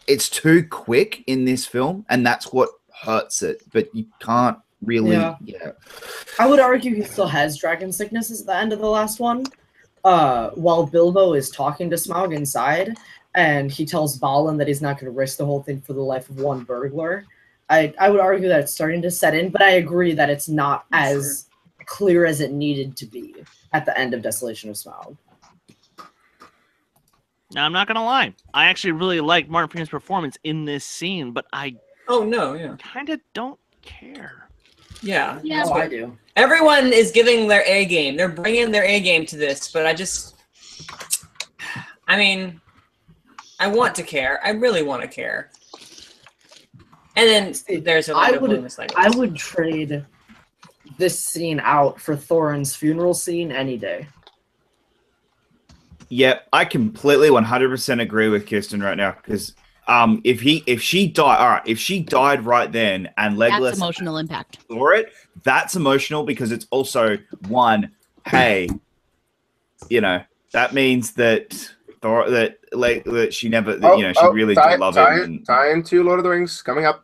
it's too quick in this film, and that's what hurts it. But you can't really. Yeah. I would argue he still has dragon sicknesses at the end of the last one. While Bilbo is talking to Smaug inside, and he tells Balin that he's not going to risk the whole thing for the life of one burglar. I would argue that it's starting to set in, but I agree that it's not as clear as it needed to be at the end of Desolation of Smaug. Now, I'm not gonna lie. I actually really like Martin Freeman's performance in this scene, but I kind of don't care. Yeah. Yeah. Oh, I do. Everyone is giving their A game. They're bringing their A game to this, but I mean, I want to care. I really want to care. And then there's a I would trade this scene out for Thorin's funeral scene any day. Yep, I completely 100% agree with Kristen right now, because if she died right then and Legolas That's emotional impact. saw it, that's emotional, because it's also hey, that means that that she never, she really did love him. Tie into Lord of the Rings coming up.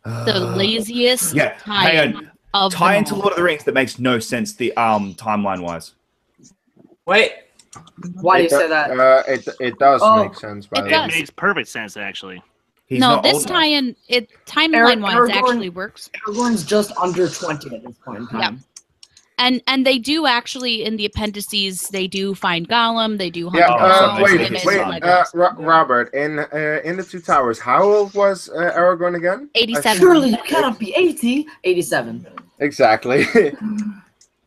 The laziest hang on. of Tie them into all. Lord of the Rings that makes no sense the timeline wise. Wait. Why do you say that? It does make sense. By It the does. way. It makes perfect sense, actually. He's No, not this old enough. tie-in, timeline-wise, Aragorn- actually works. Aragorn's just under 20 at this point in time. And they do actually, in the appendices, they do find Gollum, they do hunt Yeah. Gollum, wait, and it's wait, like Robert, in the Two Towers, how old was Aragorn again? 87. Surely you cannot be 80. 87. Exactly.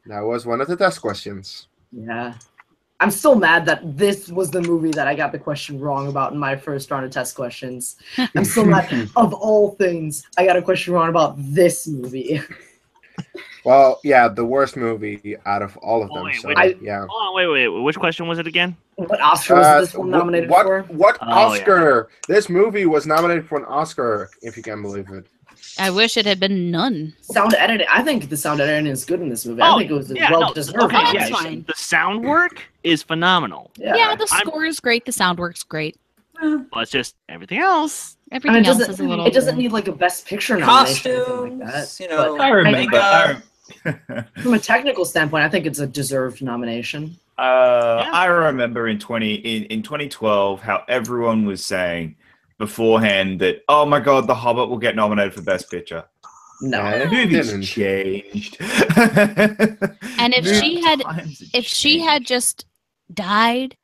That was one of the test questions. Yeah. I'm still mad that this was the movie that I got the question wrong about in my first round of test questions. I'm still mad. Of all things, I got a question wrong about this movie. Well, yeah, the worst movie out of all of them. Wait, so, wait. yeah. Hold on, wait. Which question was it again? What Oscar was this one nominated for? What Oh, Oscar? This movie was nominated for an Oscar, if you can believe it. I wish it had been none. Sound editing. I think the sound editing is good in this movie. I think it was well deserved. Okay, Oh, yeah, that's fine. the sound work is phenomenal. Yeah, the score is great, the sound works great. But it's just everything else. Everything else is a little... It doesn't need like a best picture nomination or anything like that. You know, But I remember. from a technical standpoint, I think it's a deserved nomination. I remember in 2012 how everyone was saying beforehand that, oh my god, The Hobbit will get nominated for Best Picture. No, The movie's changed. And if she had just died,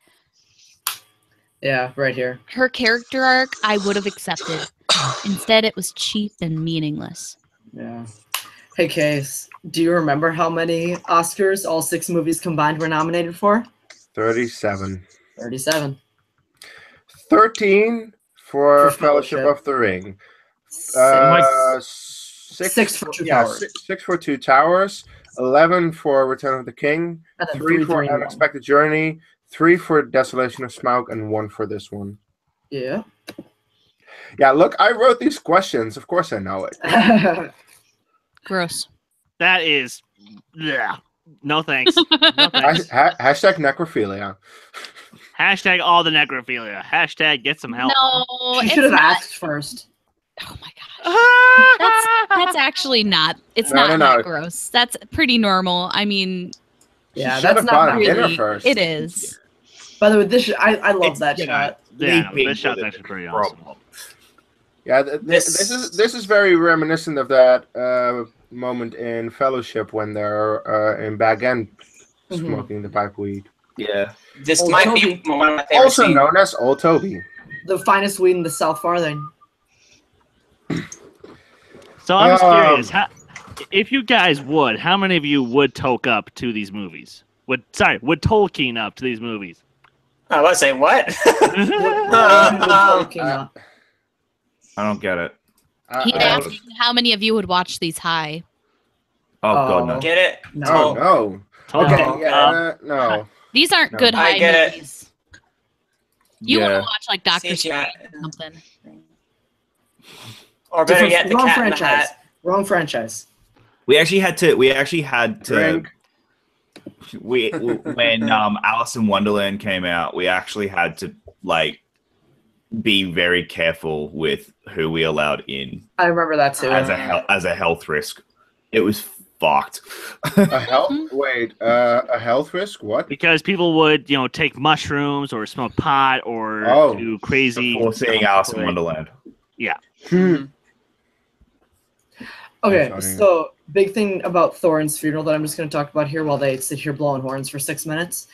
yeah, right here. her character arc, I would have accepted. Instead, it was cheap and meaningless. Yeah. Hey, Kees, do you remember how many Oscars all 6 movies combined were nominated for? 37. 37. 13 for Fellowship. Fellowship of the Ring. 6 for Two Yeah, Towers. 6 for Two Towers. 11 for Return of the King, And then 3 for and 1. Unexpected Journey, 3 for Desolation of Smaug, and 1 for this one. Yeah. Yeah, look, I wrote these questions. Of course I know it. Gross. That is, yeah. No thanks. No thanks. Hashtag necrophilia. Hashtag all the necrophilia. Hashtag get some help. No, She it's should have not. asked first. Oh my gosh. That's actually not. It's No, not no, no. that gross. That's pretty normal. I mean, Yeah, She that's should've not bought dinner really. first. it is. By the way, this I love It's, that you know, shot. Yeah, no, leaping this shot's with actually it. pretty awesome. Problem. Yeah, this is very reminiscent of that moment in Fellowship when they're in Bag End smoking the pipe weed. Yeah. This Old might Toby. be one of my favorite Also scenes. known as Old Toby. The finest weed in the South Farthing. So I'm just curious, Um, if you guys would, how many of you would toke up to these movies? Would Tolkien up to these movies? I was saying what? I don't get it. He'd I ask was- you how many of you would watch these high. Oh, God, no. Get it? No. Oh no. Okay, Tolkien. no. These aren't No. good I high get it. movies. You want Yeah. to watch like Doctor See, Strange yeah. or something. Or better Different- yet, the wrong Cat in the franchise. Hat. Wrong franchise. We actually had to Drink. when Alice in Wonderland came out, we actually had to like be very careful with who we allowed in I remember that too. as a health risk. It was fucked. A health a health risk? What? Because people would, take mushrooms or smoke pot or Oh. do crazy. Before seeing Alice in Wonderland. Yeah. Okay, Funny. so big thing about Thorin's funeral that I'm just going to talk about here while they sit here blowing horns for 6 minutes.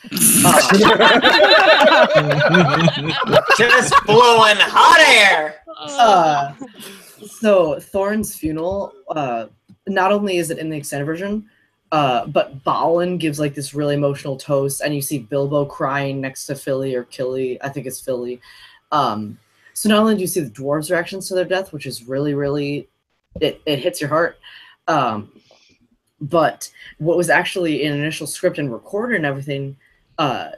Just blowing hot air. So Thorin's funeral, not only is it in the extended version, but Balin gives like this really emotional toast, and you see Bilbo crying next to Philly or Killy. I think it's Philly. So not only do you see the dwarves' reactions to their death, which is really, really, it hits your heart. But what was actually in initial script and recorded and everything,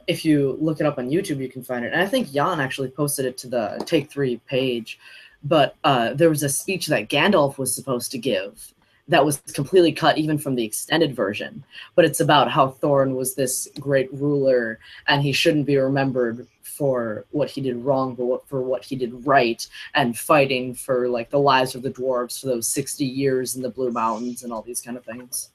if you look it up on YouTube, you can find it. And I think Jan actually posted it to the Take 3 page. But there was a speech that Gandalf was supposed to give that was completely cut even from the extended version. But it's about how Thorin was this great ruler and he shouldn't be remembered for what he did wrong, but for what he did right, and fighting for like the lives of the dwarves for those 60 years in the Blue Mountains and all these kind of things.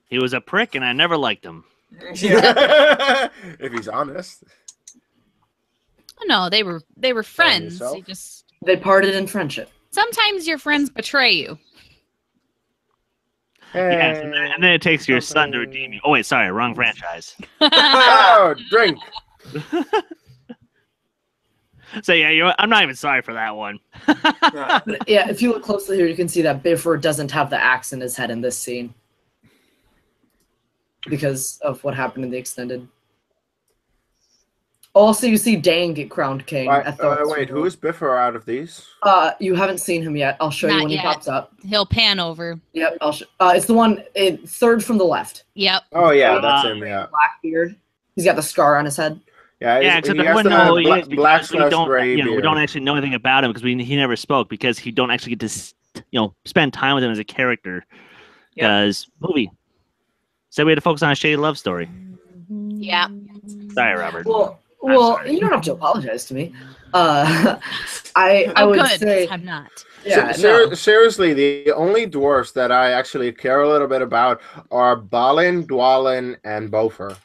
He was a prick, and I never liked him. If he's honest. No, they were friends. yourself? You just They parted in friendship. sometimes your friends betray you. Yes, and then it takes your son to redeem you. Oh wait, sorry, wrong franchise. Oh, drink. So yeah, I'm not even sorry for that one. Yeah, if you look closely here, you can see that Bifur doesn't have the axe in his head in this scene because of what happened in the extended. Also, you see Dane get crowned king. At Thorin's Wait, funeral. who is Bifur out of these? You haven't seen him yet. I'll show you Not when yet. he pops up. He'll pan over. Yep, I'll show. It's the one third from the left. Yep. Oh yeah, that's him. Yeah, Blackbeard. He's got the scar on his head. yeah. Yeah, he except has I wouldn't to have know who he is black because we slash don't, gray we beard. don't actually know anything about him because he never spoke because he don't actually get to spend time with him as a character. Because movie said we had to focus on a shady love story. Yeah. Sorry, Robert. Well, sorry. you don't have to apologize to me. I Oh, would good. say, I'm not. yeah, no. Seriously, the only dwarves that I actually care a little bit about are Balin, Dwalin, and Bofer.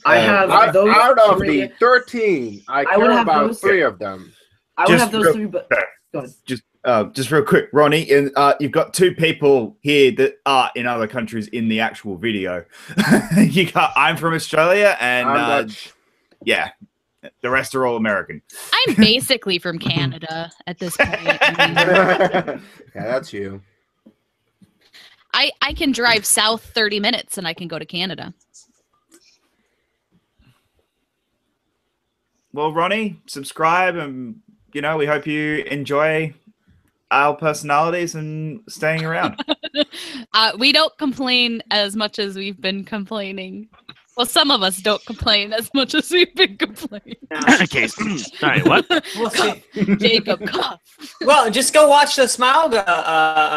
I have those out of three. the 13, I would care have about those 3 of them. I would Just have those real- three, but go ahead. Just real quick, Ronnie, you've got 2 people here that are in other countries in the actual video. I'm from Australia, and I'm Dutch. yeah, the rest are all American. I'm basically from Canada at this point. I mean, Yeah, that's you. I can drive south 30 minutes and I can go to Canada. Well, Ronnie, subscribe and you know, we hope you enjoy our personalities and staying around. We don't complain as much as we've been complaining. Well, some of us don't complain as much as we've been complaining. Okay, sorry, what? We'll see. Jacob, cough. Well, just go watch the Smile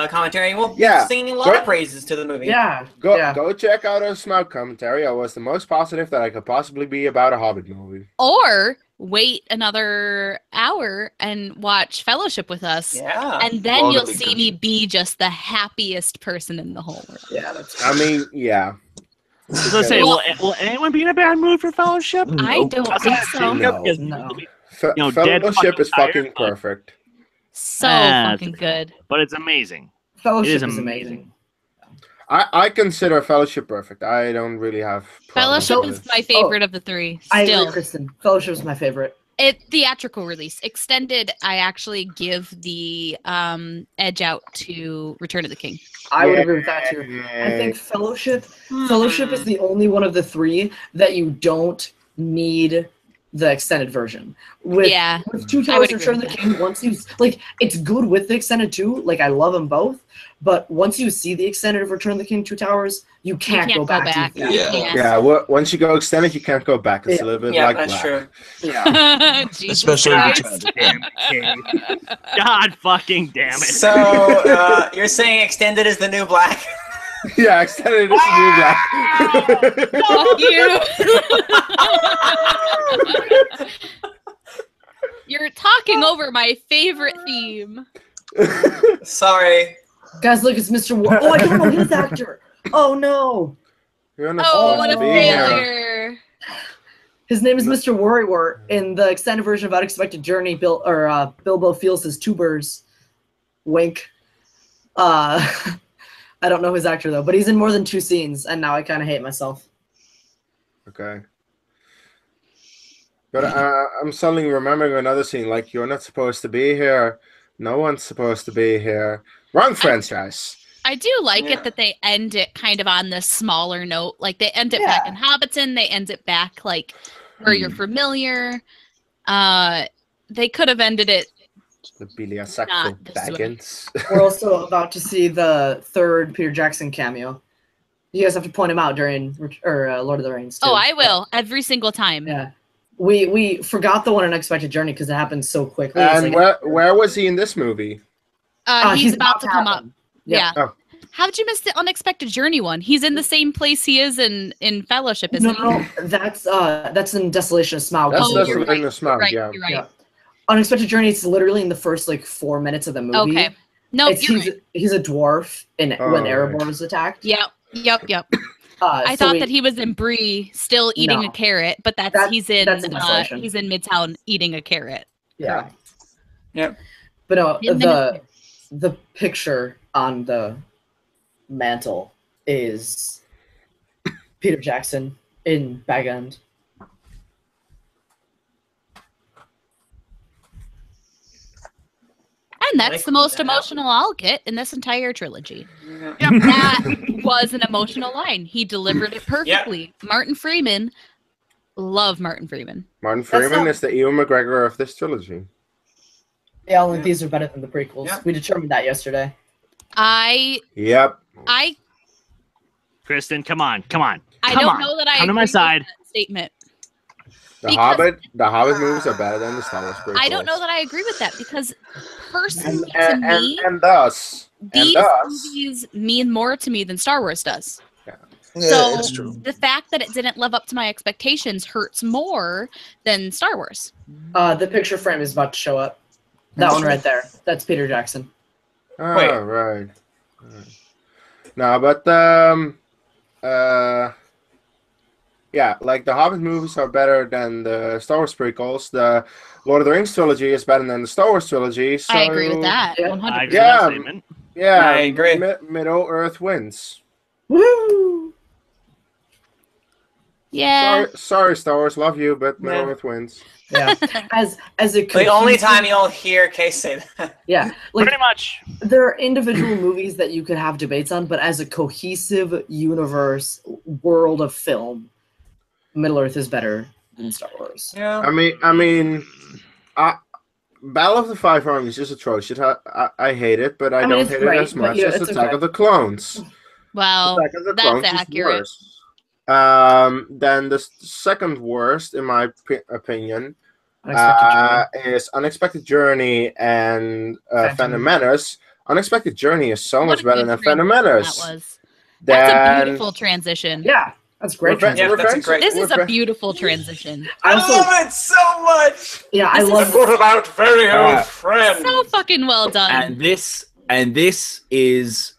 commentary, and we'll be singing a lot of praises to the movie. Yeah. Go check out our Smile commentary. I was the most positive that I could possibly be about a Hobbit movie. Or wait another hour and watch Fellowship with us. Yeah. And then you'll see me be just the happiest person in the whole world. Yeah, that's I mean, yeah. So say, will anyone be in a bad mood for Fellowship? I don't think so. No. Fellowship is fucking perfect. So fucking good. But it's amazing. Fellowship It is is amazing. amazing. I consider Fellowship perfect. I don't really have problems Fellowship with is my favorite of the three. I Still. agree, Kristen. Fellowship is my favorite. Theatrical release. Extended, I actually give the edge out to Return of the King. I would agree with that too. I think Fellowship is the only one of the three that you don't need the extended version. With Two Towers Return of the King, once you like, it's good with the extended too. Like, I love them both, but once you see the extended of Return of the King, Two Towers, you can't go back. Once you go extended, you can't go back. It's a little bit like that's Black. true. Yeah, especially God fucking damn it! So you're saying extended is the new Black? Yeah, extended is the new Black. Fuck you! You're talking over my favorite theme. Sorry. Guys, look, it's Mr. War. Oh, I don't know his actor. Oh, no. What a failure. His name is Mr. Worrywart. In the extended version of Unexpected Journey, Bilbo feels his tubers. Wink. I don't know his actor, though, but he's in more than 2 scenes, and now I kind of hate myself. Okay. But I'm suddenly remembering another scene, like, you're not supposed to be here. No one's supposed to be here. Wrong franchise. I do like it that they end it kind of on this smaller note. Like, they end it back in Hobbiton. They end it back, like, where you're familiar. They could have ended it The Biliasacto Baggins. We're also about to see the 3rd Peter Jackson cameo. You guys have to point him out during Lord of the Rings, too. Oh, I will. Every single time. Yeah. We forgot the one Unexpected Journey because it happened so quickly. And where was he in this movie? He's about to come up. Yeah. Oh. How'd you miss the Unexpected Journey one? He's in the same place he is in Fellowship, isn't he? No, that's in Desolation of Smaug. That's Desolation of Smaug, You're right. Unexpected Journey, it's literally in the first, 4 minutes of the movie. Okay. No, he's a dwarf when Erebor is attacked. Yep. I thought that he was in Bree still eating a carrot, but he's in Midtown eating a carrot. Yeah. Yep. But no, the picture on the mantle is Peter Jackson in Bag End. And that's the most emotional I'll get in this entire trilogy. Yep. That was an emotional line. He delivered it perfectly. Yep. Martin Freeman. Love Martin Freeman. Martin Freeman is the Ewan McGregor of this trilogy. Yeah, only these are better than the prequels. Yep. We determined that yesterday. Kristen, come on. I don't know that I come to my side. With that statement. The Hobbit movies are better than the Star Wars prequels. I don't know that I agree with that because personally to me, these movies mean more to me than Star Wars does. Yeah. So it's true. The fact that it didn't live up to my expectations hurts more than Star Wars. The picture frame is about to show up. That one right there. That's Peter Jackson. Oh, right. No, but yeah, the Hobbit movies are better than the Star Wars prequels. The Lord of the Rings trilogy is better than the Star Wars trilogy. So, I agree with that. 100%. Yeah, I agree. Middle Earth wins. Woo! Yeah. Sorry, Star Wars, love you, but Middle Earth wins. Yeah. As a the only time you'll hear Kees say that. Yeah. Pretty much. There are individual movies that you could have debates on, but as a cohesive universe, world of film, Middle Earth is better than Star Wars. Yeah. I mean, Battle of the Five Armies is atrocious. I hate it, but I mean, don't it's hate great, it as but much yeah, as it's Attack okay. of the Clones. Well, Attack of the that's Clones is accurate. worse. Then the second worst, in my opinion, is Unexpected Journey and Phantom Menace. Unexpected Journey is so much better than Phantom Menace. That's a beautiful transition. Yeah, that's great. Yeah, that's a great. This is a beautiful transition. I love it so much. Yeah, I love What about very old friend? So fucking well done. And this is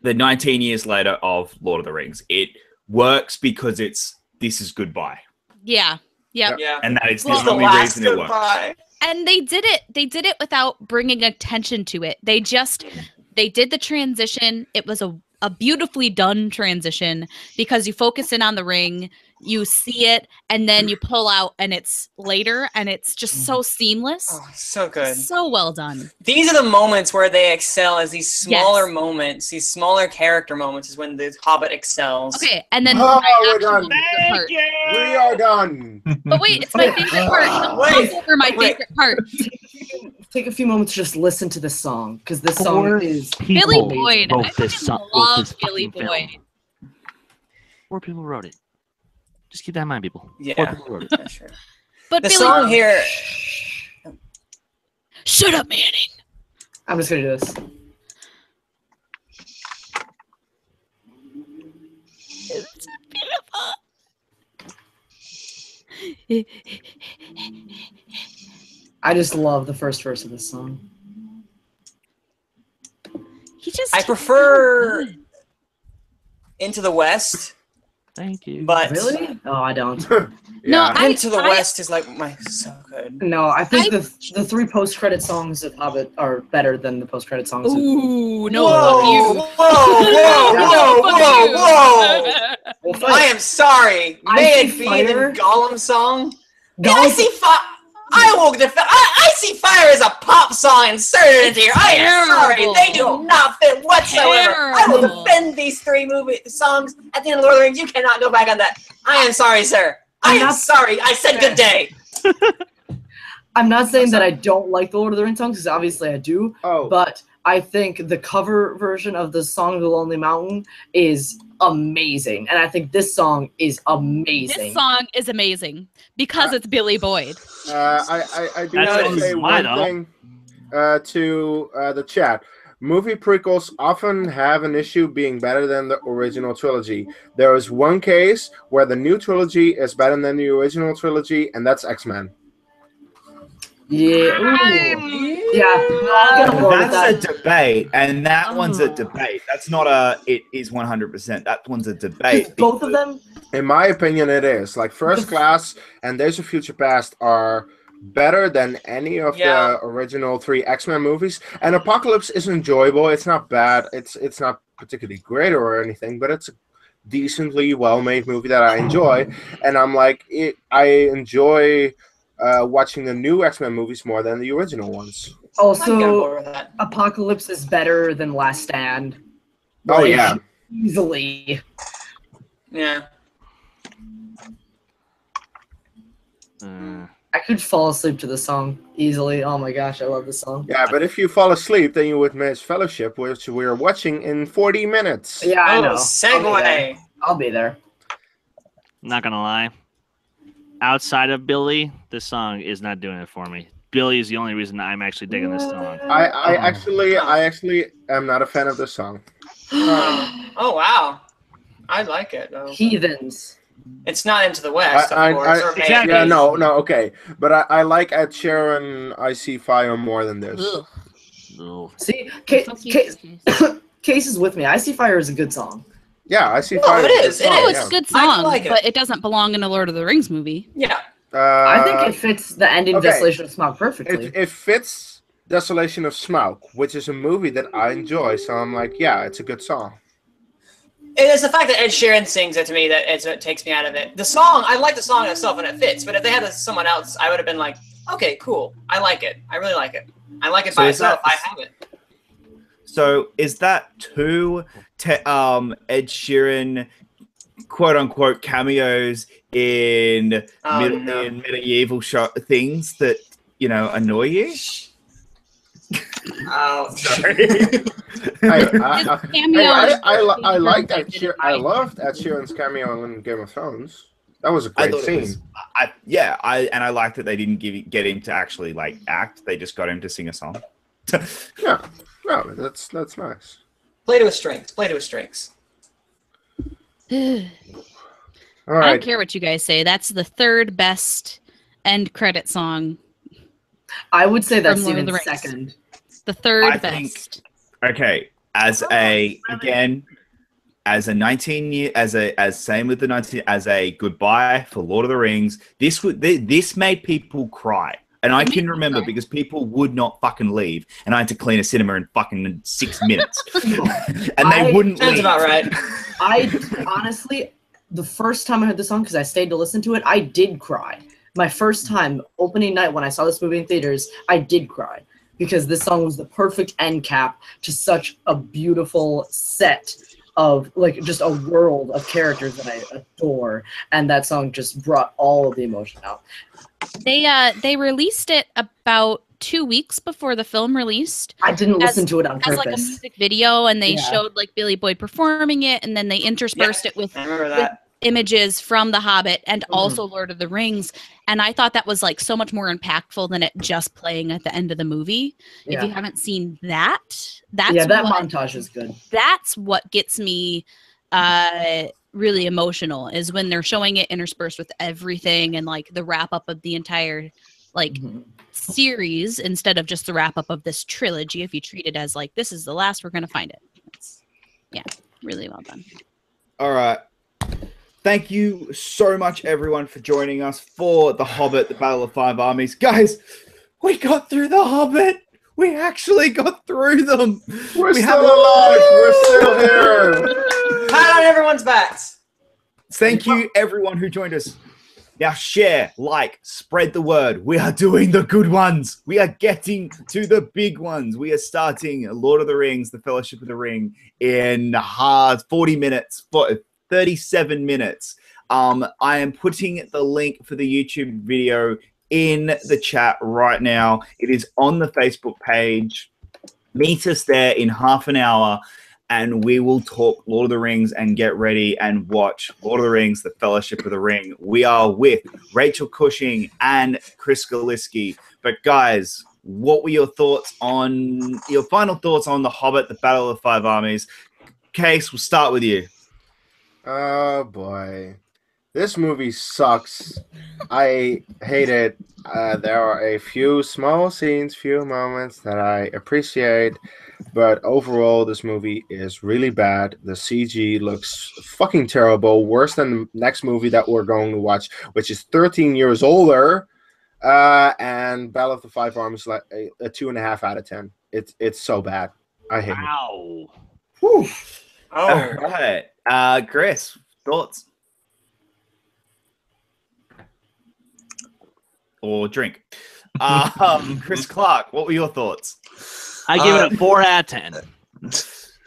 the 19 years later of Lord of the Rings. It works because this is goodbye. Yeah. Yep. Yeah. And that is Well, the only reason it works. And they did it without bringing attention to it. They did the transition. It was a beautifully done transition because you focus in on the ring, you see it, and then you pull out and it's later, and it's just so seamless. Oh, so good. So well done. These are the moments where they excel, as these smaller moments, these smaller character moments is when the Hobbit excels. Okay, and then we're done. Part. We are done. But wait, it's my favorite part. Wait, over my favorite part. Take a few moments to just listen to this song, because this song is Billy Boyd. I this fucking song- love this Billy fucking Boyd. film. 4 people wrote it. Just keep that in mind, people. 4 Yeah, people wrote it. yeah, sure. But The Billy song here. Shut up, Manning. I'm just gonna do this. It's beautiful. I just love the first verse of this song. I prefer Into the West. Thank you. But Really? Oh, I don't. No, Into the West is like so good. No, I think the 3 post-credit songs of Hobbit are better than the post-credit songs. Ooh, no, Whoa, fuck whoa! I am sorry. May it be the Gollum song. Icy Fire. I will defend. Icy Fire is a pop song inserted into here. I am sorry. They do not fit whatsoever. I will defend these 3 songs at the end of Lord of the Rings. You cannot go back on that. I am sorry, sir. I am sorry. I said good day. I'm not saying that I don't like the Lord of the Rings songs, because obviously I do. But I think the cover version of the Song of the Lonely Mountain is amazing, and I think this song is amazing. This song is amazing because it's Billy Boyd. I do want to say one thing to the chat. Movie prequels often have an issue being better than the original trilogy. There is one case where the new trilogy is better than the original trilogy, and that's X-Men. Yeah. Ooh. Yeah. No, that's a debate, and that one's a debate. That's not a. It is 100%. That one's a debate. Both of them, in my opinion, it is. Like First Class and Days of Future Past are better than any of the original 3 X-Men movies. And Apocalypse is enjoyable. It's not bad. It's not particularly great or anything, but it's a decently well-made movie that I enjoy. And I'm like, I enjoy watching the new X-Men movies more than the original ones. Also, Apocalypse is better than Last Stand. Oh, yeah. Easily. Yeah. I could fall asleep to the song easily. Oh my gosh, I love this song. Yeah, but if you fall asleep, then you would miss Fellowship, which we're watching in 40 minutes. Yeah, I know. Segue. I'll be there. Not gonna lie. Outside of Billy, this song is not doing it for me. Billy is the only reason I'm actually digging this song. I actually am not a fan of this song. Oh wow, I like it though. Heathens. It's not Into the West, of course. exactly. Yeah, no, okay, but I like Ed Sheeran, I See Fire more than this. Ugh. See, Case is with me. I See Fire is a good song. Yeah, I See Fire. It is. It's a good song, like it. but it doesn't belong in a Lord of the Rings movie. Yeah. I think it fits the ending of okay. Desolation of Smaug perfectly. It fits Desolation of Smaug, which is a movie that I enjoy, so I'm like, yeah, it's a good song. It's the fact that Ed Sheeran sings it to me that it takes me out of it. The song, I like the song itself and it fits, but if they had someone else, I would have been like, okay, cool. I like it. I really like it. I like it by itself. I have it. So is that 2 Ed Sheeran quote unquote cameos in medieval things that annoy you? Oh, Sorry. I liked Ed Sheeran. I loved Ed Sheeran's cameo in Game of Thrones. That was a great scene. I liked that they didn't get him to actually like act. They just got him to sing a song. Yeah, no, that's nice. Play to his strengths. Play to his strengths. All I right. don't care what you guys say. That's the third best end credit song. I would say that's From Lord of even the Rings. second. The third I best. think, okay, as a 19 year, as same with the 19, as a goodbye for Lord of the Rings, this made people cry. And I can remember because people would not fucking leave, and I had to clean a cinema in fucking 6 minutes, and they wouldn't Sounds leave. about right. I honestly, the first time I heard the song, because I stayed to listen to it, I did cry. My first time, opening night, when I saw this movie in theaters, I did cry. Because this song was the perfect end cap to such a beautiful set of, like, just a world of characters that I adore. And that song just brought all of the emotion out. They released it about 2 weeks before the film released. I didn't listen to it on as purpose. like a music video, and they Yeah. showed like Billy Boyd performing it, and then they interspersed it with I remember that. images from The Hobbit and Mhm. also Lord of the Rings. And I thought that was like so much more impactful than it just playing at the end of the movie. If you haven't seen that, that montage is good. That's what gets me really emotional, is when they're showing it interspersed with everything and like the wrap up of the entire like series instead of just the wrap up of this trilogy. If you treat it as like, this is the last we're gonna find it. Yeah, really well done. All right. Thank you so much, everyone, for joining us for The Hobbit, The Battle of Five Armies. Guys, we got through The Hobbit. We actually got through them. We're still alive. We're still here. Pat on everyone's backs. Thank you, everyone who joined us. Now share, like, spread the word. We are doing the good ones. We are getting to the big ones. We are starting Lord of the Rings, The Fellowship of the Ring in 40 minutes, 37 minutes. I am putting the link for the YouTube video in the chat right now. It is on the Facebook page. Meet us there in half an hour, and we will talk Lord of the Rings and get ready and watch Lord of the Rings, The Fellowship of the Ring. We are with Rachel Cushing and Chris Galiski. But guys, what were your final thoughts on The Hobbit, The Battle of Five Armies? Kees, we'll start with you. Oh boy, this movie sucks. I hate it. There are a few small scenes, few moments that I appreciate, but overall, this movie is really bad. The CG looks fucking terrible, worse than the next movie that we're going to watch, which is 13 years older. And Battle of the Five Armies, like a 2.5 out of 10. It's so bad. I hate it. Wow. Whew. Oh, All right. Chris, thoughts? Or drink. Chris Clark, what were your thoughts? I give it a 4 out of 10.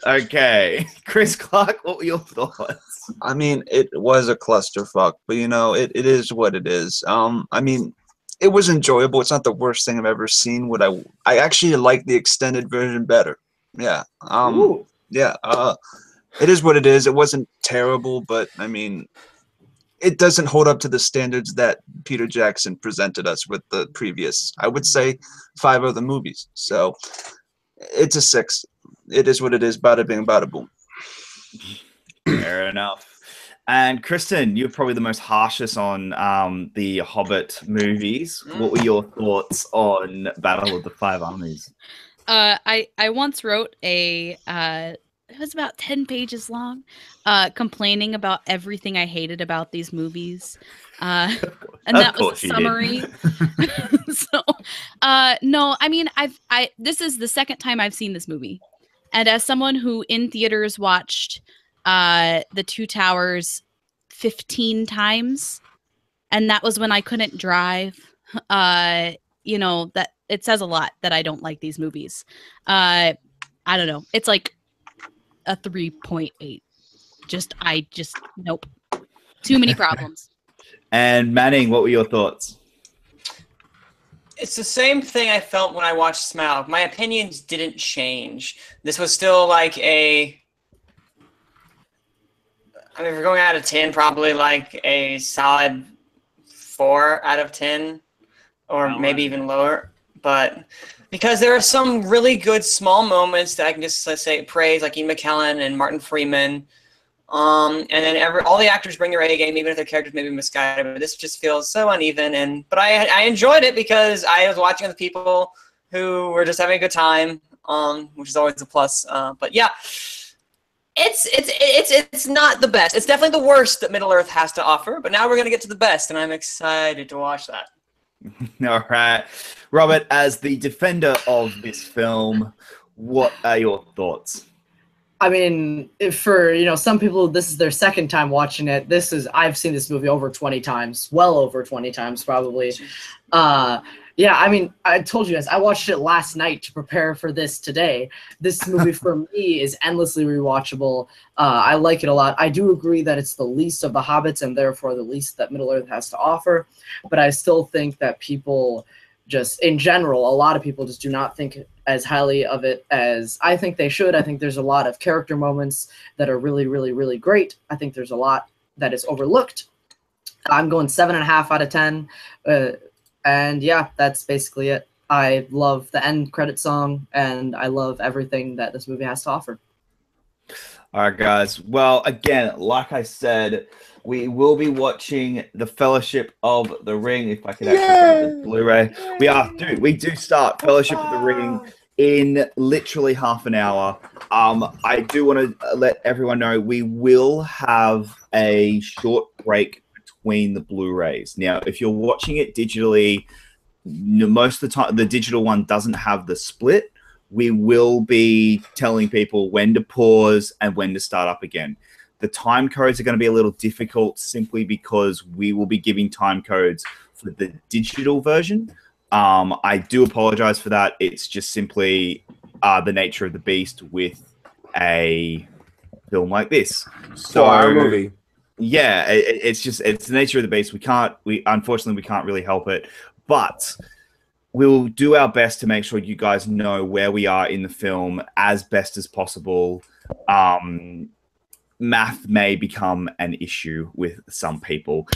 Okay. Chris Clark, what were your thoughts? I mean, it was a clusterfuck, but you know, it is what it is. I mean, it was enjoyable. It's not the worst thing I've ever seen. I actually like the extended version better. Yeah. Yeah. It is what it is. It wasn't terrible, but I mean, it doesn't hold up to the standards that Peter Jackson presented us with the previous, I would say, 5 other movies. So it's a 6. It is what it is. Bada bing, bada boom. Fair enough. And Kristen, you're probably the most harshest on the Hobbit movies. What were your thoughts on Battle of the Five Armies? I once wrote it was about 10 pages long, complaining about everything I hated about these movies. And that was a summary. So, no, I mean, this is the second time I've seen this movie. And as someone who in theaters watched The Two Towers 15 times, and that was when I couldn't drive, you know, that it says a lot that I don't like these movies. I don't know. It's like a 3.8. Nope. Too many problems. And Manning, what were your thoughts? It's the same thing I felt when I watched Smaug. My opinions didn't change. This was still like a... I mean, if we're going out of 10, probably like a solid 4 out of 10, or maybe even lower. But because there are some really good small moments that I can just say praise, like Ian McKellen and Martin Freeman. And then all the actors bring their A game, even if their characters may be misguided. But this just feels so uneven. But I enjoyed it because I was watching with people who were just having a good time, which is always a plus. But yeah, it's not the best. It's definitely the worst that Middle Earth has to offer. But now we're gonna get to the best, and I'm excited to watch that. All right, Robert, as the defender of this film, what are your thoughts? I mean, for some people, this is their second time watching it. I've seen this movie over 20 times, well over 20 times probably. Yeah, I mean, I told you guys, I watched it last night to prepare for this today. This movie for me is endlessly rewatchable. I like it a lot. I do agree that it's the least of the Hobbits and therefore the least that Middle Earth has to offer. But I still think that people just, in general, a lot of people just do not think as highly of it as I think they should. I think there's a lot of character moments that are really, really, really great. I think there's a lot that is overlooked. I'm going 7.5 out of 10. And yeah, that's basically it. I love the end credit song, and I love everything that this movie has to offer. All right, guys. Well, again, like I said, we will be watching The Fellowship of the Ring. If I could actually have the Blu-ray. We do start Fellowship of the Ring in literally half an hour. I do want to let everyone know we will have a short break between the Blu-rays. Now, if you're watching it digitally, most of the time the digital one doesn't have the split. We will be telling people when to pause and when to start up again. The time codes are going to be a little difficult simply because we will be giving time codes for the digital version. I do apologize for that. It's just simply the nature of the beast with a film like this. So our movie. Yeah, it's the nature of the beast. Unfortunately we can't really help it, but we'll do our best to make sure you guys know where we are in the film as best as possible. Math may become an issue with some people,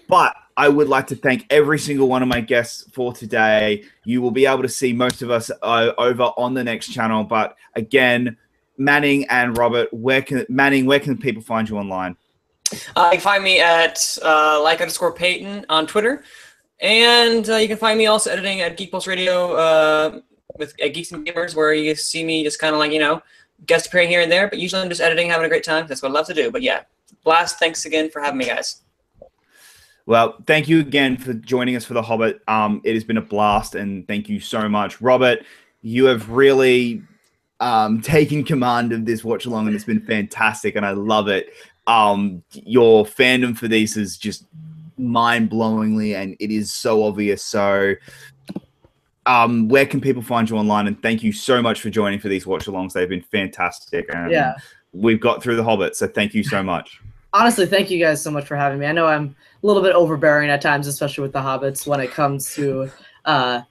but I would like to thank every single one of my guests for today. You will be able to see most of us over on the next channel, but again, Manning and Robert, where can people find you online? You can find me at @like_Peyton on Twitter. And you can find me also editing at Geek Pulse Radio with Geeks and Gamers, where you see me just kind of like, guest appearing here and there. But usually I'm just editing, having a great time. That's what I love to do. But yeah, blast. Thanks again for having me, guys. Well, thank you again for joining us for The Hobbit. It has been a blast, and thank you so much. Robert, you have really taken command of this watch-along, and it's been fantastic, and I love it. Your fandom for these is just mind-blowingly, and it is so obvious. So where can people find you online? And thank you so much for joining for these watch-alongs. They've been fantastic, and yeah, we've got through The Hobbit, so thank you so much. Honestly, thank you guys so much for having me. I know I'm a little bit overbearing at times, especially with the Hobbits when it comes to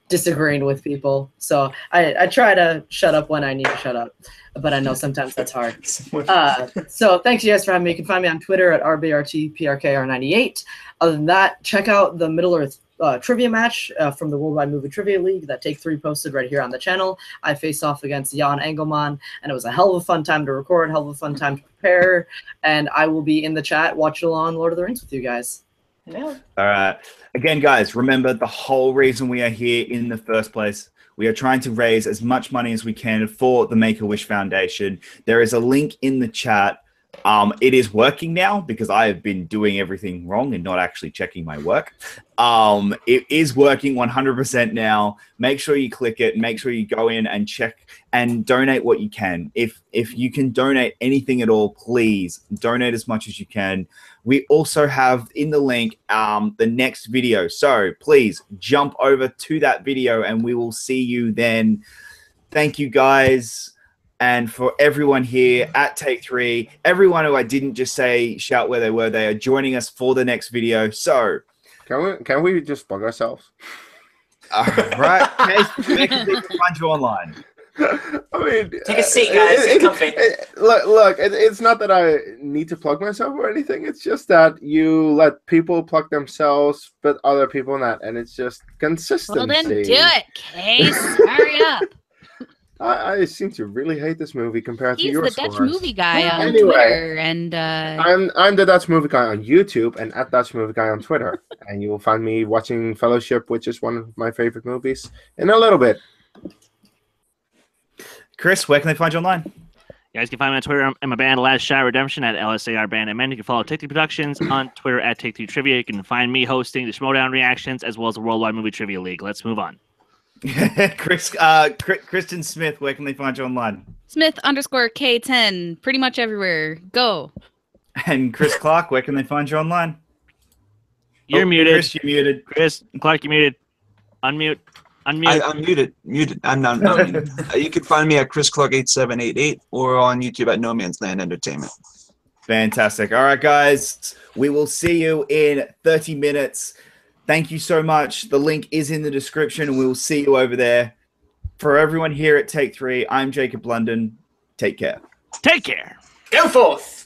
disagreeing with people. So I try to shut up when I need to shut up, but I know sometimes that's hard. So thanks you guys for having me. You can find me on Twitter at RBRTPRKR98. Other than that, check out the Middle Earth trivia match from the Worldwide Movie Trivia League that Take 3 posted right here on the channel. I faced off against Jan Engelman, and it was a hell of a fun time to record, hell of a fun time to prepare, and I will be in the chat watching along Lord of the Rings with you guys. Yeah. All right. Again, guys, remember the whole reason we are here in the first place. We are trying to raise as much money as we can for the Make-A-Wish Foundation. There is a link in the chat. It is working now because I have been doing everything wrong and not actually checking my work. It is working 100% now. Make sure you click it. Make sure you go in and check and donate what you can. If you can donate anything at all, please donate as much as you can. We also have in the link the next video. So please jump over to that video and we will see you then. Thank you, guys. And for everyone here at Take 3, everyone who I didn't just say shout where they were, they are joining us for the next video. So can we just bug ourselves? All right, Kees, where can people find you online? I mean, Take a seat, guys. It's comfy. Look, it's not that I need to plug myself or anything. It's just that you let people plug themselves, but other people not, and it's just consistency. Well, then do it, Kees. Hurry up. I seem to really hate this movie compared to He's your the scores. Dutch movie guy on Anyway, Twitter, and I'm the Dutch movie guy on YouTube and at Dutch movie guy on Twitter, and you will find me watching Fellowship, which is one of my favorite movies, in a little bit. Chris, where can they find you online? You guys can find me on Twitter and my band Last Shot Redemption at LSAR Band and Men. You can follow Take Two Productions on Twitter at Take Two Trivia. You can find me hosting the Schmodown reactions as well as the Worldwide Movie Trivia League. Let's move on. Kristen Smith, where can they find you online? Smith_K10, pretty much everywhere. Go. And Chris Clark, where can they find you online? You're muted. Chris, you're muted. Chris Clark, you're muted. Unmute. Unmute. I'm muted. I'm not muted. You can find me at Chris Clark 8788 or on YouTube at No Man's Land Entertainment. Fantastic. All right, guys. We will see you in 30 minutes. Thank you so much. The link is in the description, and we will see you over there. For everyone here at Take 3, I'm Jacob London. Take care. Take care. Go forth.